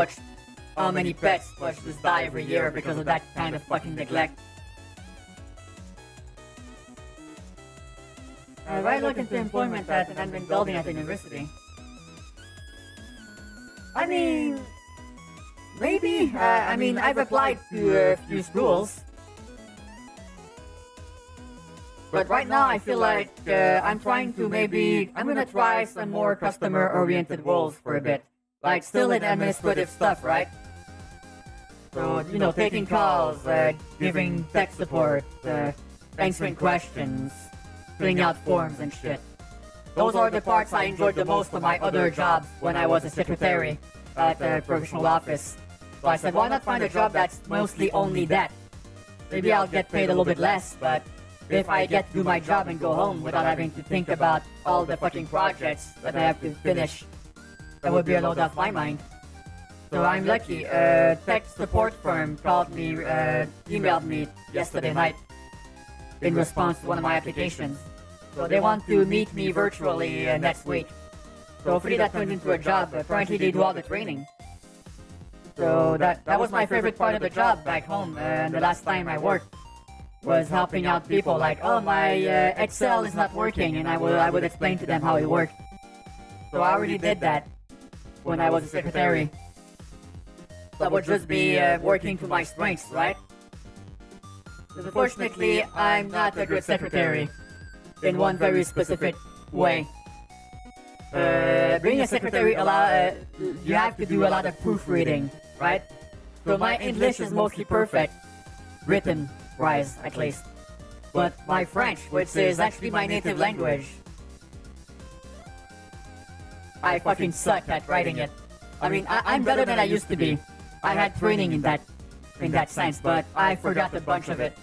many pets just die every year because of that kind of fucking neglect. Why look into employment at an admin building at the university? I mean... Maybe. I mean, I've applied to a few schools. But right now, I feel like I'm trying to I'm gonna try some more customer-oriented roles for a bit. Like, still in administrative stuff, right? So, you know, taking calls, giving tech support, answering questions, filling out forms and shit. Those are the parts I enjoyed the most of my other jobs when I was a secretary at a professional office. So I said, why not find a job that's mostly only that? Maybe I'll get paid a little bit less, but if I get to do my job and go home without having to think about all the fucking projects that I have to finish, that would be a load off my mind. So I'm lucky. A tech support firm called me, emailed me yesterday night in response to one of my applications. So they want to meet me virtually next week. So hopefully that turned into a job. Apparently they do all the training. So that was my favorite part of the job back home. And the last time I worked was helping out people like, oh, my Excel is not working, and I would explain to them how it worked. So I already did that when I was a secretary. That would just be working to my strengths, right? Because unfortunately, I'm not a good secretary in one very specific way. Being a secretary, you have to do a lot of proofreading, right? So my English is mostly perfect, written-wise at least. But my French, which is actually my native language, I fucking suck at writing it. I mean, I'm better than I used to be. I had training in that sense, but I forgot a bunch of it.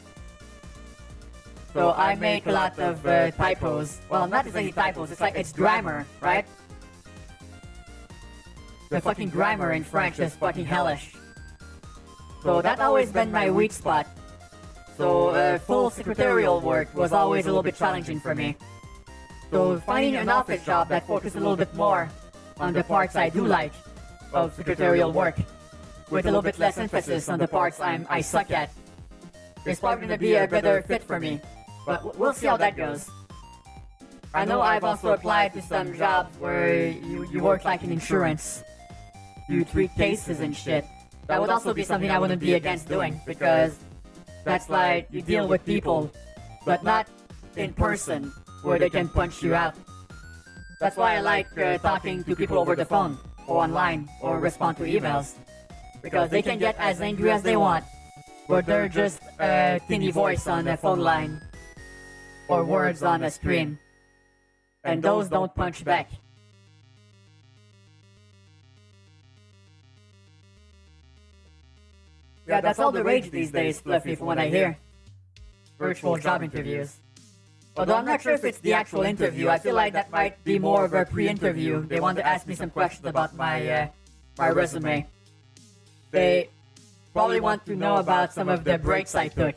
So I make a lot of typos. Well, not exactly typos. It's grammar, right? The fucking grammar in French is fucking hellish. So that always been my weak spot. So full secretarial work was always a little bit challenging for me. So finding an office job that focused a little bit more on the parts I do like of secretarial work, with a little bit less emphasis on the parts I suck at, is probably going to be a better fit for me. But we'll see how that goes. I know I've also applied to some jobs where you work like in insurance. You treat cases and shit. That would also be something I wouldn't be against doing, because that's like you deal with people, but not in person where they can punch you out. That's why I like talking to people over the phone or online or respond to emails, because they can get as angry as they want, but they're just a tinny voice on a phone line or words on a screen, and those don't punch back. Yeah, that's all the rage these days, Fluffy, from what I hear. Virtual job interviews. Although I'm not sure if it's the actual interview, I feel like that might be more of a pre-interview. They want to ask me some questions about my resume. They probably want to know about some of the breaks I took.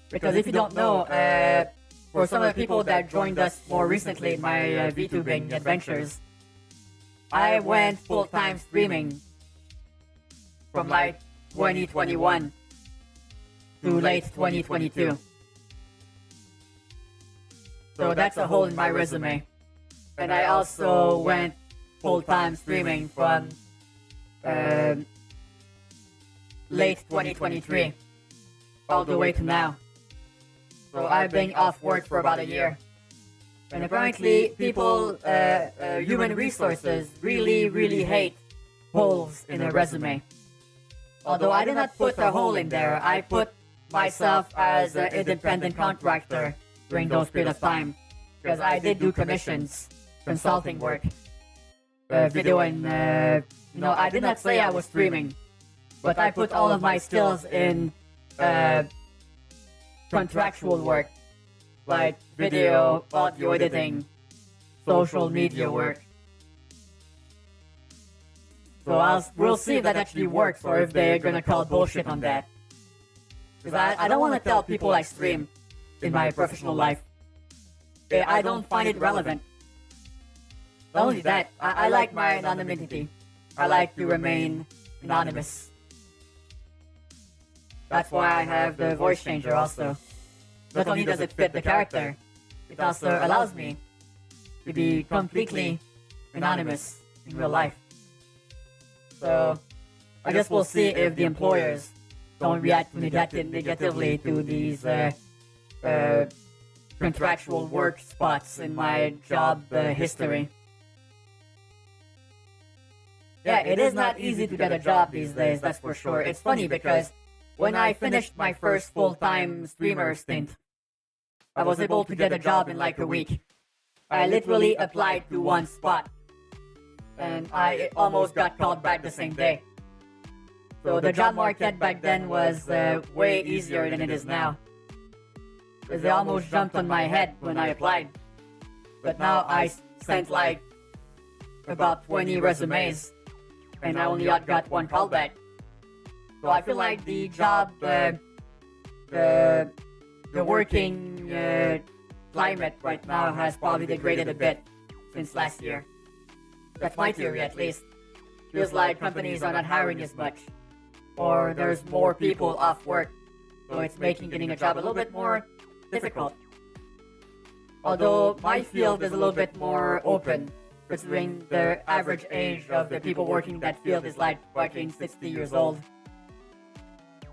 Because if you don't know, for some of the people that joined us more recently in my VTubing adventures, I went full-time streaming from like 2021 to late 2022. So that's a hole in my resume. And I also went full-time streaming from late 2023 all the way to now. So I've been off work for about a year. And apparently people, human resources really hate holes in a resume. Although I did not put a hole in there, I put myself as an independent contractor during those period of time, because I did do commissions, consulting work, video, and I did not say I was streaming, but I put all of my skills in contractual work, like video, audio editing, social media work. So we'll see if that actually works, or if they're gonna call bullshit on that. Because I don't want to tell people I stream in my professional life. I don't find it relevant. Not only that, I like my anonymity. I like to remain anonymous. That's why I have the voice changer also. Not only does it fit the character, it also allows me to be completely anonymous in real life. So I guess we'll see if the employers don't react negatively to these contractual work spots in my job history. Yeah, it is not easy to get a job these days, that's for sure. It's funny because when I finished my first full-time streamer stint, I was able to get a job in like a week. I literally applied to one spot, and I almost got called back the same day. So the job market back then was way easier than it is now. Because they almost jumped on my head when I applied. But now I sent like about 20 resumes, and I only got one callback. So I feel like the job, the working climate right now has probably degraded a bit since last year. That's my theory, at least. Feels like companies are not hiring as much, or there's more people off work, so it's making getting a job a little bit more difficult. Although my field is a little bit more open, considering the average age of the people working in that field is like fucking 60 years old.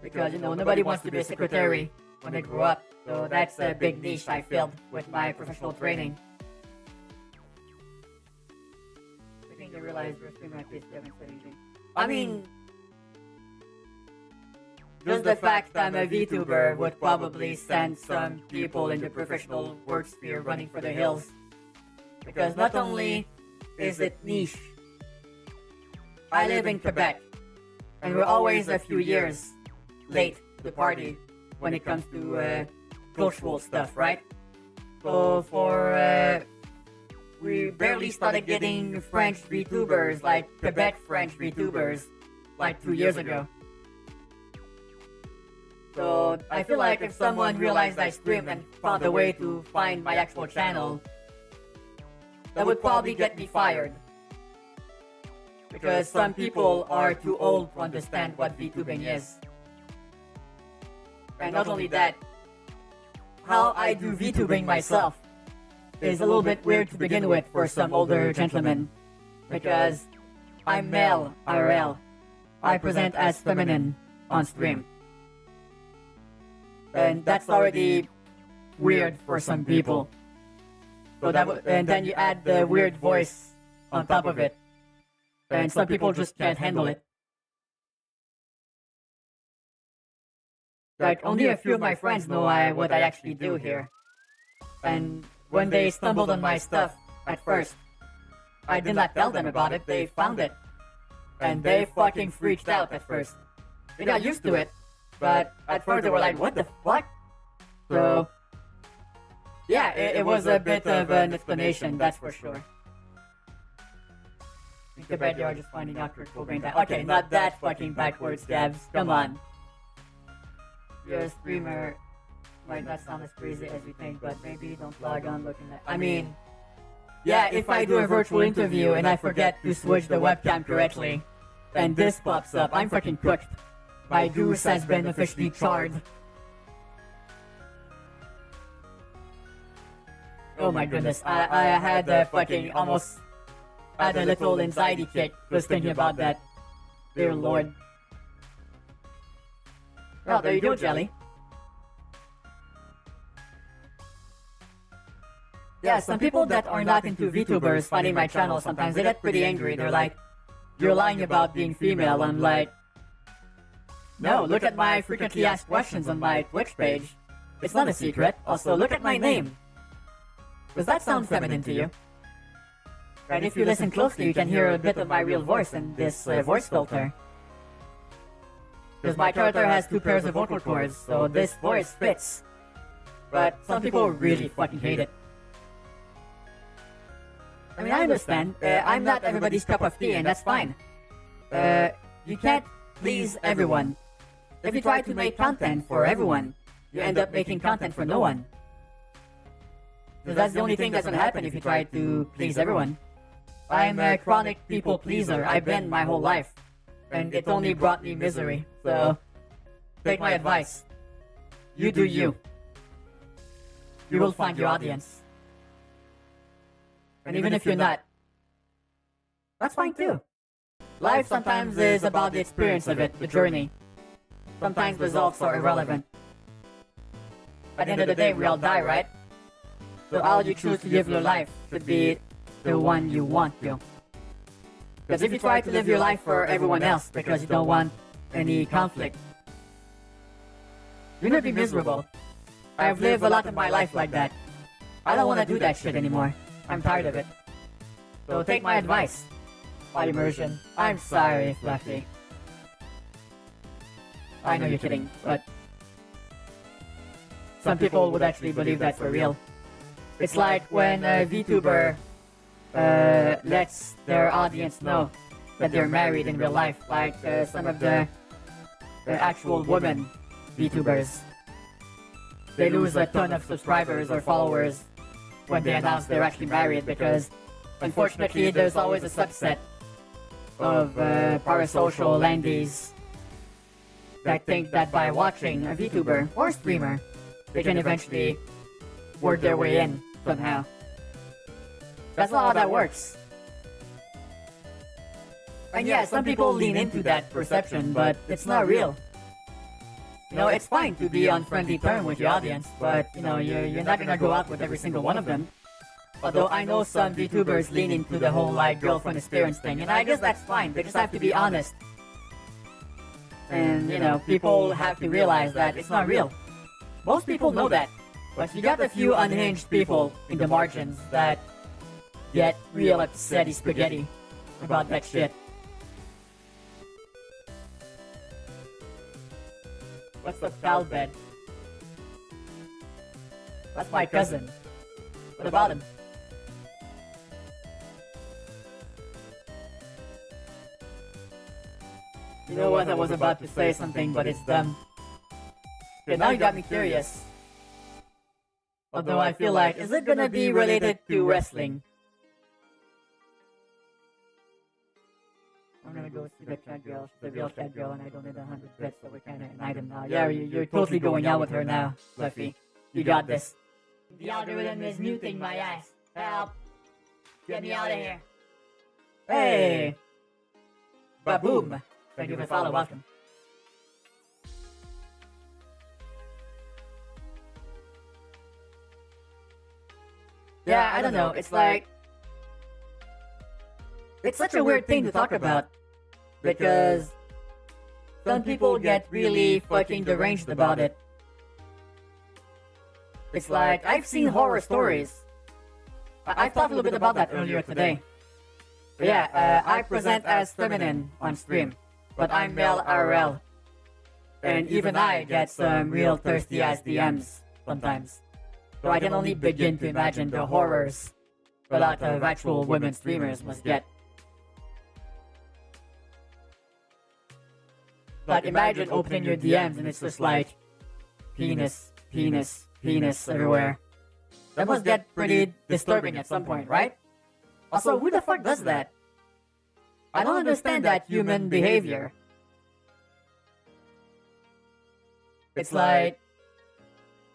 Because, nobody wants to be a secretary when they grow up, so that's a big niche I filled with my professional training. I think they realized we're streaming like this, I mean, just the fact I'm a VTuber would probably send some people in the professional work sphere running for the hills. Because not only is it niche, I live in Quebec, And we're always a few years late to the party when it comes to cultural stuff, right? So we barely started getting French VTubers, like Quebec French VTubers, like 2 years ago. So I feel like if someone realized I streamed and found a way to find my actual channel, that would probably get me fired. Because some people are too old to understand what VTubing is. And not only that, how I do VTubing myself is a little bit weird to begin with for some older gentlemen. Because I'm male IRL. I present as feminine on stream. And that's already weird for some people. So and then you add the weird voice on top of it. And some people just can't handle it. Like, only a few of my friends know what I actually do here. And when they stumbled on my stuff at first, I did not tell them about it, they found it. And they fucking freaked out at first. They got used to it, but at first they were like, what the fuck? So, yeah, it was a bit of an explanation, that's for sure. In Quebec, you're just finding out Kurt Cobain died. Okay, not that fucking backwards, Gabs. Come on. You're a streamer. Might not sound as crazy as you think, but maybe don't log on looking at... I mean... Yeah, if I do a virtual interview and I forget to switch the webcam correctly, and this pops up, I'm fucking cooked. My goose has been officially charred. Oh my goodness, I had a fucking almost... had a little anxiety kick just thinking about that. Dear Lord. Well, there you go, Jelly. Yeah, some people that are not into VTubers finding my channel sometimes they get pretty angry. They're like, you're lying about being female. I'm like, no, look at my frequently asked questions on my Twitch page. It's not a secret. Also, look at my name. Does that sound feminine to you? And if you listen closely, you can hear a bit of my real voice in this voice filter. Because my character has 2 pairs of vocal cords, so this voice fits. But some people really fucking hate it. I mean, I understand. I'm not everybody's cup of tea, and that's fine. You can't please everyone. If you try to make content for everyone, you end up making content for no one. Because that's the only thing that's gonna happen if you try to please everyone. I'm a chronic people pleaser. I've been my whole life. And it only brought me misery. So, take my advice. You do you. You will find your audience. And even if you're not, that's fine too. Life sometimes is about the experience of it, the journey. Sometimes results are irrelevant. At the end of the day, we all die, right? So how you choose to live your life should be the one you want to. Because if you try to live your life for everyone else because you don't want any conflict, you're gonna be miserable. I've lived a lot of my life like that. I don't want to do that shit anymore. I'm tired of it. So take my advice. My immersion. I'm sorry, Fluffy. I know you're kidding, but some people would actually believe that for real. It's like when a VTuber lets their audience know that they're married in real life, like some of the actual women VTubers. They lose a ton of subscribers or followers when they announce they're actually married because, unfortunately, there's always a subset of parasocial landies that think that by watching a VTuber or streamer, they can eventually work their way in somehow. That's not how that works. And yeah, some people lean into that perception, but it's not real. You know, it's fine to be on friendly terms with your audience, but, you know, you're not gonna go out with every single one of them. Although I know some VTubers lean into the whole, like, girlfriend experience thing, and I guess that's fine. They just have to be honest. And, you know, people have to realize that it's not real. Most people know that. But you got a few unhinged people in the margins that get real upsetty spaghetti about that shit. What's the foul bed? That's my cousin. What about him? You know what? I was about to say something, but it's dumb. Okay, now you got me curious. Although I feel like, is it gonna be related to wrestling? I'm gonna go see the cat girl. She's a real cat girl, and I don't need 100 bits, so we're kinda an item now. Yeah, you're totally going out with her now, Fluffy. You got this. The algorithm is muting my ass. Help! Get me out of here. Hey! Baboom! Thank you for the follow, welcome. Yeah, I don't know, it's like... It's such a weird thing to talk about. Because... some people get really fucking deranged about it. It's like, I've seen horror stories. I've talked a little bit about that earlier today. But yeah, I present as feminine on stream. But I'm male IRL. And even I get some real thirsty ass DMs sometimes. So I can only begin to imagine the horrors a lot of actual women streamers must get. But imagine opening your DMs and it's just like penis, penis, penis everywhere. That must get pretty disturbing at some point, right? Also, who the fuck does that? I don't understand that human behavior. It's like,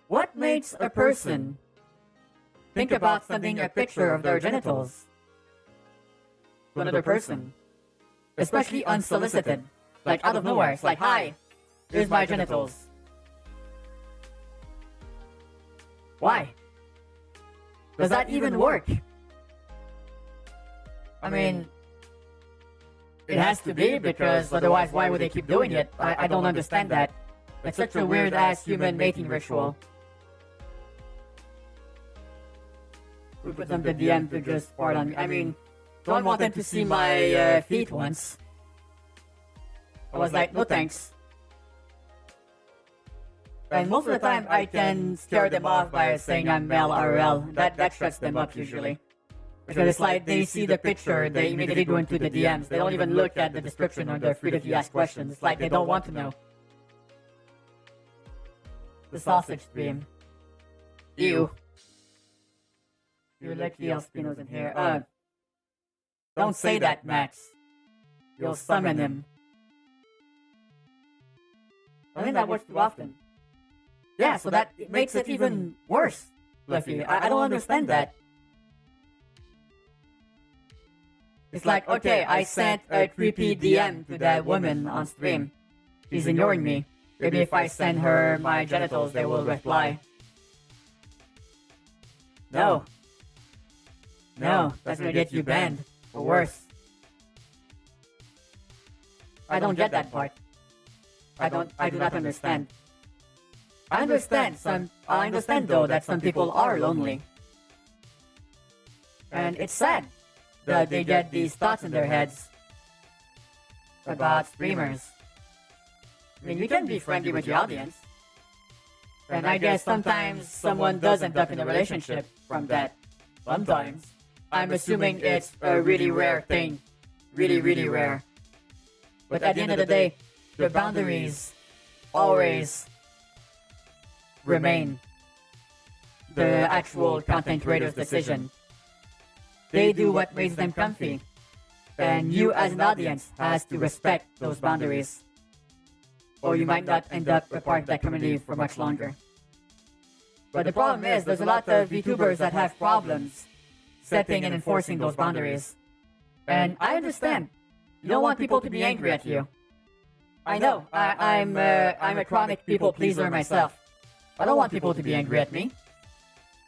what makes a person think about sending a picture of their genitals to another person? Especially unsolicited. Like out of nowhere, it's like, hi, here's my genitals. Why? Does that even work? I mean, it has to be, because otherwise why would they keep doing it? I don't understand that. It's such a weird ass human mating ritual. We put them the DM to just fart on me. I mean, don't want them to see my feet once. I was like, no thanks. And most of the time I can scare them off by saying I'm male RL. That shuts them up usually. Because it's like they see the picture, they immediately go into the DMs. They don't even look at the description or they're free to ask questions. It's like they don't want to know. The sausage stream. Ew. You're lucky Alspino's in here. Don't say that, Max. You'll summon him. I think that works too often. Yeah, so that makes it even worse, Fluffy. I don't understand that. It's like, okay, I sent a creepy DM to that woman on stream. She's ignoring me. Maybe if I send her my genitals, they will reply. No. No, that's gonna get you banned. Or worse. I don't get that part. I do not understand. I understand though that some people are lonely. And it's sad that they get these thoughts in their heads about streamers. I mean, you can be friendly with your audience. And I guess sometimes someone does end up in a relationship from that. Sometimes. I'm assuming it's a really rare thing. Really, really rare. But at the end of the day, the boundaries always remain the actual content creator's decision. They do what makes them comfy. And you as an audience has to respect those boundaries. Or you might not end up a part of that community for much longer. But the problem is, there's a lot of VTubers that have problems setting and enforcing those boundaries. And I understand. You don't want people to be angry at you. I know. I'm a chronic people pleaser myself. I don't want people to be angry at me.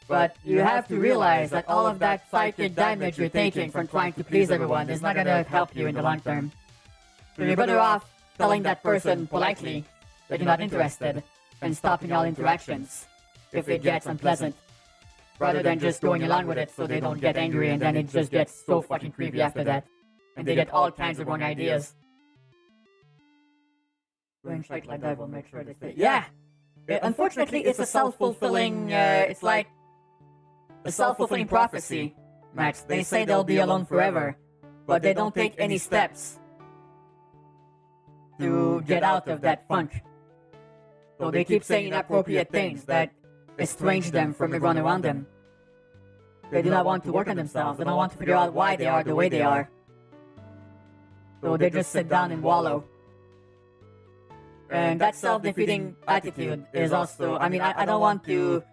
But you have to realize that all of that psychic damage you're taking from trying to please everyone is not gonna help you in the long term. So you're better off telling that person politely that you're not interested and stopping all interactions if it gets unpleasant, rather than just going along with it so they don't get angry and then it just gets so fucking creepy after that and they get all kinds of wrong ideas. Doing shit like that will make sure they stay. Yeah! Unfortunately, it's a self-fulfilling, it's like a self-fulfilling prophecy, Max. They say they'll be alone forever, but they don't take any steps to get out of that funk. So they keep saying inappropriate things that estrange them from everyone around them. They do not want to work on themselves. They don't want to figure out why they are the way they are. So they just sit down and wallow. And that self-defeating attitude is also, I mean, I don't want to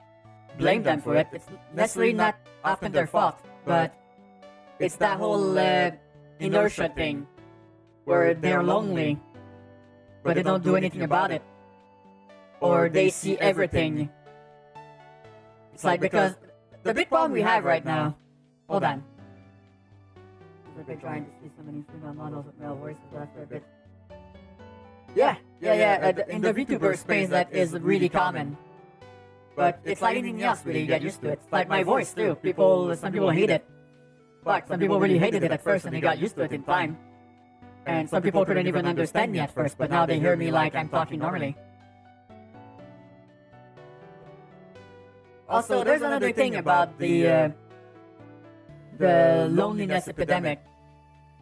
blame them for it. It's necessarily not often their fault, but it's that whole inertia thing where they're lonely, but they don't do anything about it. Or they see everything. It's like, because the big problem we have right now, hold on. They're trying to see so many female models with male voices after a bit. Yeah. In the VTuber space, that is really common. But it's like anything else, really, you get used to it. It's like my voice, too. Some people hate it. But some people really hated it at first, and they got used to it in time. And some people couldn't even understand me at first, but now they hear me like I'm talking normally. Also, there's another thing about the loneliness epidemic,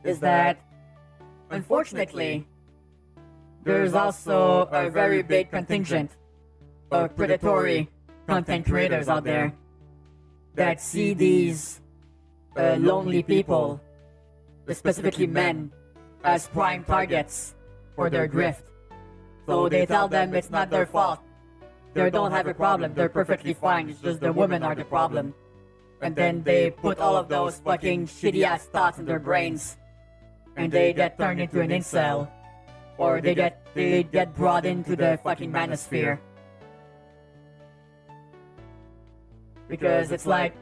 is that, unfortunately, there's also a very big contingent of predatory content creators out there that see these lonely people, specifically men, as prime targets for their grift. So they tell them it's not their fault. They don't have a problem. They're perfectly fine. It's just the women are the problem. And then they put all of those fucking shitty-ass thoughts in their brains, and they get turned into an incel, or they get brought into the fucking manosphere. Because it's like,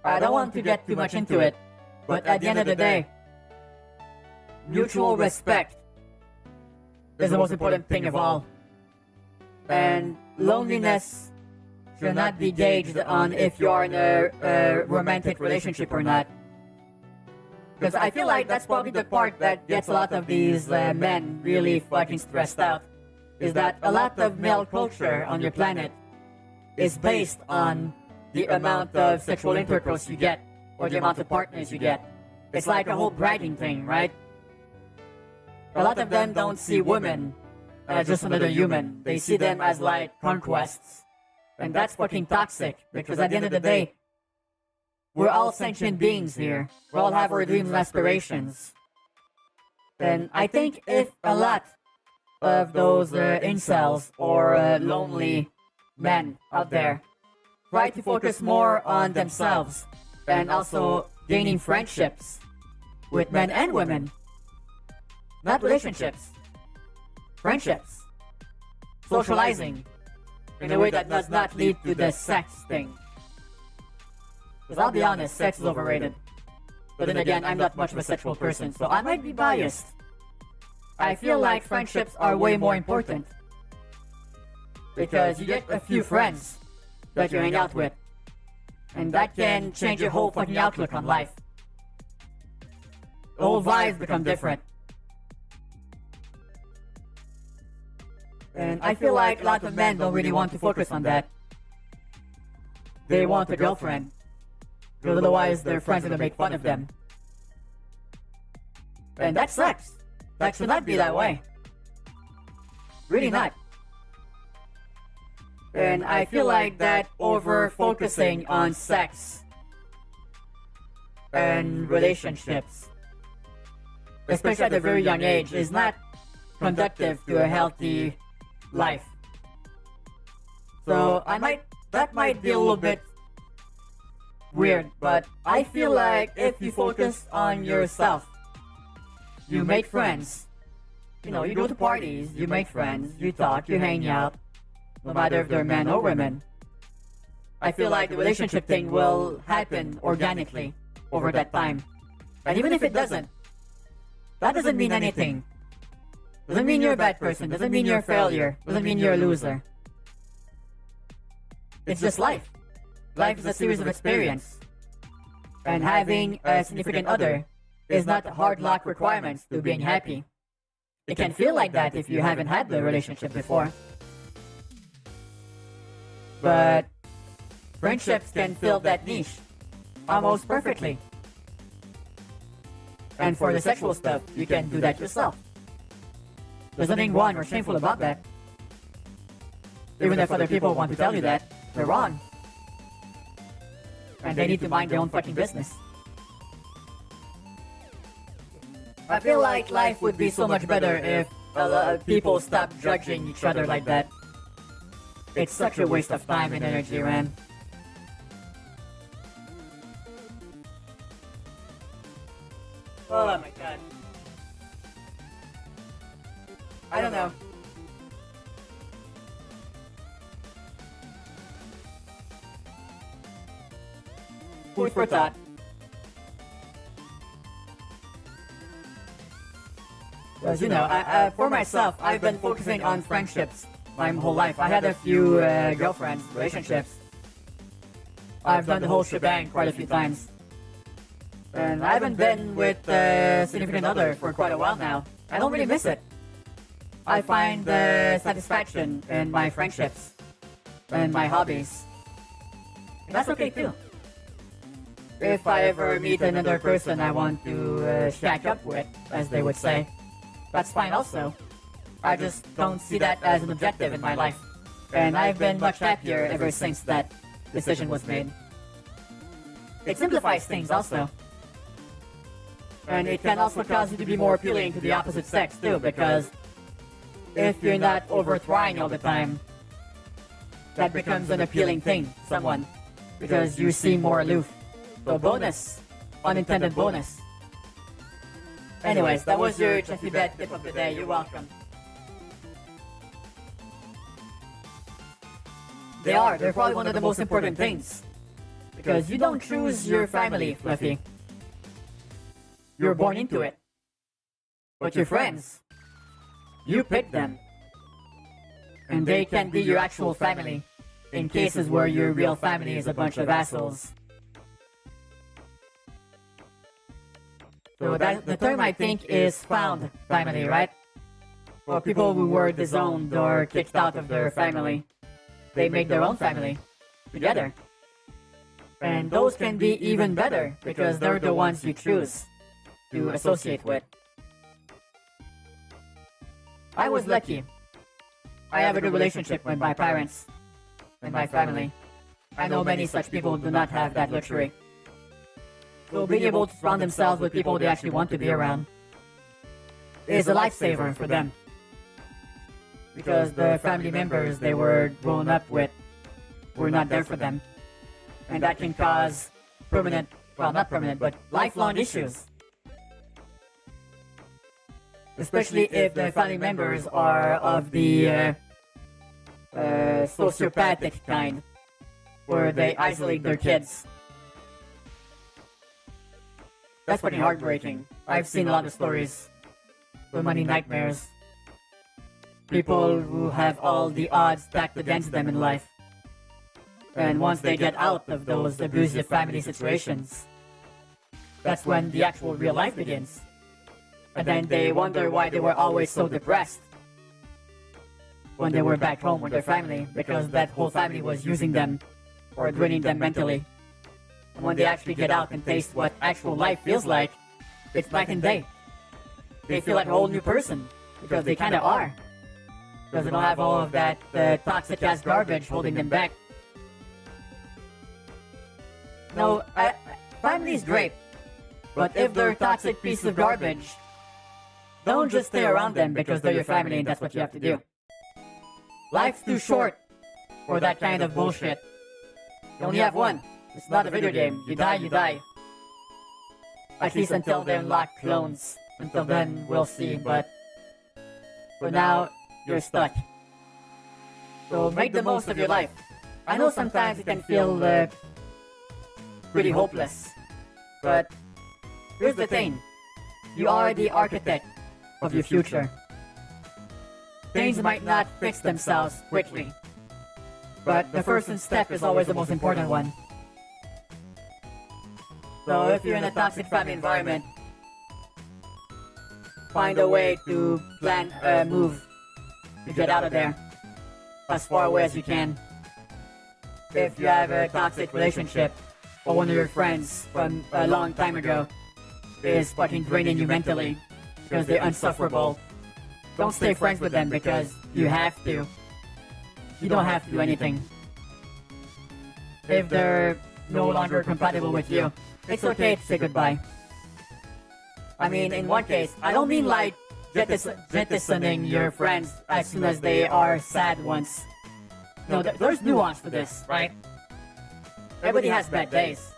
I don't want to get too much into it, but at the end of the day, mutual respect is the most important thing of all. And loneliness should not be gauged on if you are in a romantic relationship or not. Because I feel like that's probably the part that gets a lot of these men really fucking stressed out. Is that a lot of male culture on your planet is based on the amount of sexual intercourse you get, or the amount of partners you get. It's like a whole bragging thing, right? A lot of them don't see women as just another human. They see them as like conquests. And that's fucking toxic, because at the end of the day, we're all sentient beings here. We all have our dreams and aspirations. And I think if a lot of those incels or lonely men out there try to focus more on themselves and also gaining friendships with men and women, not relationships, friendships, socializing in a way that does not lead to the sex thing. Because I'll be honest, sex is overrated. But then again, I'm not much of a sexual person, so I might be biased. I feel like friendships are way more important. Because you get a few friends that you hang out with, and that can change your whole fucking outlook on life. The whole vibes become different. And I feel like a lot of men don't really want to focus on that. They want a girlfriend, because otherwise their friends are gonna make fun of them. And that sucks. That should not be that way. Really not. And I feel like that over-focusing on sex and relationships, especially at a very young age, is not conducive to a healthy life. So that might be a little bit weird, but I feel like if you focus on yourself, you make friends. You know, you go to parties, you make friends, you talk, you hang out, no matter if they're men or women. I feel like the relationship thing will happen organically over that time. And even if it doesn't, that doesn't mean anything. Doesn't mean you're a bad person, doesn't mean you're a failure, doesn't mean you're a loser. It's just life. Life is a series of experience. And having a significant other is not hard luck requirements to being happy. It can feel like that if you haven't had the relationship before. But friendships can fill that niche almost perfectly. And for the sexual stuff, you can do that yourself. There's nothing wrong or shameful about that. Even if other people want to tell you that, they're wrong. And they need to mind their own fucking business. I feel like life would be so much better if a lot of people stopped judging each other like that. It's such a waste of time and energy, man. Oh my god. I don't know. Food for thought. Because, you know, for myself, I've been focusing on friendships my whole life. I had a few girlfriends, relationships. I've done the whole shebang quite a few times. And I haven't been with a significant other for quite a while now. I don't really miss it. I find satisfaction in my friendships and my hobbies. And that's okay too. If I ever meet another person I want to shack up with, as they would say, that's fine also. I just don't see that as an objective in my life. And I've been much happier ever since that decision was made. It simplifies things also. And it can also cause you to be more appealing to the opposite sex too, because if you're not over-trying all the time, that becomes an appealing thing to someone, because you seem more aloof. So bonus, unintended bonus. Anyways, that was your Cheffy Bet tip of the day. You're welcome. They're probably one of the most important things. Because you don't choose your family, Fluffy. You're born into it. But your friends, you pick them. And they can be your actual family in cases where your real family is a bunch of assholes. So that, the term I think is found family, right? For people who were disowned or kicked out of their family, they make their own family together. And those can be even better because they're the ones you choose to associate with. I was lucky. I have a good relationship with my parents and my family. I know many such people do not have that luxury. So being able to surround themselves with people they actually want to be around is a lifesaver for them. Because the family members they were grown up with were not there for them. And that can cause permanent, well not permanent, but lifelong issues. Especially if the family members are of the sociopathic kind, where they isolate their kids. That's fucking heartbreaking. I've seen a lot of stories. So many nightmares. People who have all the odds stacked against them in life. And once they get out of those abusive family situations, that's when the actual real life begins. And then they wonder why they were always so depressed when they were back home with their family, because that whole family was using them or draining them mentally. And when they actually get out and taste what actual life feels like, it's night and day. They feel like a whole new person, because they kind of are. Because they don't have all of that toxic ass garbage holding them back. No, family's great. But if they're a toxic piece of garbage, don't just stay around them because they're your family and that's what you have to do. Life's too short for that kind of bullshit. You only have one. It's not a video game. You die, you die. At least until they unlock clones. Until then, we'll see, but for now, you're stuck. So make the most of your life. I know sometimes it can feel pretty hopeless, but here's the thing. You are the architect of your future. Things might not fix themselves quickly, but the first step is always the most important one. So if you're in a toxic family environment, find a way to plan a move to get out of there as far away as you can. If you have a toxic relationship or one of your friends from a long time ago is fucking draining you mentally because they're insufferable, don't stay friends with them because you have to. You don't have to do anything. If they're no longer compatible with you, it's okay to say goodbye. I mean, in one case, I don't mean like jettisoning your friends as soon as they are sad ones. No, there's nuance to this, right? Everybody has bad days.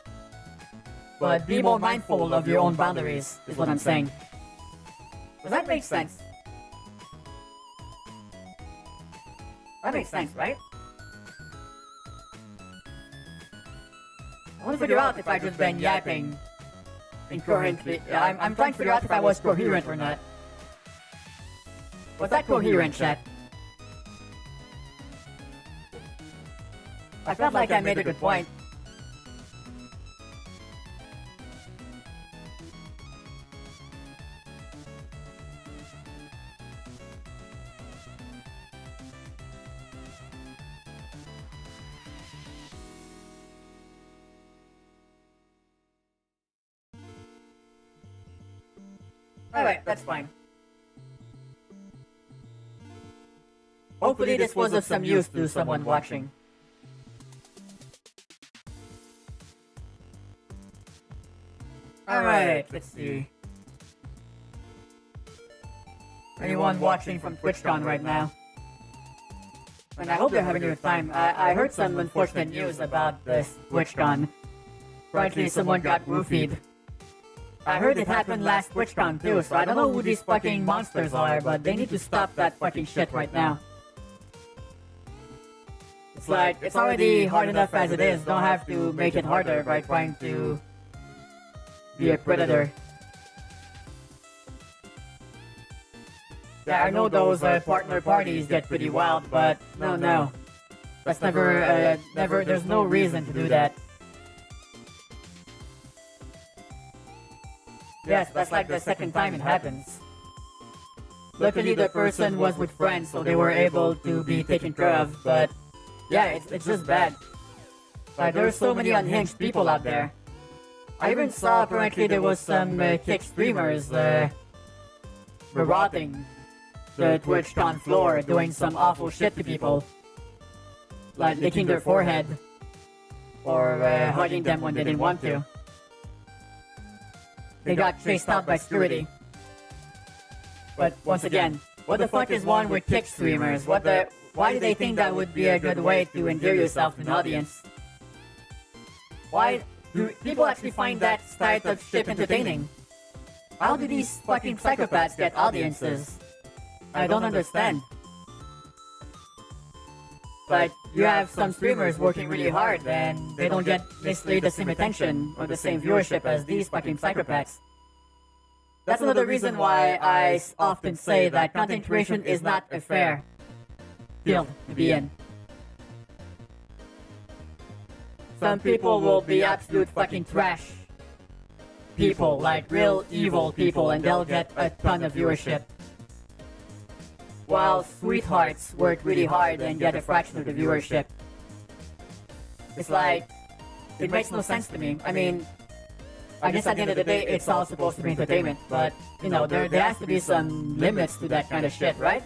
But be more mindful of your own boundaries, is what I'm saying. Does that make sense? That makes sense, right? I want to figure out if I just been yapping incoherently. I'm trying to figure out if I was coherent or not. Was that coherent, chat? I felt like I made a good point. Alright, that's fine. Hopefully this was of some use to someone watching. Alright, let's see. Anyone watching from TwitchCon right now? And I hope they're having a good time. I heard some unfortunate news about this TwitchCon. Apparently someone got roofied. I heard it happened last TwitchCon too, so I don't know who these fucking monsters are, but they need to stop that fucking shit right now. It's like, it's already hard enough as it is, don't have to make it harder by trying to be a predator. Yeah, I know those partner parties get pretty wild, but no. That's never, there's no reason to do that. Yes, that's like the second time it happens. Luckily the person was with friends, so they were able to be taken care of, but yeah, it's just bad. Like, there's so many unhinged people out there. I even saw apparently there was some kick streamers marauding the TwitchCon floor, doing some awful shit to people. Like licking their forehead, or hugging them when they didn't want to. They got chased out by security. But once again, what the fuck is one with kick streamers? Why do they think that would be a good way to endear yourself to an audience? Why do people actually find that type of shit entertaining? How do these fucking psychopaths get audiences? I don't understand. Like, you have some streamers working really hard and they don't get basically the same attention or the same viewership as these fucking psychopaths. That's another reason why I often say that content creation is not a fair field to be in. Some people will be absolute fucking trash people, like real evil people, and they'll get a ton of viewership. While sweethearts work really hard and get a fraction of the viewership. It's like, it makes no sense to me. I mean, I guess at the end of the day, it's all supposed to be entertainment, but, you know, there has to be some limits to that kind of shit, right?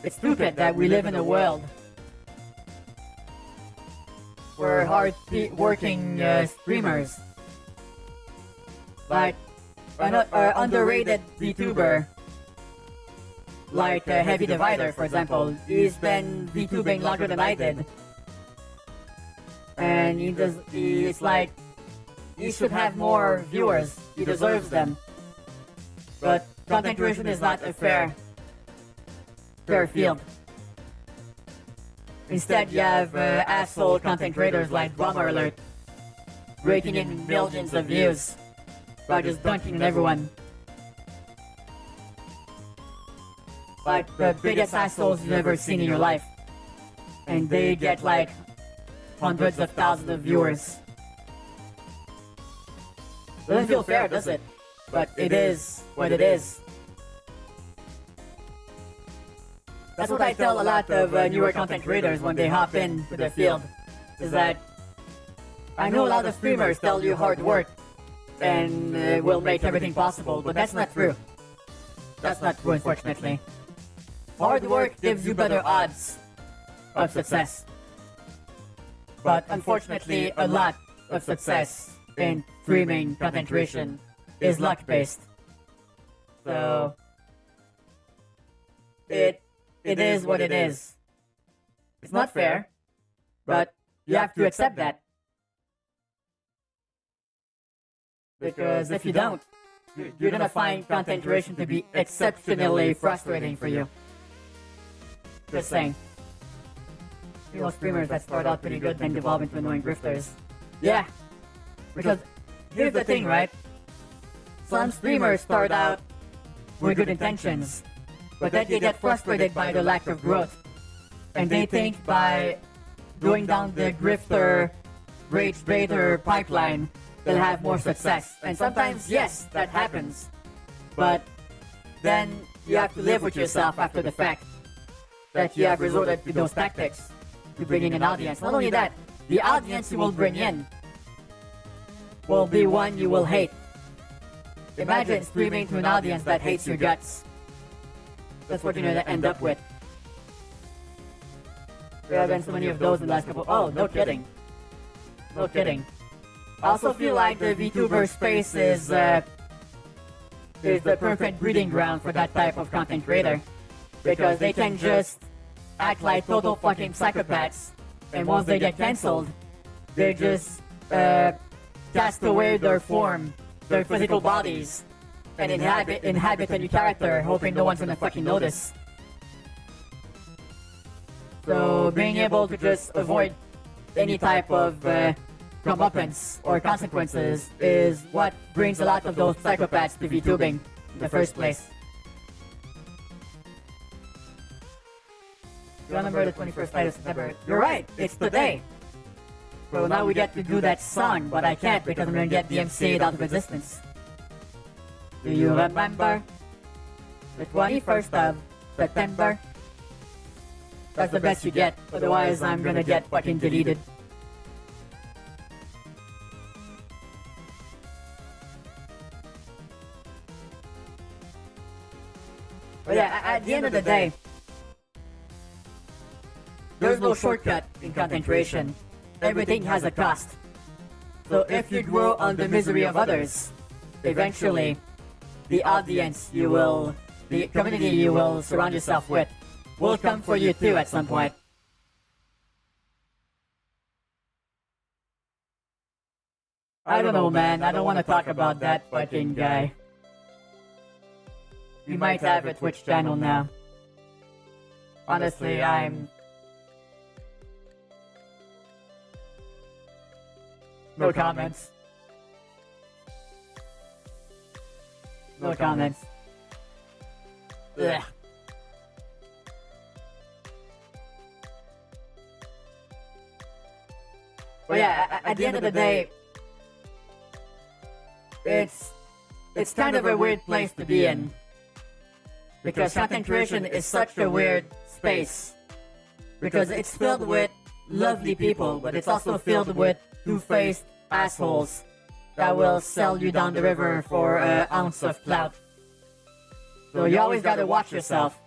It's stupid that we live in a world where hard-working streamers, like an underrated VTuber, like Heavy Divider, for example, he's been VTubing longer than I did. And it's like, he should have more viewers. He deserves them. But content creation is not a fair field. Instead, you have asshole content creators like Drama Alert, raking in millions of views by just dunking on everyone. Like the biggest assholes you've ever seen in your life. And they get like hundreds of thousands of viewers. Doesn't feel fair, does it? but it is what it is. That's what I tell a lot of newer content creators when they hop into the field, is that I know a lot of streamers tell you hard work and will make everything possible, but that's not true. That's not true, unfortunately. Hard work gives you better odds of success. But unfortunately, a lot of success in streaming content creation is luck-based. So, it is what it is. It's not fair, but you have to accept that. Because if you don't, you're gonna find content creation to be exceptionally frustrating for you. Just saying. You know, streamers that start out pretty good then devolve into annoying grifters. Yeah. Because here's the thing, right? Some streamers start out with good intentions, but then they get frustrated by the lack of growth. And they think by going down the grifter, rage baiter pipeline, they'll have more success. And sometimes, yes, that happens. But then you have to live with yourself after the fact that you have resorted to those tactics to bring in an audience. Not only that, the audience you will bring in will be one you will hate. Imagine streaming to an audience that hates your guts. That's what you're gonna end up with. There have been so many of those in the last couple. Oh, no kidding. No kidding. I also feel like the VTuber space is the perfect breeding ground for that type of content creator. Because they can just act like total fucking psychopaths, and once they get cancelled, they just cast away their form, their physical bodies, and inhabit a new character, hoping no one's gonna fucking notice. So being able to just avoid any type of comeuppance or consequences is what brings a lot of those psychopaths to VTubing in the first place. You remember the 21st night of September? You're right, it's today. So now we get to do that song, but I can't because I'm gonna get DMCA'd out of existence. Do you remember the 21st of September? That's the best you get, otherwise I'm gonna get fucking deleted. But yeah, at the end of the day, there's no shortcut in content creation. Everything has a cost. So if you grow on the misery of others, eventually, the audience the community you will surround yourself with, will come for you too at some point. I don't know, man. I don't want to talk about that fucking guy. We might have a Twitch channel now. Honestly, no comments. No comments. Ugh. But yeah, at the end of the day, it's kind of a weird place to be in. Because content creation is such a weird space. Because it's filled with lovely people, but it's also filled with two-faced assholes that will sell you down the river for an ounce of clout. So you always gotta watch yourself,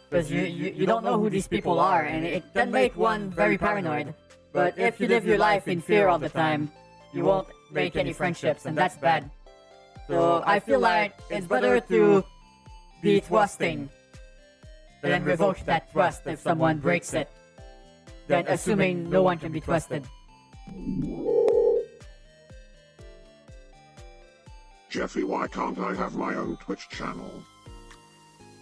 because you don't know who these people are, and it can make one very paranoid. But if you live your life in fear all the time, you won't make any friendships, and that's bad. So I feel like it's better to be trusting, then revoke that trust if someone breaks it, than assuming no one can be trusted. Jeffy, why can't I have my own Twitch channel?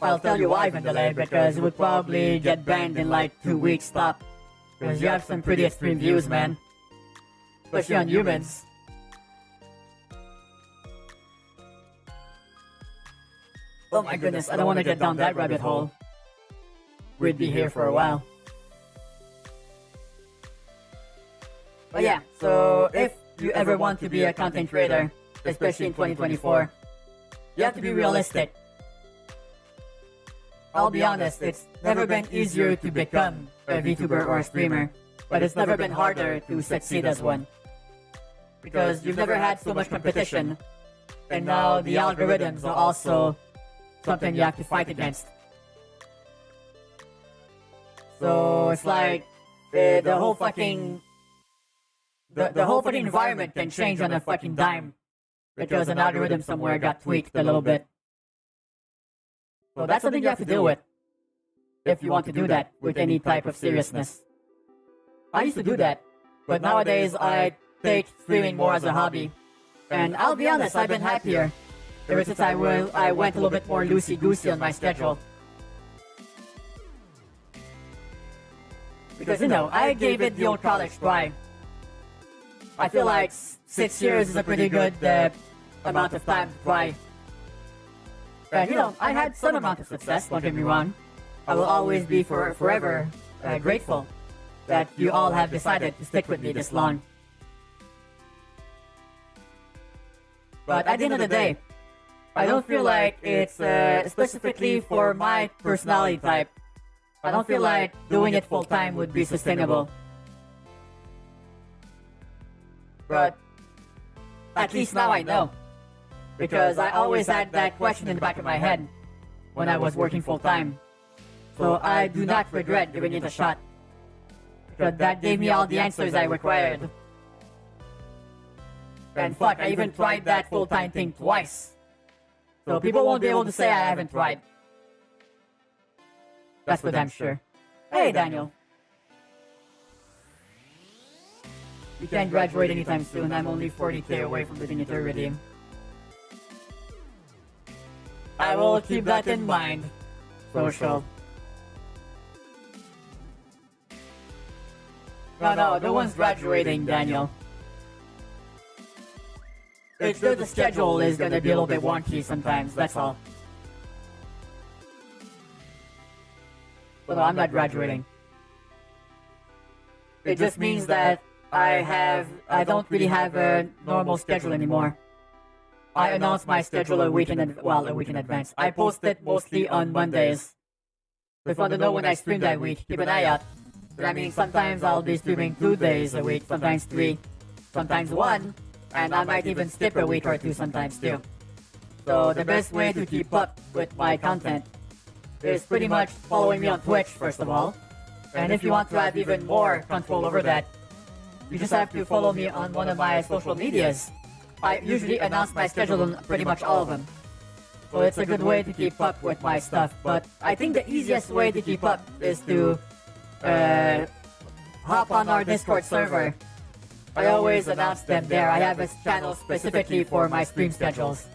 I'll tell you why, Vandalay, because it would probably get banned in like 2 weeks top. Because you have some pretty extreme views, man. Especially on humans. Oh my goodness, I don't want to get down that rabbit hole. We'd be here for a while. But yeah, so if you ever want to be a content creator, especially in 2024, you have to be realistic. I'll be honest, it's never been easier to become a VTuber or a streamer, but it's never been harder to succeed as one. Because you've never had so much competition, and now the algorithms are also something you have to fight against. So it's like the whole fucking environment can change on a fucking dime because an algorithm somewhere got tweaked a little bit. So that's something you have to deal with if you want to do that with any type of seriousness. I used to do that, but nowadays I take streaming more as a hobby. And I'll be honest, I've been happier ever since I went a little bit more loosey-goosey on my schedule. Because, you know, I gave it the old college try. I feel like 6 years is a pretty good amount of time to try. And, you know, I had some amount of success, don't get me wrong. I will always be forever grateful that you all have decided to stick with me this long. But at the end of the day, I don't feel like it's specifically for my personality type. I don't feel like doing it full time would be sustainable. But at least now I know. Because I always had that question in the back of my head when I was working full time. So I do not regret giving it a shot. Because that gave me all the answers I required. And fuck, I even tried that full-time thing twice. So people won't be able to say I haven't tried. That's for damn sure. Hey, Daniel. You can't graduate anytime soon. I'm only 40k away from getting it already. I will keep that in mind. Social. No, no one's graduating, Daniel. It's just the schedule is gonna be a little bit wonky sometimes, that's all. But no, I'm not graduating. It just means that I don't really have a normal schedule anymore. I announce my schedule a week in advance. I post it mostly on Mondays. If you want to know when I stream that week, keep an eye out. But I mean, sometimes I'll be streaming 2 days a week, sometimes 3, sometimes 1, and I might even skip a week or 2 sometimes too. So the best way to keep up with my content is pretty much following me on Twitch, first of all. And if you want to have even more control over that, you just have to follow me on one of my social medias. I usually announce my schedule on pretty much all of them. So it's a good way to keep up with my stuff. But I think the easiest way to keep up is to hop on our Discord server. I always announce them there. I have a channel specifically for my stream schedules.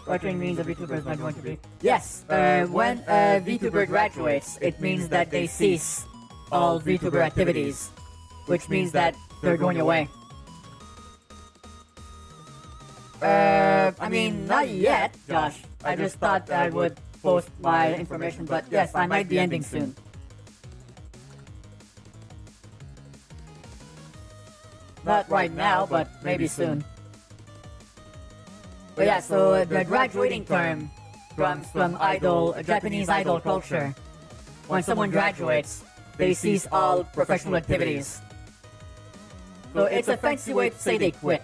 Graduating means a VTuber is not going to be... Yes, when a VTuber graduates, it means that they cease all VTuber activities, which means that they're going away. I mean, not yet, Josh. I just thought I would post my information, but yes, I might be ending soon. Not right now, but maybe soon. But yeah, so the graduating term comes from Japanese idol culture. When someone graduates, they cease all professional activities. So it's a fancy way to say they quit.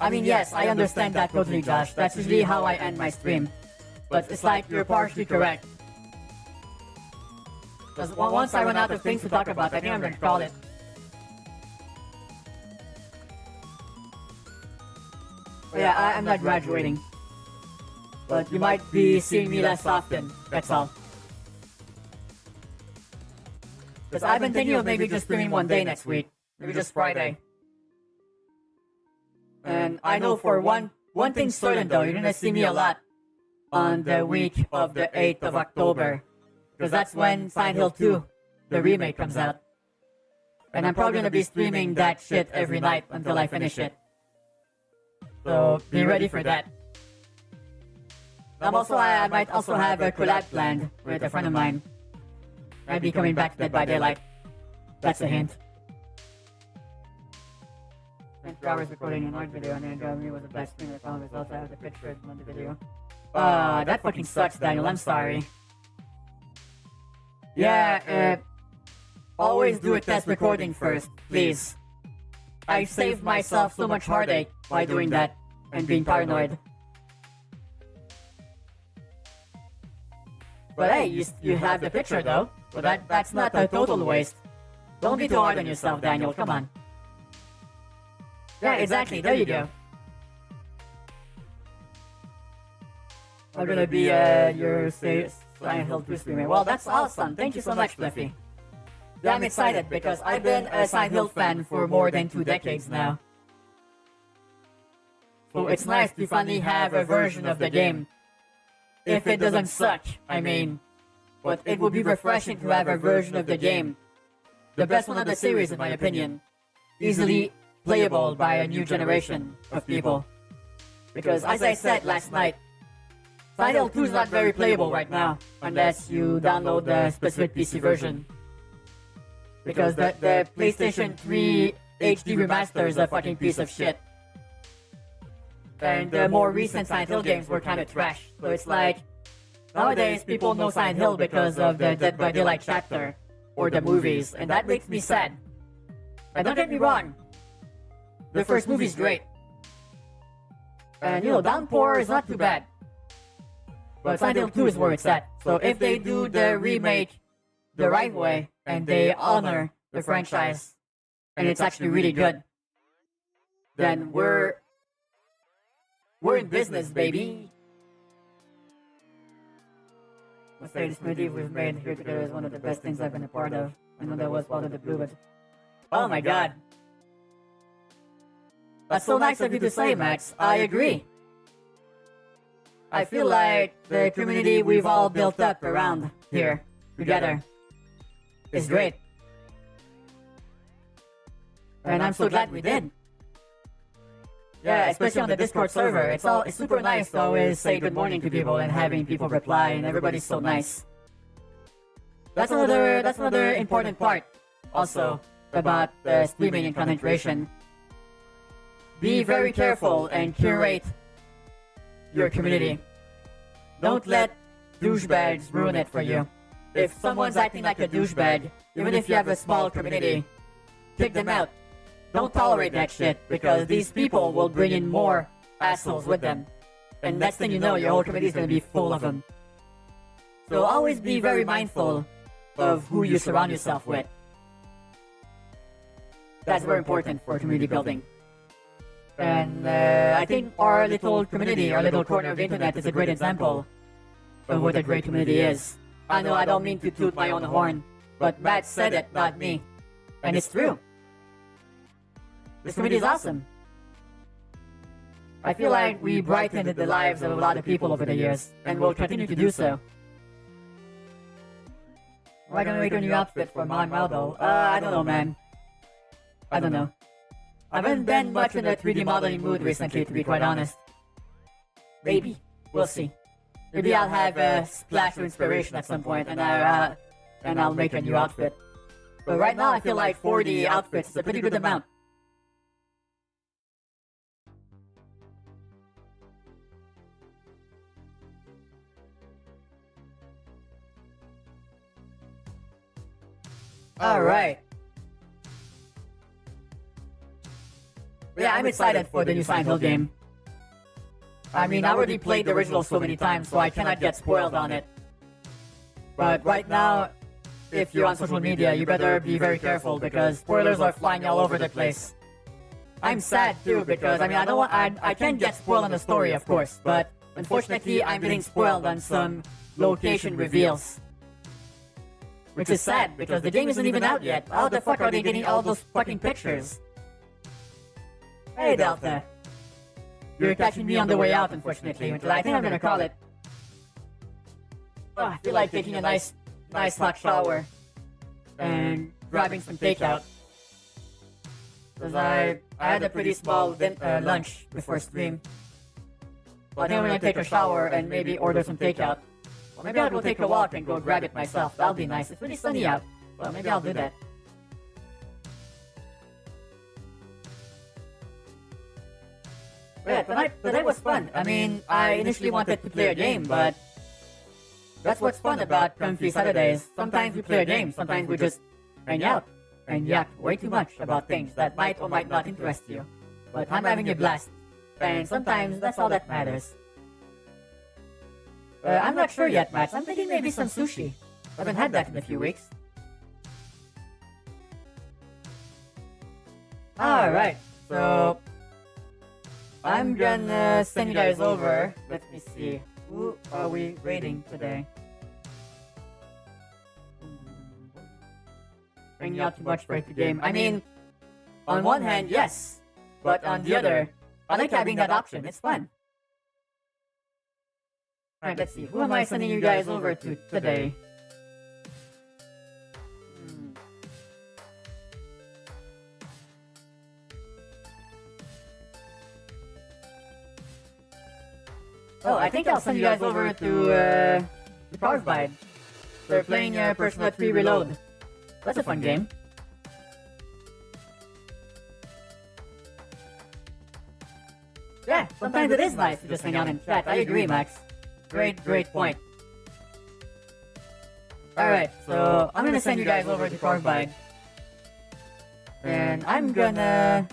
I mean, yes, I understand that totally, Josh. That's usually how I end my stream. But it's like you're partially correct. Because once I run out of things to talk about, I think I'm going to call it. But yeah, I'm not graduating. But you might be seeing me less often, that's all. Because I've been thinking of maybe just streaming one day next week. Maybe just Friday. And I know for one thing certain though, you're gonna see me a lot on the week of the 8th of October. Because that's when Silent Hill 2, the remake, comes out. And I'm probably gonna be streaming that shit every night until I finish it. So be ready for that. I might also have a collab planned with a friend of mine. I'd be coming back to Dead by Daylight. That's a hint. spent 3 hours recording an art video and it me was the best thing I found results out of the picture on the video. That fucking sucks, Daniel. I'm sorry. Yeah, always do a test recording first, please. I saved myself so much heartache by doing that and being paranoid. But hey, you have the picture though. But that's not a total waste. Don't be too hard on yourself, Daniel. Come on. Yeah, exactly. There you go. I'm gonna be your Silent Hill 2 streamer. Well, that's awesome. Thank you so much, Fluffy. Yeah, I'm excited because I've been a Silent Hill fan for more than 2 decades now. So it's nice to finally have a version of the game. If it doesn't suck, I mean. But it would be refreshing to have a version of the game. The best one of the series, in my opinion. Easily playable by a new generation of people. Because as I said last night, Silent Hill 2 is not very playable right now, unless you download the specific PC version. Because the PlayStation 3 HD remaster is a fucking piece of shit. And the more recent Silent Hill games were kind of trash. So it's like, nowadays people know Silent Hill because of the Dead by Daylight chapter, or the movies, and that makes me sad. And don't get me wrong, the first movie's great. And you know, Downpour is not too bad. But Silent Hill 2 is where it's at. So if they do the remake the right way, and they honor the franchise, and it's actually really good, then we're in business, baby. Let's say this movie we've made here together is one of the best things I've been a part of. I know that was part of the blue, but oh my god. That's so nice of you to say, Max. I agree. I feel like the community we've all built up around here together is great. And I'm so glad we did. Yeah, especially on the Discord server. It's super nice to always say good morning to people and having people reply, and everybody's so nice. That's another important part also about streaming and content creation. Be very careful and curate your community. Don't let douchebags ruin it for you. If someone's acting like a douchebag, even if you have a small community, kick them out. Don't tolerate that shit, because these people will bring in more assholes with them. And next thing you know, your whole community is going to be full of them. So always be very mindful of who you surround yourself with. That's very important for community building. And I think our little community, our little corner of the internet is a great example of what a great community is. I know I don't mean to toot my own horn, but Matt said it, not me. And it's true. This community is awesome. I feel like we brightened the lives of a lot of people over the years, and will continue to do so. Am I gonna make a new outfit for Mon Maldo? I don't know, man. I don't know. I haven't been much in the 3D modeling mood recently, to be quite honest. Maybe. We'll see. Maybe I'll have a splash of inspiration at some point, and I'll make a new outfit. But right now, I feel like 40 outfits is a pretty good amount. Alright. Yeah, I'm excited for the new Silent Hill game. I mean, I already played the original so many times, so I cannot get spoiled on it. But right now, if you're on social media, you better be very careful, because spoilers are flying all over the place. I'm sad too, because I mean, I can't get spoiled on the story, of course, but unfortunately, I'm getting spoiled on some location reveals. Which is sad, because the game isn't even out yet. How the fuck are they getting all those fucking pictures? Hey, Delta. You're catching me on the way out, unfortunately. I think I'm gonna call it. Oh, I feel like taking a nice hot shower. And grabbing some takeout. Because I had a pretty small lunch before stream. But I think I'm gonna take a shower and maybe order some takeout. Or maybe I'll go take a walk and go grab it myself. That'll be nice. It's pretty sunny out. Well, maybe I'll do that. Yeah, today was fun. I mean, I initially wanted to play a game, but that's what's fun about Comfy Saturdays. Sometimes we play a game, sometimes we just hang out and yak way too much about things that might or might not interest you. But I'm having a blast, and sometimes that's all that matters. I'm not sure yet, Max. I'm thinking maybe some sushi. I haven't had that in a few weeks. Alright, so I'm gonna send you guys over. Let me see. Who are we raiding today? Bringing out too much for the game. I mean, on one hand, yes. But on the other, I like having that option. It's fun. Alright, let's see. Who am I sending you guys over to today? Oh, I think I'll send you guys over to Powerbide. They're playing Persona 3 Reload. That's a fun game. Yeah, sometimes it is nice to just hang out and chat. I agree, Max. Great point. Alright, so I'm gonna send you guys over to Powerbide. And I'm gonna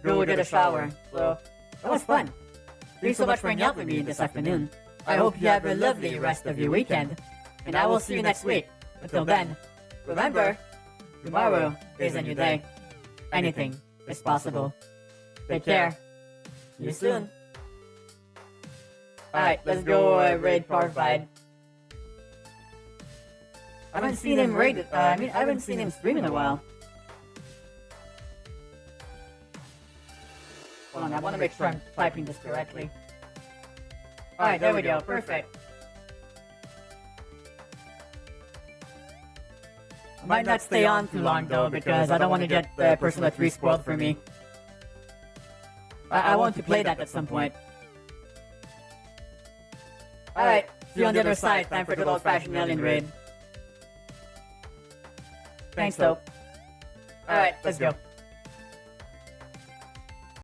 go get a shower. So, that was fun. Thanks so much for hanging out with me this afternoon. I hope you have a lovely rest of your weekend. And I will see you next week. Until then, remember, tomorrow is a new day. Anything is possible. Take care. See you soon. Alright, let's go raid Powerfied. I haven't seen him raid. I haven't seen him stream in a while. Hold on, I want to make sure I'm typing this correctly. Alright, there we go. Perfect. I might not stay on too long though because I don't want to get Persona 3 spoiled for me. I want to play that at some point. Alright, see you on the other side. Time for the old-fashioned alien raid. Thanks though. Alright, let's go.